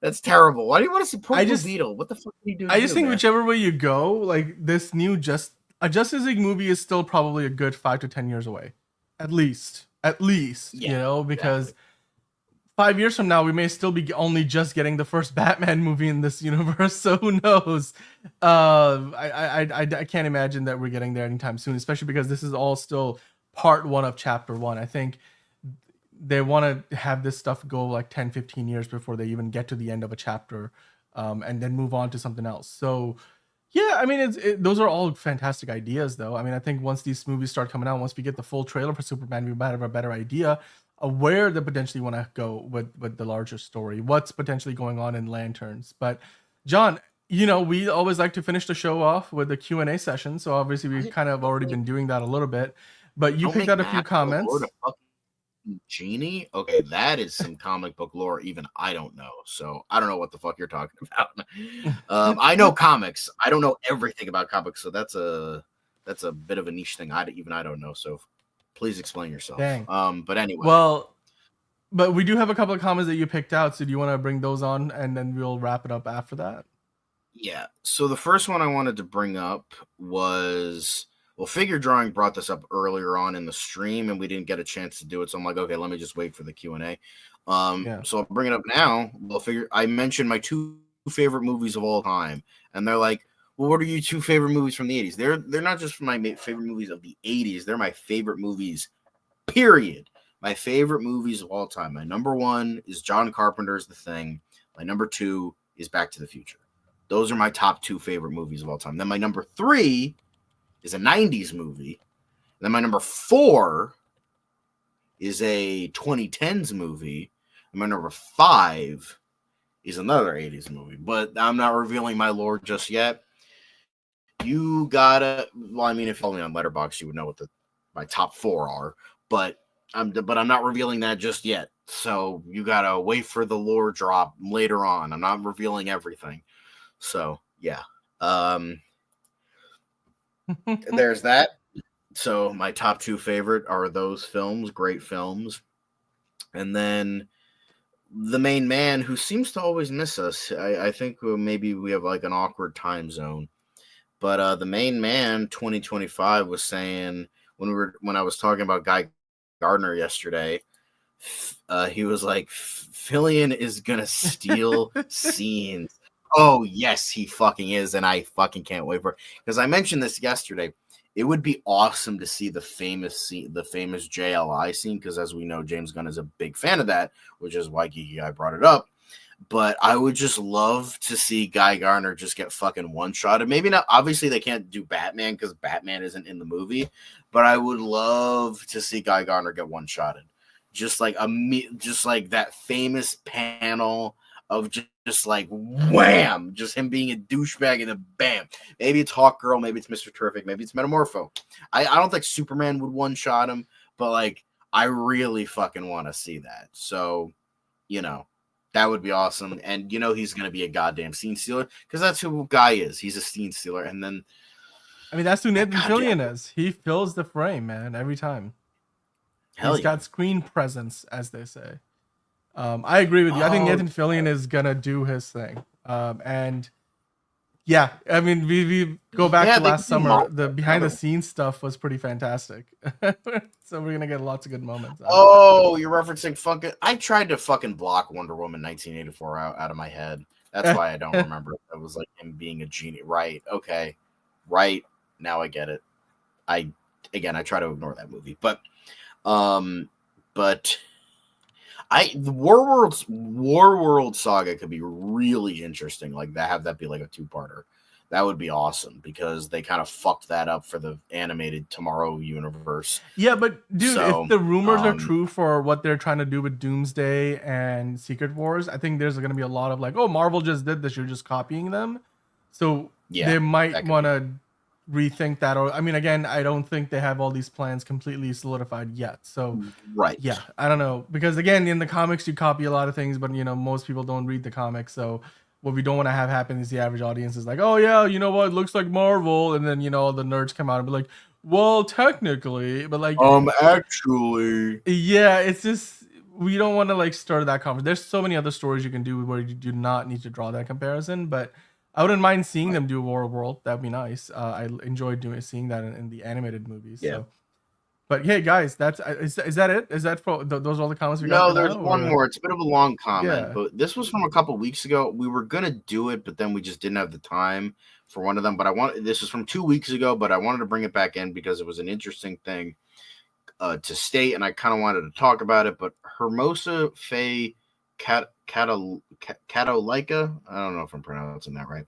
That's terrible. Why do you want to support Blue Beetle? What the fuck do you do? I just think whichever way you go, like this new a Justice League movie is still probably a good 5 to 10 years away, at least, yeah, you know, because 5 years from now we may still be only just getting the first Batman movie in this universe. So who knows? I can't imagine that we're getting there anytime soon, especially because this is all still part 1 of chapter 1. I think they want to have this stuff go like 10, 15 years before they even get to the end of a chapter, and then move on to something else. So yeah, I mean, those are all fantastic ideas, though. I mean, I think once these movies start coming out, once we get the full trailer for Superman, we might have a better idea of where they potentially want to go with the larger story, what's potentially going on in Lanterns. But John, you know, we always like to finish the show off with the Q&A session, so obviously we've kind of already been doing that a little bit. But you picked out a few comments. Genie? Okay, that is some comic book lore even I don't know. So I don't know what the fuck you're talking about. I know comics. I don't know everything about comics, so that's a bit of a niche thing. I don't know. So please explain yourself. Dang. But anyway. Well, but we do have a couple of comments that you picked out. So do you want to bring those on and then we'll wrap it up after that? Yeah. So the first one I wanted to bring up was, well, Figure Drawing brought this up earlier on in the stream, and we didn't get a chance to do it. So I'm like, okay, let me just wait for the Q&A. So I'll bring it up now. Well, I mentioned my 2 favorite movies of all time, and they're like, well, what are your 2 favorite movies from the 80s? They're not just my favorite movies of the 80s. They're my favorite movies, period. My favorite movies of all time. My number 1 is John Carpenter's The Thing. My number 2 is Back to the Future. Those are my top 2 favorite movies of all time. Then my number 3 is a 90s movie. And then my number 4 is a 2010s movie. And my number 5 is another 80s movie. But I'm not revealing my lore just yet. You gotta, well, I mean, if you follow me on Letterboxd, you would know what my top 4 are. But I'm not revealing that just yet. So you gotta wait for the lore drop later on. I'm not revealing everything. So yeah. There's that. So my top 2 favorite are those films, great films. And then the main man who seems to always miss us. I think maybe we have like an awkward time zone. But the main man 2025 was saying when I was talking about Guy Gardner yesterday, he was like, Fillion is gonna steal scenes. Oh yes, he fucking is, and I fucking can't wait for it. Because I mentioned this yesterday. It would be awesome to see the famous scene, the famous JLI scene, because as we know, James Gunn is a big fan of that, which is why Geeky Guy brought it up. But I would just love to see Guy Gardner just get fucking one-shotted. Maybe not. Obviously, they can't do Batman because Batman isn't in the movie. But I would love to see Guy Gardner get one-shotted, just like that famous panel of just like wham, just him being a douchebag and then bam. Maybe it's Hawkgirl, maybe it's Mr. Terrific, maybe it's Metamorpho. I don't think Superman would one-shot him, but like I really fucking want to see that. So, that would be awesome. And he's gonna be a goddamn scene stealer because that's who Guy is. He's a scene stealer. And then that's who Nathan Fillion is. He fills the frame, man, every time. He's got screen presence, as they say. I agree with you. I think Nathan Fillion is gonna do his thing. And yeah, we go back to last summer. The behind the scenes stuff was pretty fantastic. So we're gonna get lots of good moments. Oh, you're referencing fucking. I tried to fucking block Wonder Woman 1984 out of my head. That's why I don't remember. It was like him being a genie. Right. Okay. Right. Now I get it. I try to ignore that movie, but the Warworld saga could be really interesting. Like have that be like a 2-parter. That would be awesome because they kind of fucked that up for the animated Tomorrow universe. Yeah, but dude, if the rumors are true for what they're trying to do with Doomsday and Secret Wars, I think there's going to be a lot of like, oh, Marvel just did this, you're just copying them. So they might want to rethink that. Or again, I don't think they have all these plans completely solidified yet. So yeah, I don't know, because again, in the comics you copy a lot of things, but most people don't read the comics. So what we don't want to have happen is the average audience is like, oh yeah, you know what, it looks like Marvel, and then the nerds come out and be like, well, technically, but like actually, yeah, it's just we don't want to like start that conversation. There's so many other stories you can do where you do not need to draw that comparison, but I wouldn't mind seeing them do War World. That'd be nice. I enjoyed seeing that in the animated movies. Yeah. So. But hey, guys, that's is that it? Is that for those are all the comments we got? No, there's one more. It's a bit of a long comment, but this was from a couple weeks ago. We were gonna do it, but then we just didn't have the time for one of them. But this was from 2 weeks ago, but I wanted to bring it back in because it was an interesting thing to state, and I kind of wanted to talk about it. But Hermosa Faye Catolaica, I don't know if I'm pronouncing that right.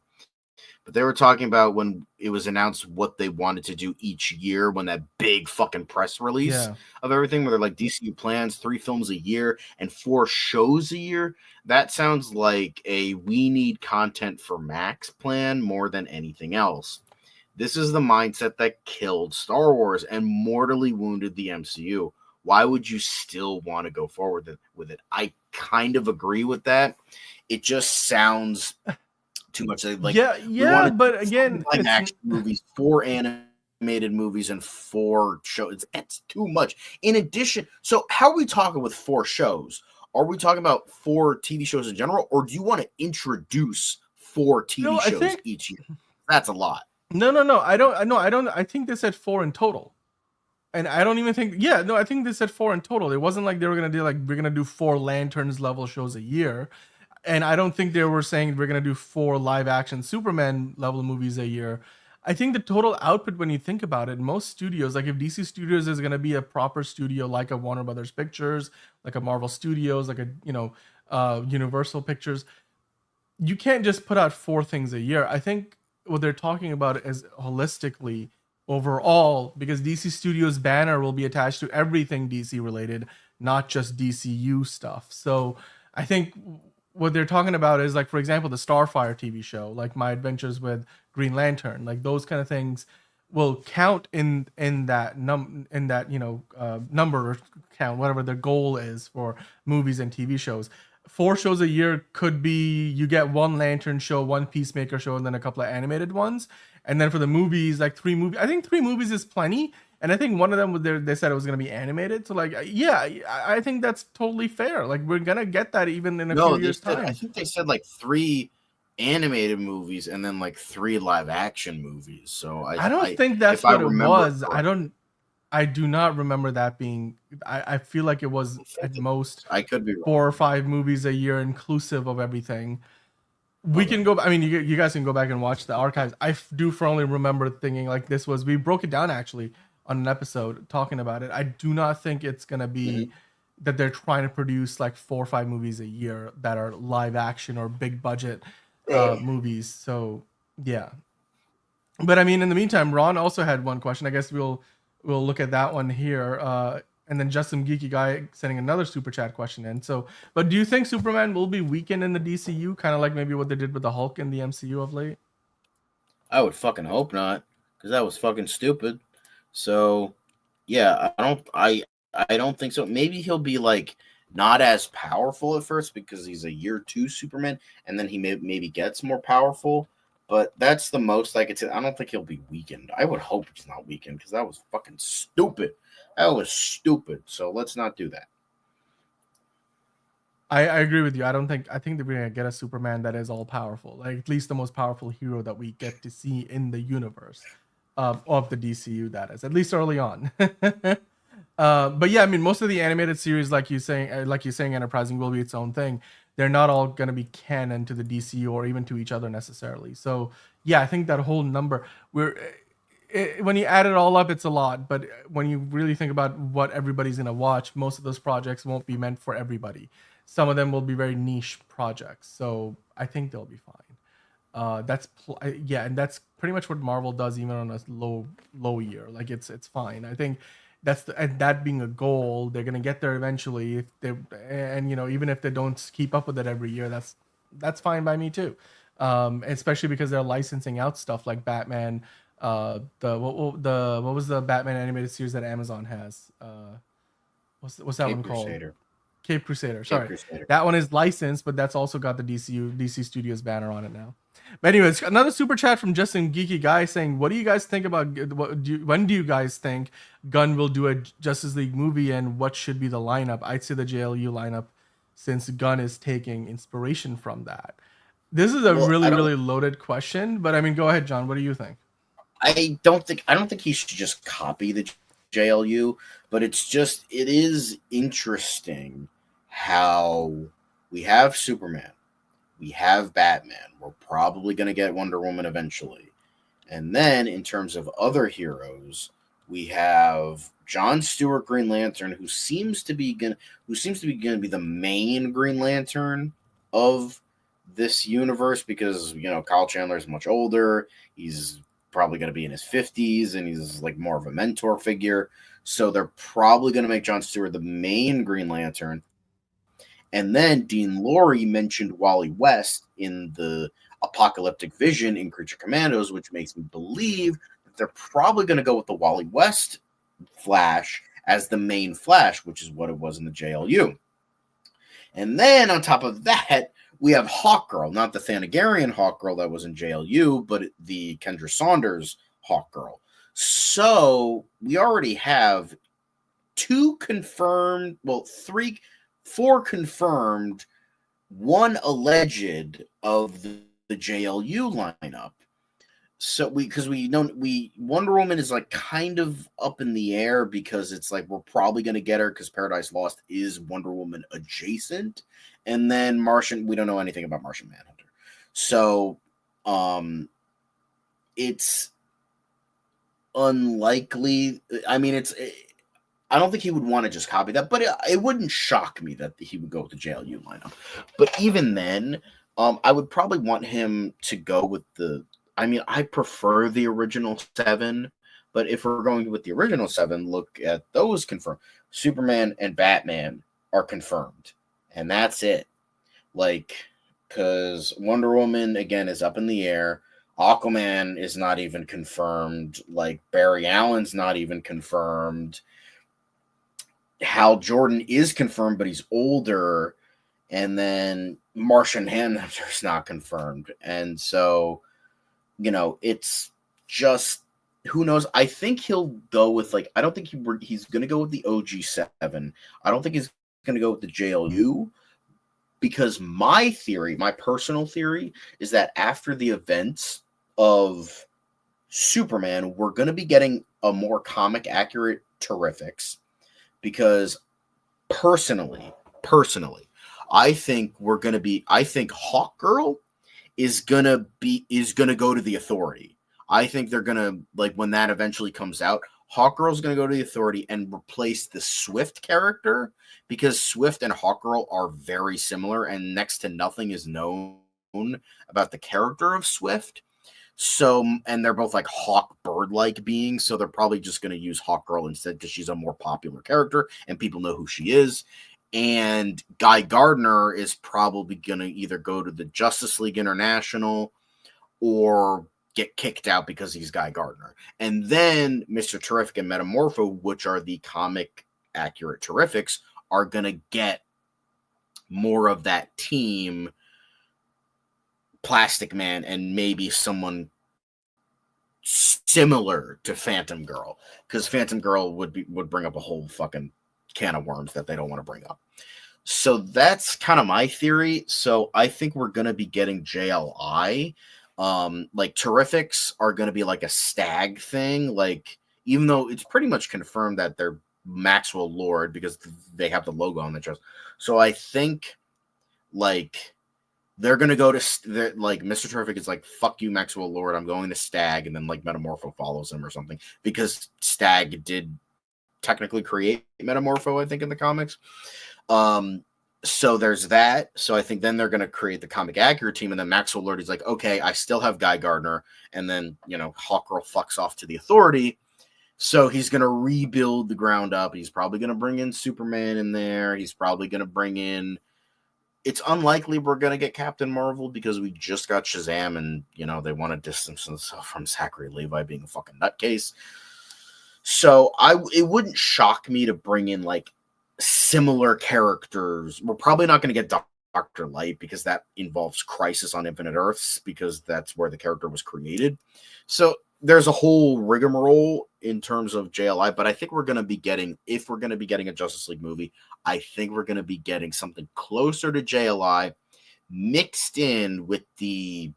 But they were talking about when it was announced what they wanted to do each year, when that big fucking press release of everything, where they're like DCU plans 3 films a year and 4 shows a year. That sounds like a we need content for Max plan more than anything else. This is the mindset that killed Star Wars and mortally wounded the MCU. Why would you still want to go forward with it? I kind of agree with that. It just sounds too much like but again, like action movies, 4 animated movies, and 4 shows. It's too much. In addition, so how are we talking with 4 shows? Are we talking about 4 TV shows in general, or do you want to introduce 4 TV shows each year? That's a lot. No. I don't. I think they said 4 in total. And I don't even think, I think they said 4 in total. It wasn't like they were going to do like, we're going to do 4 Lanterns level shows a year. And I don't think they were saying we're going to do 4 live action Superman level movies a year. I think the total output, when you think about it, most studios, like if DC Studios is going to be a proper studio, like a Warner Brothers Pictures, like a Marvel Studios, like a, Universal Pictures, you can't just put out 4 things a year. I think what they're talking about is holistically overall, because DC Studios banner will be attached to everything DC related, not just DCU stuff. So I think what they're talking about is, like, for example, the Starfire TV show, like My Adventures with Green Lantern, like those kind of things will count in that number count, whatever the goal is for movies and TV shows. 4 shows a year could be you get 1 Lantern show, 1 Peacemaker show, and then a couple of animated ones. And then for the movies, like 3 movies. I think 3 movies is plenty and I think one of them was they said it was going to be animated. So like, yeah, I think that's totally fair. Like we're gonna get that even in a few years time. I think they said like 3 animated movies and then like 3 live action movies. So I don't think that's if I what it remember was. I do not remember that being. I feel like it was at most I could be wrong. 4 or 5 movies a year, inclusive of everything. We can go. I mean, you guys can go back and watch the archives. I do for only remember thinking like this was. We broke it down actually on an episode talking about it. I do not think it's gonna be that they're trying to produce like 4 or 5 movies a year that are live action or big budget movies. So yeah. But I mean, in the meantime, Ron also had one question. I guess we'll look at that one here. And then Justin Geeky Guy sending another super chat question in. So, but do you think Superman will be weakened in the DCU, kind of like maybe what they did with the Hulk in the MCU of late? I would fucking hope not, because that was fucking stupid. So, yeah, I don't think so. Maybe he'll be like not as powerful at first because he's a year 2 Superman, and then he maybe gets more powerful. But that's the most I could say. I don't think he'll be weakened. I would hope he's not weakened because that was fucking stupid. That was stupid. So let's not do that. I agree with you. I think that we're gonna get a Superman that is all powerful, like at least the most powerful hero that we get to see in the universe of the DCU. That is at least early on. But yeah, I mean, most of the animated series, like you're saying, Enterprising will be its own thing. They're not all going to be canon to the DCU or even to each other necessarily. So yeah, I think that whole number, when you add it all up, it's a lot. But when you really think about what everybody's going to watch, most of those projects won't be meant for everybody. Some of them will be very niche projects. So I think they'll be fine. And that's pretty much what Marvel does, even on a low year. Like it's fine. I think that being a goal, they're gonna get there eventually. If they even if they don't keep up with it every year, that's fine by me too. Especially because they're licensing out stuff like Batman. What was the Batman animated series that Amazon has? What's that one called? Cape Crusader. Sorry, Crusader. That one is licensed, but that's also got the DC Studios banner on it now. But anyways, another super chat from Justin Geeky Guy saying, "What do you guys think about when do you guys think Gunn will do a Justice League movie, and what should be the lineup?" I'd say the JLU lineup, since Gunn is taking inspiration from that. This is a really loaded question, but I mean, go ahead, John. What do you think? I don't think he should just copy the JLU, but it is interesting how we have Superman, we have Batman, we're probably going to get Wonder Woman eventually, and then in terms of other heroes, we have John Stewart Green Lantern, who seems to be going to be the main Green Lantern of this universe, because Kyle Chandler is much older. He's probably going to be in his 50s, and he's like more of a mentor figure. So they're probably going to make John Stewart the main Green Lantern. And then Dean Lorey mentioned Wally West in the Apocalyptic Vision in Creature Commandos, which makes me believe that they're probably going to go with the Wally West Flash as the main Flash, which is what it was in the JLU. And then on top of that, we have Hawkgirl, not the Thanagarian Hawkgirl that was in JLU, but the Kendra Saunders Hawkgirl. So we already have 4 confirmed, 1 alleged of the JLU lineup. So Wonder Woman is like kind of up in the air, because it's like we're probably going to get her because Paradise Lost is Wonder Woman adjacent. And then Martian, we don't know anything about Martian Manhunter. So it's unlikely. I mean, I don't think he would want to just copy that, but it wouldn't shock me that he would go with the JLU lineup. But even then, I would probably want him to go with I prefer the original 7, but if we're going with the original 7, look at those confirmed. Superman and Batman are confirmed, and that's it. Like, because Wonder Woman, again, is up in the air. Aquaman is not even confirmed. Like, Barry Allen's not even confirmed. Hal Jordan is confirmed, but he's older. And then Martian Manhunter's not confirmed. And so, it's just who knows? I think he'll go with like. I don't think he's going to go with the OG7. I don't think he's going to go with the JLU, because my personal theory, is that after the events of Superman, we're going to be getting a more comic accurate Terrifics, because personally, I think Hawkgirl is going to go to the Authority. I think they're going to, like, when that eventually comes out, Hawkgirl's going to go to the Authority and replace the Swift character, because Swift and Hawkgirl are very similar and next to nothing is known about the character of Swift. So, and they're both like hawk bird-like beings, so they're probably just going to use Hawkgirl instead because she's a more popular character and people know who she is. And Guy Gardner is probably going to either go to the Justice League International or get kicked out because he's Guy Gardner. And then Mr. Terrific and Metamorpho, which are the comic accurate Terrifics, are going to get more of that team Plastic Man and maybe someone similar to Phantom Girl, because Phantom Girl would bring up a whole fucking can of worms that they don't want to bring up. So that's kind of my theory. So I think we're going to be getting JLI. Like Terrifics are going to be like a stag thing. Like, even though it's pretty much confirmed that they're Maxwell Lord because they have the logo on the chest. So I think like they're going to go to like Mr. Terrific is like, fuck you, Maxwell Lord. I'm going to Stag. And then like Metamorpho follows him or something, because Stag did technically create Metamorpho, I think, in the comics. So there's that. So I think then they're going to create the comic accurate team, and then Maxwell Lord is like, okay, I still have Guy Gardner, and then, you know, Hawkgirl fucks off to the Authority. So he's going to rebuild the ground up. He's probably going to bring in Superman in there. He's probably going to bring in, it's unlikely we're going to get Captain Marvel because we just got Shazam, and, you know, they want to distance themselves from Zachary Levi being a fucking nutcase. So it wouldn't shock me to bring in like similar characters. We're probably not going to get Dr. Light because that involves Crisis on Infinite Earths, because that's where the character was created. So there's a whole rigmarole in terms of JLI, but I think we're going to be getting, if we're going to be getting a Justice League movie, I think we're going to be getting something closer to JLI mixed in with the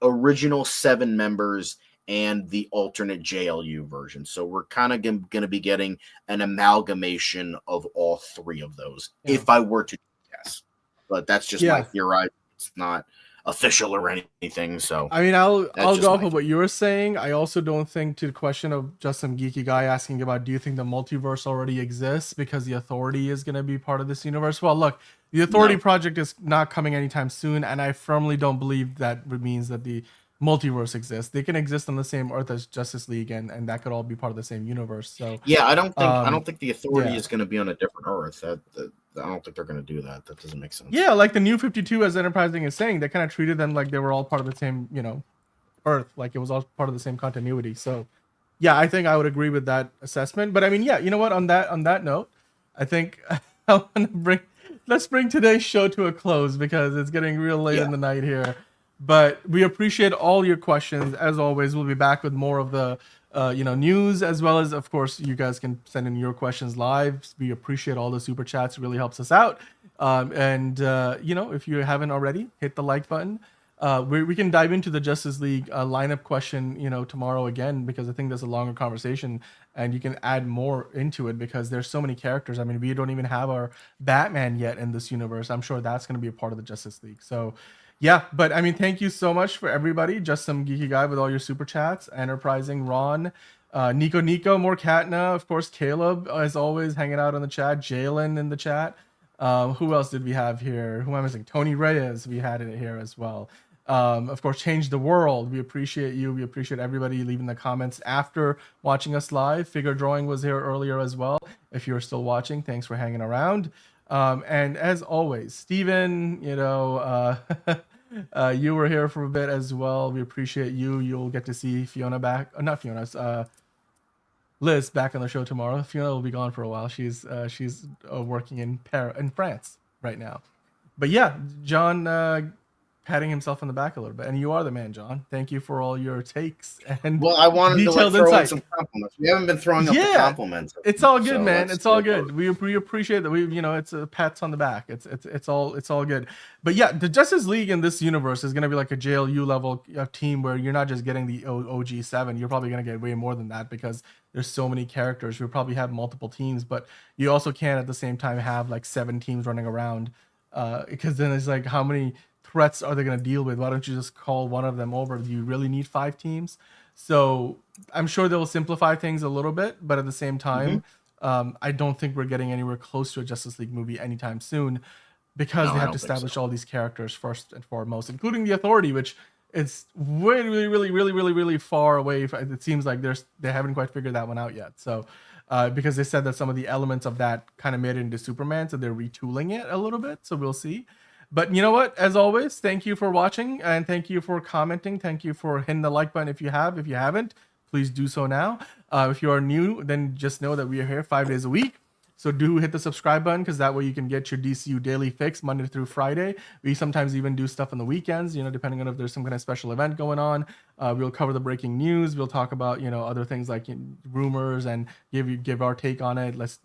original 7 members and the alternate JLU version. So we're kind of going to be getting an amalgamation of all 3 of those, if I were to guess. But that's just my theory. It's not official or anything. So I mean, I'll go off of what you were saying. I also don't think, to the question of just some geeky guy asking about, do you think the multiverse already exists because the Authority is going to be part of this universe? Well, look, the Authority project is not coming anytime soon, and I firmly don't believe that means that the multiverse exists. They can exist on the same Earth as Justice League, and that could all be part of the same universe. So yeah, I don't think the Authority is going to be on a different Earth. I don't think they're going to do that. That doesn't make sense. Yeah, like the New 52, as Enterprising is saying, they kind of treated them like they were all part of the same, you know, Earth, like it was all part of the same continuity. So yeah, I think I would agree with that assessment. But I mean, yeah, you know what, on that note, I think I want to let's bring today's show to a close because it's getting real late in the night here. But we appreciate all your questions. As always, we'll be back with more of the news, as well as, of course, you guys can send in your questions live. We appreciate all the super chats. It really helps us out. If you haven't already, hit the like button. We can dive into the Justice League lineup question, tomorrow again, because I think there's a longer conversation and you can add more into it because there's so many characters. I mean, we don't even have our Batman yet in this universe. I'm sure that's going to be a part of the Justice League. So yeah, but I mean, thank you so much for everybody. Just some geeky guy with all your super chats. Enterprising, Ron, Nico, more Katna, of course, Caleb, as always, hanging out on the chat. Jalen in the chat. Who else did we have here? Who am I missing? Tony Reyes, we had it here as well. Of course, Change the World. We appreciate you. We appreciate everybody leaving the comments after watching us live. Figure Drawing was here earlier as well. If you're still watching, thanks for hanging around. And as always, Steven, you were here for a bit as well. We appreciate you. You'll get to see Fiona back. Not Fiona, Liz back on the show tomorrow. Fiona will be gone for a while. She's working in France right now. But yeah, John, patting himself on the back a little bit. And you are the man, John. Thank you for all your takes and Well, I wanted to like, throw in insight. some compliments. We haven't been throwing up the compliments. It's all good, so man. It's all good. We appreciate that. It's a pats on the back. It's all good. But yeah, the Justice League in this universe is gonna be like a JLU level team where you're not just getting the OG 7. You're probably gonna get way more than that because there's so many characters. You'll probably have multiple teams, but you also can't at the same time have like 7 teams running around because then it's like how many threats are they going to deal with? Why don't you just call one of them over? Do you really need 5 teams? So I'm sure they'll simplify things a little bit, but at the same time, I don't think we're getting anywhere close to a Justice League movie anytime soon because they have to establish all these characters first and foremost, including the Authority, which it's really far away. It seems like they haven't quite figured that one out yet. So because they said that some of the elements of that kind of made it into Superman, so they're retooling it a little bit. So we'll see. But you know what? As always, thank you for watching and thank you for commenting. Thank you for hitting the like button if you have. If you haven't, please do so now. If you are new, then just know that we are here 5 days a week. So do hit the subscribe button because that way you can get your DCU daily fix Monday through Friday. We sometimes even do stuff on the weekends, depending on if there's some kind of special event going on. We'll cover the breaking news. We'll talk about, other things like rumors and give our take on it. Let's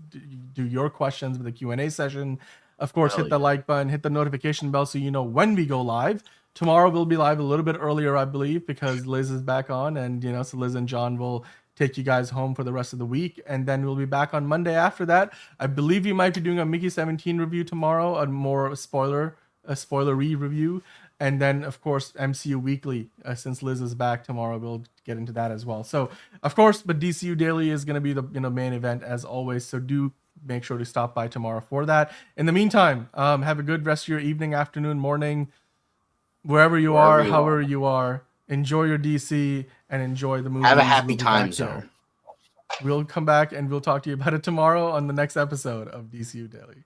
do your questions with the Q&A session. Of course, hit the like button, hit the notification bell so you know when we go live. Tomorrow we'll be live a little bit earlier, I believe, because Liz is back on, and so Liz and John will take you guys home for the rest of the week, and then we'll be back on Monday after that. I believe we might be doing a Mickey 17 review tomorrow, a more spoilery review, and then of course MCU Weekly. Since Liz is back tomorrow, we'll get into that as well. So of course, but DCU Daily is going to be the main event as always. So do make sure to stop by tomorrow for that. In the meantime, have a good rest of your evening, afternoon, morning, wherever you are, however you are. Enjoy your DC and enjoy the movie. Have a happy time zone. We'll come back and we'll talk to you about it tomorrow on the next episode of DCU Daily.